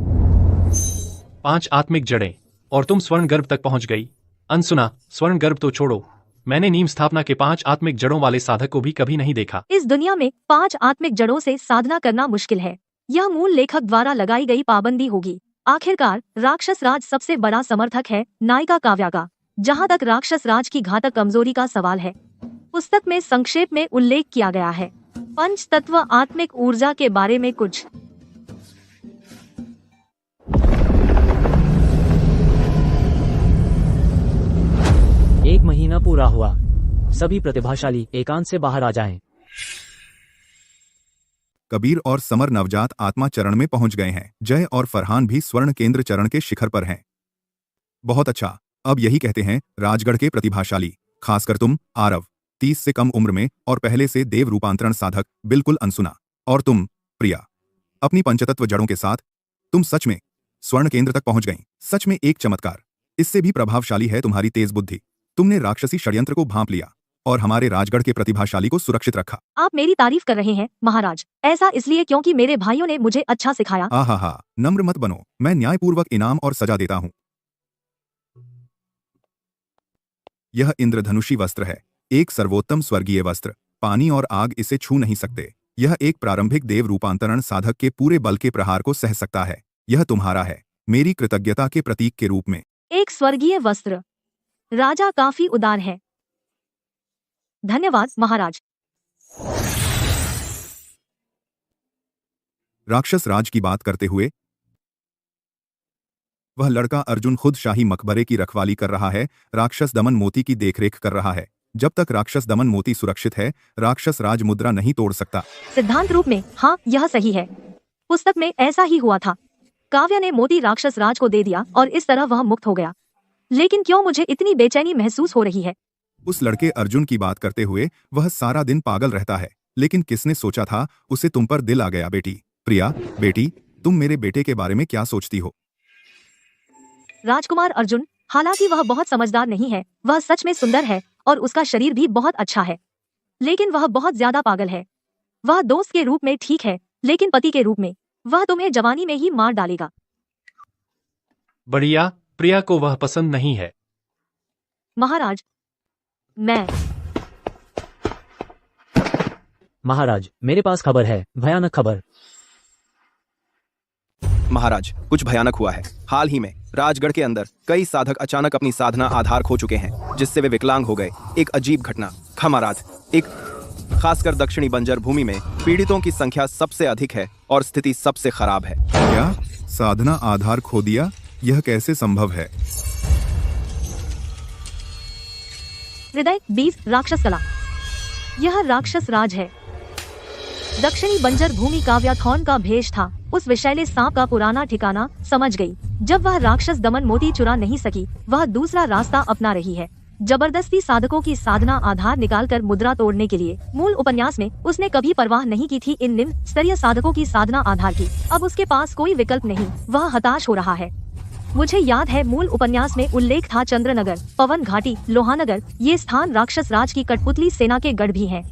5 आत्मिक जड़ें और तुम स्वर्ण गर्भ तक पहुंच गई। अनसुना, स्वर्ण गर्भ तो छोड़ो, मैंने नीम स्थापना के 5 आत्मिक जड़ों वाले साधक को भी कभी नहीं देखा। इस दुनिया में 5 आत्मिक जड़ों से साधना करना मुश्किल है। यह मूल लेखक द्वारा लगाई गई पाबंदी होगी। आखिरकार राक्षस राज सबसे बड़ा समर्थक है नायिका काव्या का। जहाँ तक राक्षस राज की घातक कमजोरी का सवाल है, पुस्तक में संक्षेप में उल्लेख किया गया है। पंच तत्व आत्मिक ऊर्जा के बारे में कुछ। एक महीना पूरा हुआ। सभी प्रतिभाशाली एकांत से बाहर आ जाएं। कबीर और समर नवजात आत्मा चरण में पहुंच गए हैं। जय और फरहान भी स्वर्ण केंद्र चरण के शिखर पर हैं। बहुत अच्छा। अब यही कहते हैं राजगढ़ के प्रतिभाशाली, खासकर तुम आरव, 30 से कम उम्र में और पहले से देव रूपांतरण साधक, बिल्कुल अनसुना। और तुम प्रिया, अपनी पंचतत्व जड़ों के साथ तुम सच में स्वर्ण केंद्र तक पहुंच गई। सच में एक चमत्कार। इससे भी प्रभावशाली है तुम्हारी तेज बुद्धि। तुमने राक्षसी षड्यंत्र को भांप लिया और हमारे राजगढ़ के प्रतिभाशाली को सुरक्षित रखा। आप मेरी तारीफ कर रहे हैं महाराज। ऐसा इसलिए क्योंकि मेरे भाइयों ने मुझे अच्छा सिखाया। आहा, नम्र मत बनो। मैं न्यायपूर्वक इनाम और सजा देता हूँ। यह इंद्रधनुषी वस्त्र है, एक सर्वोत्तम स्वर्गीय वस्त्र। पानी और आग इसे छू नहीं सकते। यह एक प्रारंभिक देव रूपांतरण साधक के पूरे बल के प्रहार को सह सकता है। यह तुम्हारा है, मेरी कृतज्ञता के प्रतीक के रूप में। एक स्वर्गीय वस्त्र। राजा काफी उदार है। धन्यवाद महाराज। राक्षस राज की बात करते हुए वह लड़का अर्जुन खुद शाही मकबरे की रखवाली कर रहा है, राक्षस दमन मोती की देखरेख कर रहा है। जब तक राक्षस दमन मोती सुरक्षित है, राक्षस राज मुद्रा नहीं तोड़ सकता। सिद्धांत रूप में हाँ, यह सही है। पुस्तक में ऐसा ही हुआ था। काव्या ने मोती राक्षस राज को दे दिया और इस तरह वह मुक्त हो गया। लेकिन क्यों मुझे इतनी बेचैनी महसूस हो रही है? उस लड़के अर्जुन की बात करते हुए वह सारा दिन पागल रहता है, लेकिन किसने सोचा था उसे तुम पर दिल आ गया। बेटी प्रिया, बेटी तुम मेरे बेटे के बारे में क्या सोचती हो? राजकुमार अर्जुन, हालांकि वह बहुत समझदार नहीं है, वह सच में सुंदर है और उसका शरीर भी बहुत अच्छा है, लेकिन वह बहुत ज्यादा पागल है। वह दोस्त के रूप में ठीक है, लेकिन पति के रूप में वह तुम्हें जवानी में ही मार डालेगा। बढ़िया, प्रिया को वह पसंद नहीं है। महाराज, मैं महाराज, मेरे पास खबर है, भयानक खबर। महाराज, कुछ भयानक हुआ है। हाल ही में राजगढ़ के अंदर कई साधक अचानक अपनी साधना आधार खो चुके हैं, जिससे वे विकलांग हो गए। एक अजीब घटना। खमारात, एक खासकर दक्षिणी बंजर भूमि में पीड़ितों की संख्या सबसे अधिक है और स्थिति सबसे खराब है। क्या साधना आधार खो दिया? यह कैसे संभव है? हृदय 20 राक्षस कला। यह राक्षस राज है। दक्षिणी बंजर भूमि काव्या थॉर्न का भेष था। उस विषैले सांप का पुराना ठिकाना समझ गई। जब वह राक्षस दमन मोती चुरा नहीं सकी, वह दूसरा रास्ता अपना रही है। जबरदस्ती साधकों की साधना आधार निकालकर मुद्रा तोड़ने के लिए। मूल उपन्यास में उसने कभी परवाह नहीं की थी इन निम्न स्तरीय साधकों की साधना आधार की। अब उसके पास कोई विकल्प नहीं, वह हताश हो रहा है। मुझे याद है मूल उपन्यास में उल्लेख था चंद्रनगर, पवन घाटी, लोहानगर। ये स्थान राक्षस राज की कठपुतली सेना के गढ़ भी हैं।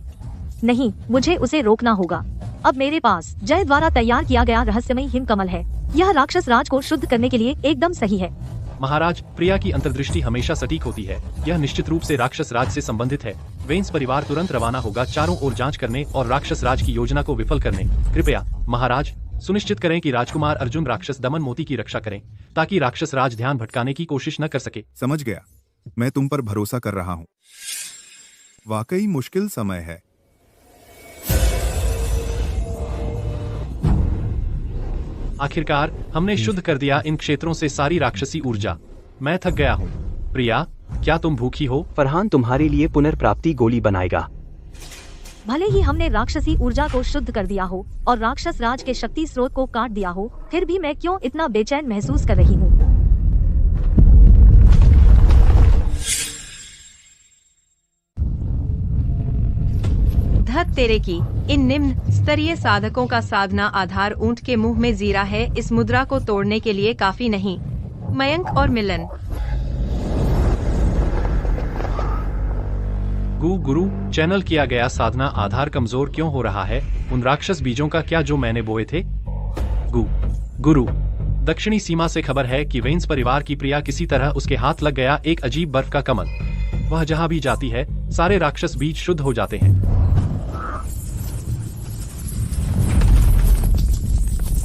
नहीं, मुझे उसे रोकना होगा। अब मेरे पास जय द्वारा तैयार किया गया रहस्यमय हिमकमल है। यह राक्षस राज को शुद्ध करने के लिए एकदम सही है। महाराज, प्रिया की अंतर्दृष्टि हमेशा सटीक होती है। यह निश्चित रूप से राक्षस राज से संबंधित है। वेंस परिवार तुरंत रवाना होगा चारों ओर जांच करने और राक्षस राज की योजना को विफल करने। कृपया महाराज सुनिश्चित करें कि राजकुमार अर्जुन राक्षस दमन मोती की रक्षा करें, ताकि राक्षस राज ध्यान भटकाने की कोशिश न कर सके। समझ गया, मैं तुम पर भरोसा कर रहा हूँ। वाकई मुश्किल समय है। आखिरकार हमने शुद्ध कर दिया इन क्षेत्रों से सारी राक्षसी ऊर्जा। मैं थक गया हूँ। प्रिया, क्या तुम भूखी हो? फरहान तुम्हारे लिए पुनर्प्राप्ति गोली बनाएगा। भले ही हमने राक्षसी ऊर्जा को शुद्ध कर दिया हो और राक्षस राज के शक्ति स्रोत को काट दिया हो, फिर भी मैं क्यों इतना बेचैन महसूस कर रही हूँ? धत तेरे की, इन निम्न स्तरीय साधकों का साधना आधार ऊंट के मुंह में जीरा है। इस मुद्रा को तोड़ने के लिए काफी नहीं। मयंक और मिलन। गुरु, चैनल किया गया साधना आधार कमजोर क्यों हो रहा है? उन राक्षस बीजों का क्या जो मैंने बोए थे? गुरु, दक्षिणी सीमा से खबर है कि वेंस परिवार की प्रिया किसी तरह उसके हाथ लग गया एक अजीब बर्फ का कमल। वह जहाँ भी जाती है, सारे राक्षस बीज शुद्ध हो जाते हैं।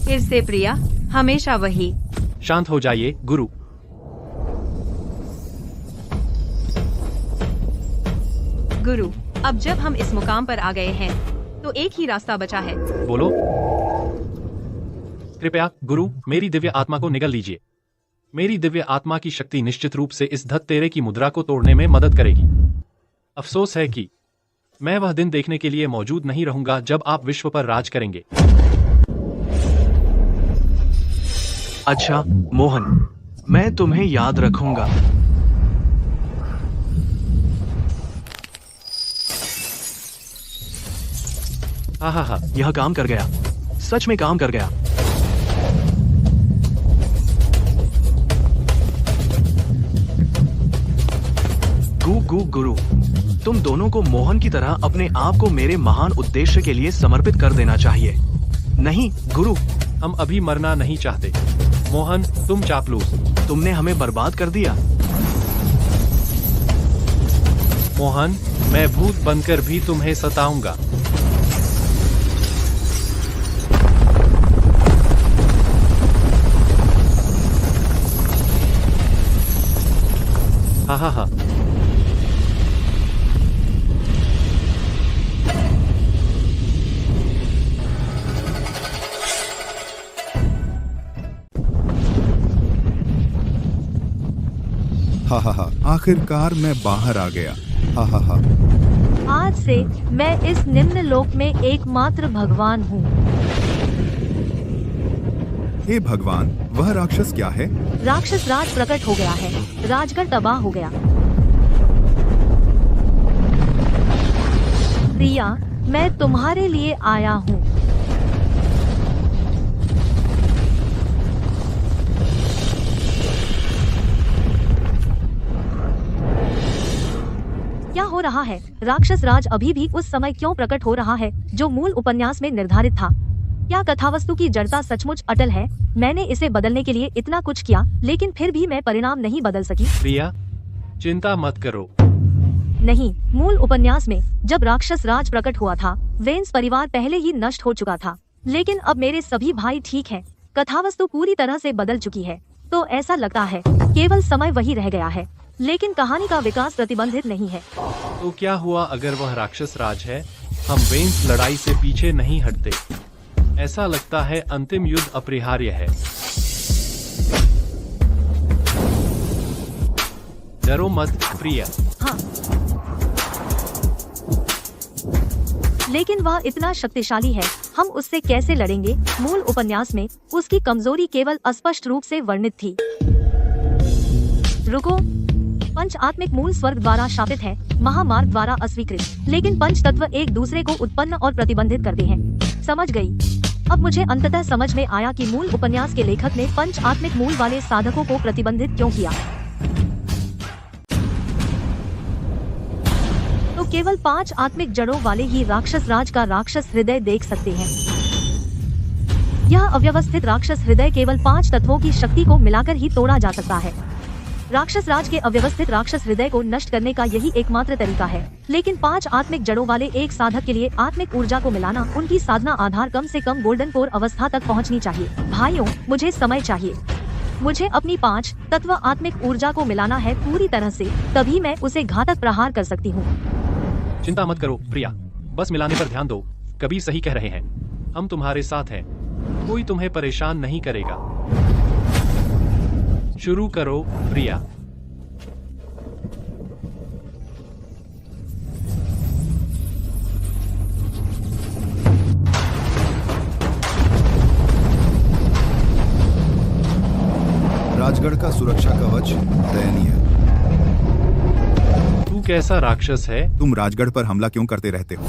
फिर से प्रिया, हमेशा वही। शांत हो जाइए गुरु। गुरु, अब जब हम इस मुकाम पर आ गए हैं, तो एक ही रास्ता बचा है। बोलो। कृपया गुरु, मेरी दिव्य आत्मा को निगल लीजिए। मेरी दिव्य आत्मा की शक्ति निश्चित रूप से इस धत तेरे की मुद्रा को तोड़ने में मदद करेगी। अफसोस है कि मैं वह दिन देखने के लिए मौजूद नहीं रहूंगा जब आप विश्व पर राज करेंगे। अच्छा मोहन, मैं तुम्हें याद रखूंगा। हा, यह काम कर गया, सच में काम कर गया। गुरु, तुम दोनों को मोहन की तरह अपने आप को मेरे महान उद्देश्य के लिए समर्पित कर देना चाहिए। नहीं गुरु, हम अभी मरना नहीं चाहते। मोहन, तुम चापलूस। तुमने हमें बर्बाद कर दिया। मोहन, मैं भूत बनकर भी तुम्हें सताऊंगा। हा हा हा। हा हा हा, आखिरकार मैं बाहर आ गया। हा हा हा। आज से मैं इस निम्न लोक में एकमात्र भगवान हूँ। हे भगवान, वह राक्षस क्या है? राक्षस राज प्रकट हो गया है। राजगढ़ तबाह हो गया। प्रिया, मैं तुम्हारे लिए आया हूँ। क्या हो रहा है? राक्षस राज अभी भी उस समय क्यों प्रकट हो रहा है जो मूल उपन्यास में निर्धारित था? क्या कथावस्तु की जड़ता सचमुच अटल है? मैंने इसे बदलने के लिए इतना कुछ किया, लेकिन फिर भी मैं परिणाम नहीं बदल सकी। प्रिया, चिंता मत करो। नहीं, मूल उपन्यास में जब राक्षस राज प्रकट हुआ था, वेंस परिवार पहले ही नष्ट हो चुका था। लेकिन अब मेरे सभी भाई ठीक हैं। कथावस्तु पूरी तरह से बदल चुकी है। तो ऐसा लगता है केवल समय वही रह गया है, लेकिन कहानी का विकास प्रतिबंधित नहीं है। तो क्या हुआ अगर वह राक्षस राज है? हम वेंस लड़ाई से पीछे नहीं हटते। ऐसा लगता है अंतिम युद्ध अपरिहार्य है। डरो मत प्रिया। हाँ, लेकिन वह इतना शक्तिशाली है, हम उससे कैसे लड़ेंगे? मूल उपन्यास में उसकी कमजोरी केवल अस्पष्ट रूप से वर्णित थी। रुको, पंच आत्मिक मूल स्वर्ग द्वारा शापित है, महामार्ग द्वारा अस्वीकृत, लेकिन पंच तत्व एक दूसरे को उत्पन्न और प्रतिबंधित करते हैं। समझ गई। अब मुझे अंततः समझ में आया कि मूल उपन्यास के लेखक ने पंच आत्मिक मूल वाले साधकों को प्रतिबंधित क्यों किया। तो केवल 5 आत्मिक जड़ों वाले ही राक्षस राज का राक्षस हृदय देख सकते हैं। यह अव्यवस्थित राक्षस हृदय केवल 5 तत्वों की शक्ति को मिलाकर ही तोड़ा जा सकता है। राक्षस राज के अव्यवस्थित राक्षस हृदय को नष्ट करने का यही एकमात्र तरीका है। लेकिन 5 आत्मिक जड़ों वाले एक साधक के लिए आत्मिक ऊर्जा को मिलाना, उनकी साधना आधार कम से कम गोल्डन कोर अवस्था तक पहुंचनी चाहिए। भाइयों, मुझे समय चाहिए। मुझे अपनी 5 तत्व आत्मिक ऊर्जा को मिलाना है पूरी तरह से, तभी मैं उसे घातक प्रहार कर सकती हूँ। चिंता मत करो प्रिया, बस मिलाने पर ध्यान दो। कबीर सही कह रहे हैं, हम तुम्हारे साथ हैं। कोई तुम्हें परेशान नहीं करेगा। शुरू करो प्रिया। राजगढ़ का सुरक्षा कवच दयनीय। तू कैसा राक्षस है? तुम राजगढ़ पर हमला क्यों करते रहते हो?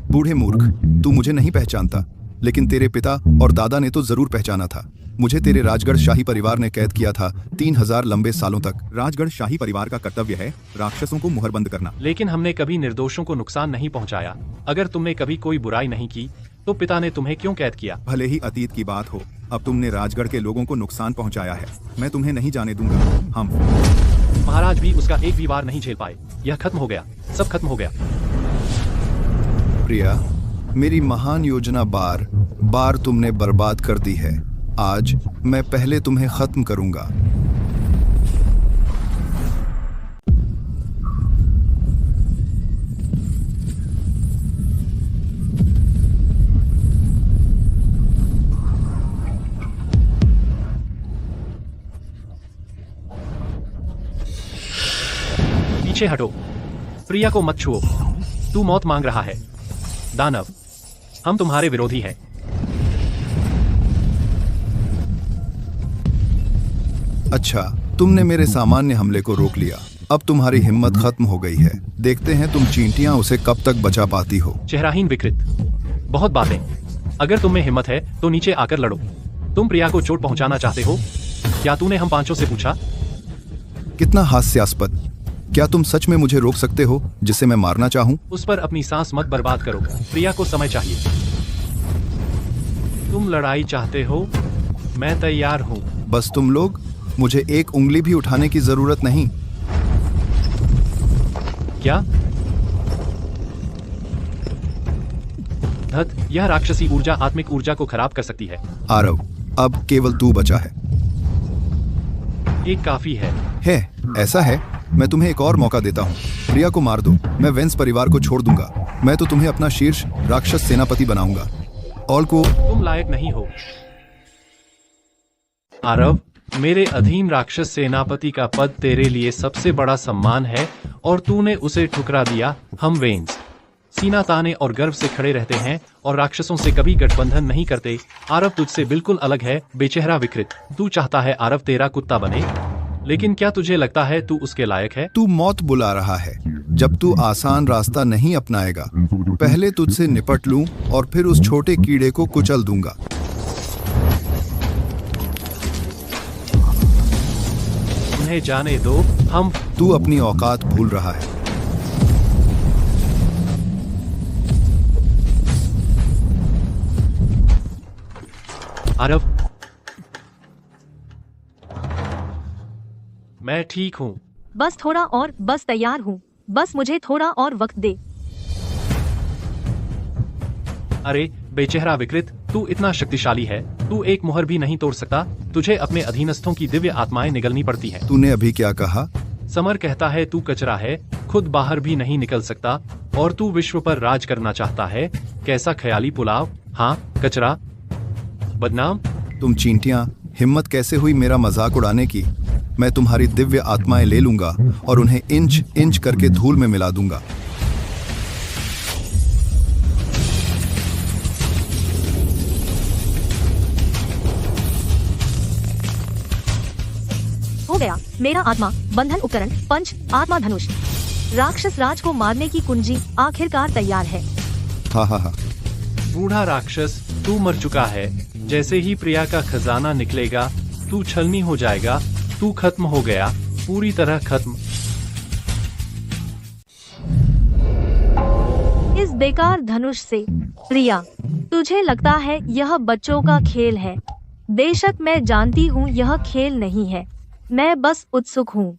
बूढ़े मूर्ख, तू मुझे नहीं पहचानता, लेकिन तेरे पिता और दादा ने तो जरूर पहचाना था। मुझे तेरे राजगढ़ शाही परिवार ने कैद किया था 3000 लंबे सालों तक। राजगढ़ शाही परिवार का कर्तव्य है राक्षसों को मुहरबंद करना। लेकिन हमने कभी निर्दोषों को नुकसान नहीं पहुंचाया। अगर तुमने कभी कोई बुराई नहीं की, तो पिता ने तुम्हें क्यों कैद किया? भले ही अतीत की बात हो, अब तुमने राजगढ़ के लोगों को नुकसान पहुंचाया है। मैं तुम्हें नहीं जाने दूंगा। हम महाराज भी उसका एक भी वार नहीं झेल पाए। यह खत्म हो गया, सब खत्म हो गया। प्रिया, मेरी महान योजना बार बार तुमने बर्बाद कर दी है। आज मैं पहले तुम्हें खत्म करूंगा। पीछे हटो, प्रिया को मत छुओ। तू मौत मांग रहा है। दानव, हम तुम्हारे विरोधी हैं। अच्छा, तुमने मेरे सामान्य हमले को रोक लिया। अब तुम्हारी हिम्मत खत्म हो गई है। देखते हैं तुम चींटियां उसे कब तक बचा पाती हो। चेहराहीन विकृत, बहुत बातें। अगर तुम में हिम्मत है तो नीचे आकर लड़ो। तुम प्रिया को चोट पहुंचाना चाहते हो? क्या तूने हम 5 से पूछा? कितना हास्यास्पद। क्या तुम सच में मुझे रोक सकते हो जिसे मैं मारना चाहूं? उस पर अपनी सांस मत बर्बाद करो। प्रिया को समय चाहिए। तुम लड़ाई चाहते हो? मैं तैयार हूँ। बस तुम लोग, मुझे एक उंगली भी उठाने की जरूरत नहीं। क्या? धत, यह राक्षसी ऊर्जा आत्मिक ऊर्जा को खराब कर सकती है। आरव, अब केवल तू बचा है। एक काफी है। ऐसा है, मैं तुम्हें एक और मौका देता हूँ। प्रिया को मार दो, मैं वेंस परिवार को छोड़ दूंगा। मैं तो तुम्हें अपना शीर्ष राक्षस सेनापति बनाऊंगा। ऑल को तुम लायक नहीं हो। आरव, मेरे अधीन राक्षस सेनापति का पद तेरे लिए सबसे बड़ा सम्मान है और तूने उसे ठुकरा दिया। हम वेंस सीना ताने और गर्व से खड़े रहते हैं और राक्षसों से कभी गठबंधन नहीं करते। आरव तुझसे बिल्कुल अलग है, बेचेहरा विकृत। तू चाहता है आरव तेरा कुत्ता बने, लेकिन क्या तुझे लगता है तू उसके लायक है? तू मौत बुला रहा है। जब तू आसान रास्ता नहीं अपनाएगा, पहले तुझसे निपट लूं और फिर उस छोटे कीड़े को कुचल दूंगा। उन्हें जाने दो। हम तू अपनी औकात भूल रहा है। आरव, मैं ठीक हूँ। बस थोड़ा और, बस तैयार हूँ। बस मुझे थोड़ा और वक्त दे। अरे बेचेहरा विकृत, तू इतना शक्तिशाली है, तू एक मुहर भी नहीं तोड़ सकता। तुझे अपने अधीनस्थों की दिव्य आत्माएं निगलनी पड़ती है। तूने अभी क्या कहा? समर कहता है तू कचरा है, खुद बाहर भी नहीं निकल सकता और तू विश्व पर राज करना चाहता है। कैसा ख्याली पुलाव। हाँ, कचरा, बदनाम। तुम चींटियां, हिम्मत कैसे हुई मेरा मजाक उड़ाने की? मैं तुम्हारी दिव्य आत्माएं ले लूंगा और उन्हें इंच इंच करके धूल में मिला दूंगा। हो गया, मेरा आत्मा बंधन उपकरण पंच आत्मा धनुष राक्षस राज को मारने की कुंजी आखिरकार तैयार है। हा। बूढ़ा राक्षस, तू मर चुका है। जैसे ही प्रिया का खजाना निकलेगा तू छलनी हो जाएगा। तू खत्म हो गया, पूरी तरह खत्म। इस बेकार धनुष से। प्रिया, तुझे लगता है यह बच्चों का खेल है? बेशक मैं जानती हूँ यह खेल नहीं है, मैं बस उत्सुक हूँ।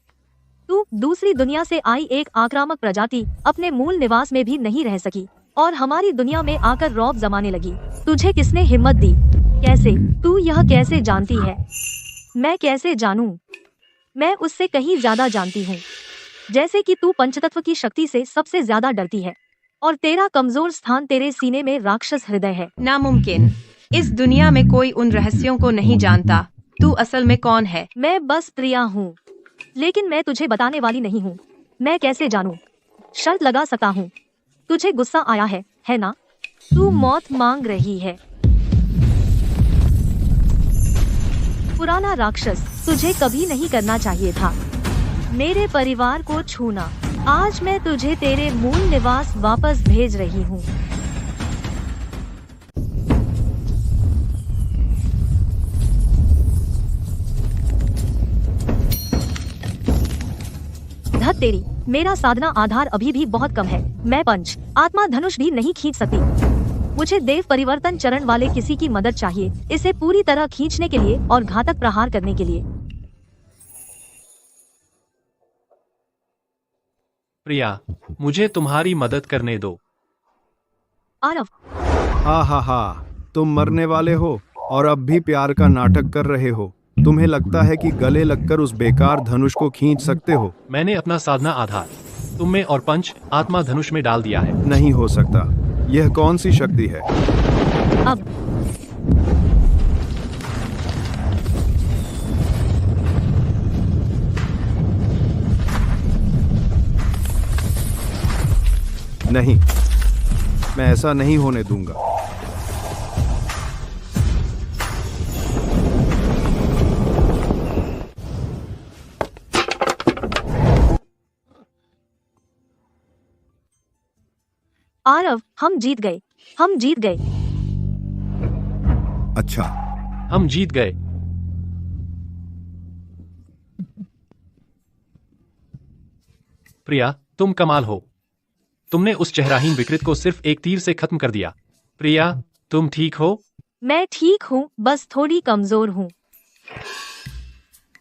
तू दूसरी दुनिया से आई एक आक्रामक प्रजाति अपने मूल निवास में भी नहीं रह सकी और हमारी दुनिया में आकर रौब जमाने लगी। तुझे किसने हिम्मत दी? कैसे? तू यह कैसे जानती है? मैं कैसे जानूं? मैं उससे कहीं ज्यादा जानती हूँ। जैसे कि तू पंचतत्व की शक्ति से सबसे ज्यादा डरती है और तेरा कमजोर स्थान तेरे सीने में राक्षस हृदय है। नामुमकिन। इस दुनिया में कोई उन रहस्यों को नहीं जानता। तू असल में कौन है? मैं बस प्रिया हूँ, लेकिन मैं तुझे बताने वाली नहीं हूँ। मैं कैसे जानूं? शर्त लगा सकता हूँ। तुझे गुस्सा आया है ना? तू मौत मांग रही है। पुराना राक्षस, तुझे कभी नहीं करना चाहिए था मेरे परिवार को छूना। आज मैं तुझे तेरे मूल निवास वापस भेज रही हूँ। धत तेरी, मेरा साधना आधार अभी भी बहुत कम है। मैं पंच आत्मा धनुष भी नहीं खींच सकती। मुझे देव परिवर्तन चरण वाले किसी की मदद चाहिए, इसे पूरी तरह खींचने के लिए और घातक प्रहार करने के लिए। प्रिया, मुझे तुम्हारी मदद करने दो। आरव, हा, तुम मरने वाले हो और अब भी प्यार का नाटक कर रहे हो। तुम्हें लगता है कि गले लगकर उस बेकार धनुष को खींच सकते हो? मैंने अपना साधना आधार तुम में और पंच आत्मा धनुष में डाल दिया है। नहीं हो सकता। यह कौन सी शक्ति है? अब नहीं, मैं ऐसा नहीं होने दूंगा। आरव, हम जीत गए। हम जीत गए। अच्छा, हम जीत गए। प्रिया, तुम कमाल हो। तुमने उस चेहराहीन विकृत को सिर्फ एक तीर से खत्म कर दिया। प्रिया, तुम ठीक हो? मैं ठीक हूँ, बस थोड़ी कमजोर हूँ।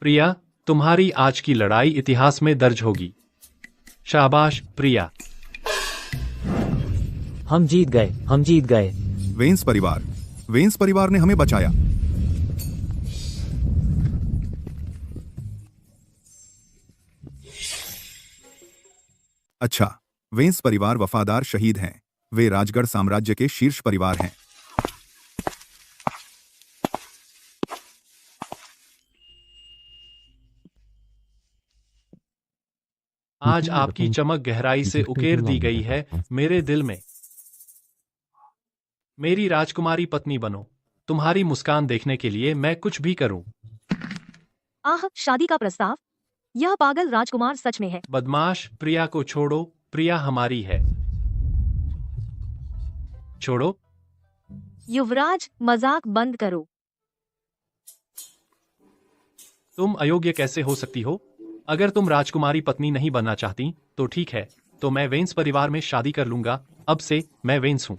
प्रिया, तुम्हारी आज की लड़ाई इतिहास में दर्ज होगी। शाबाश प्रिया। हम जीत गए, हम जीत गए। वेंस परिवार ने हमें बचाया। अच्छा, वेंस परिवार वफादार शहीद हैं। वे राजगढ़ साम्राज्य के शीर्ष परिवार हैं। आज आपकी चमक गहराई से उकेर दी गई है मेरे दिल में। मेरी राजकुमारी पत्नी बनो। तुम्हारी मुस्कान देखने के लिए मैं कुछ भी करूं। आह, शादी का प्रस्ताव? यह पागल राजकुमार सच में है। बदमाश, प्रिया को छोड़ो। प्रिया हमारी है। छोड़ो। युवराज, मजाक बंद करो। तुम अयोग्य कैसे हो सकती हो? अगर तुम राजकुमारी पत्नी नहीं बनना चाहती तो ठीक है, तो मैं वेंस परिवार में शादी कर लूंगा। अब से मैं वेंस हूं।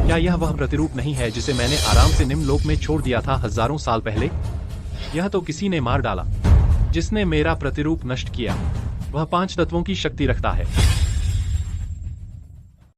क्या यह वह प्रतिरूप नहीं है जिसे मैंने आराम से निम्नलोक में छोड़ दिया था हजारों साल पहले? यह तो किसी ने मार डाला। जिसने मेरा प्रतिरूप नष्ट किया, वह 5 तत्वों की शक्ति रखता है।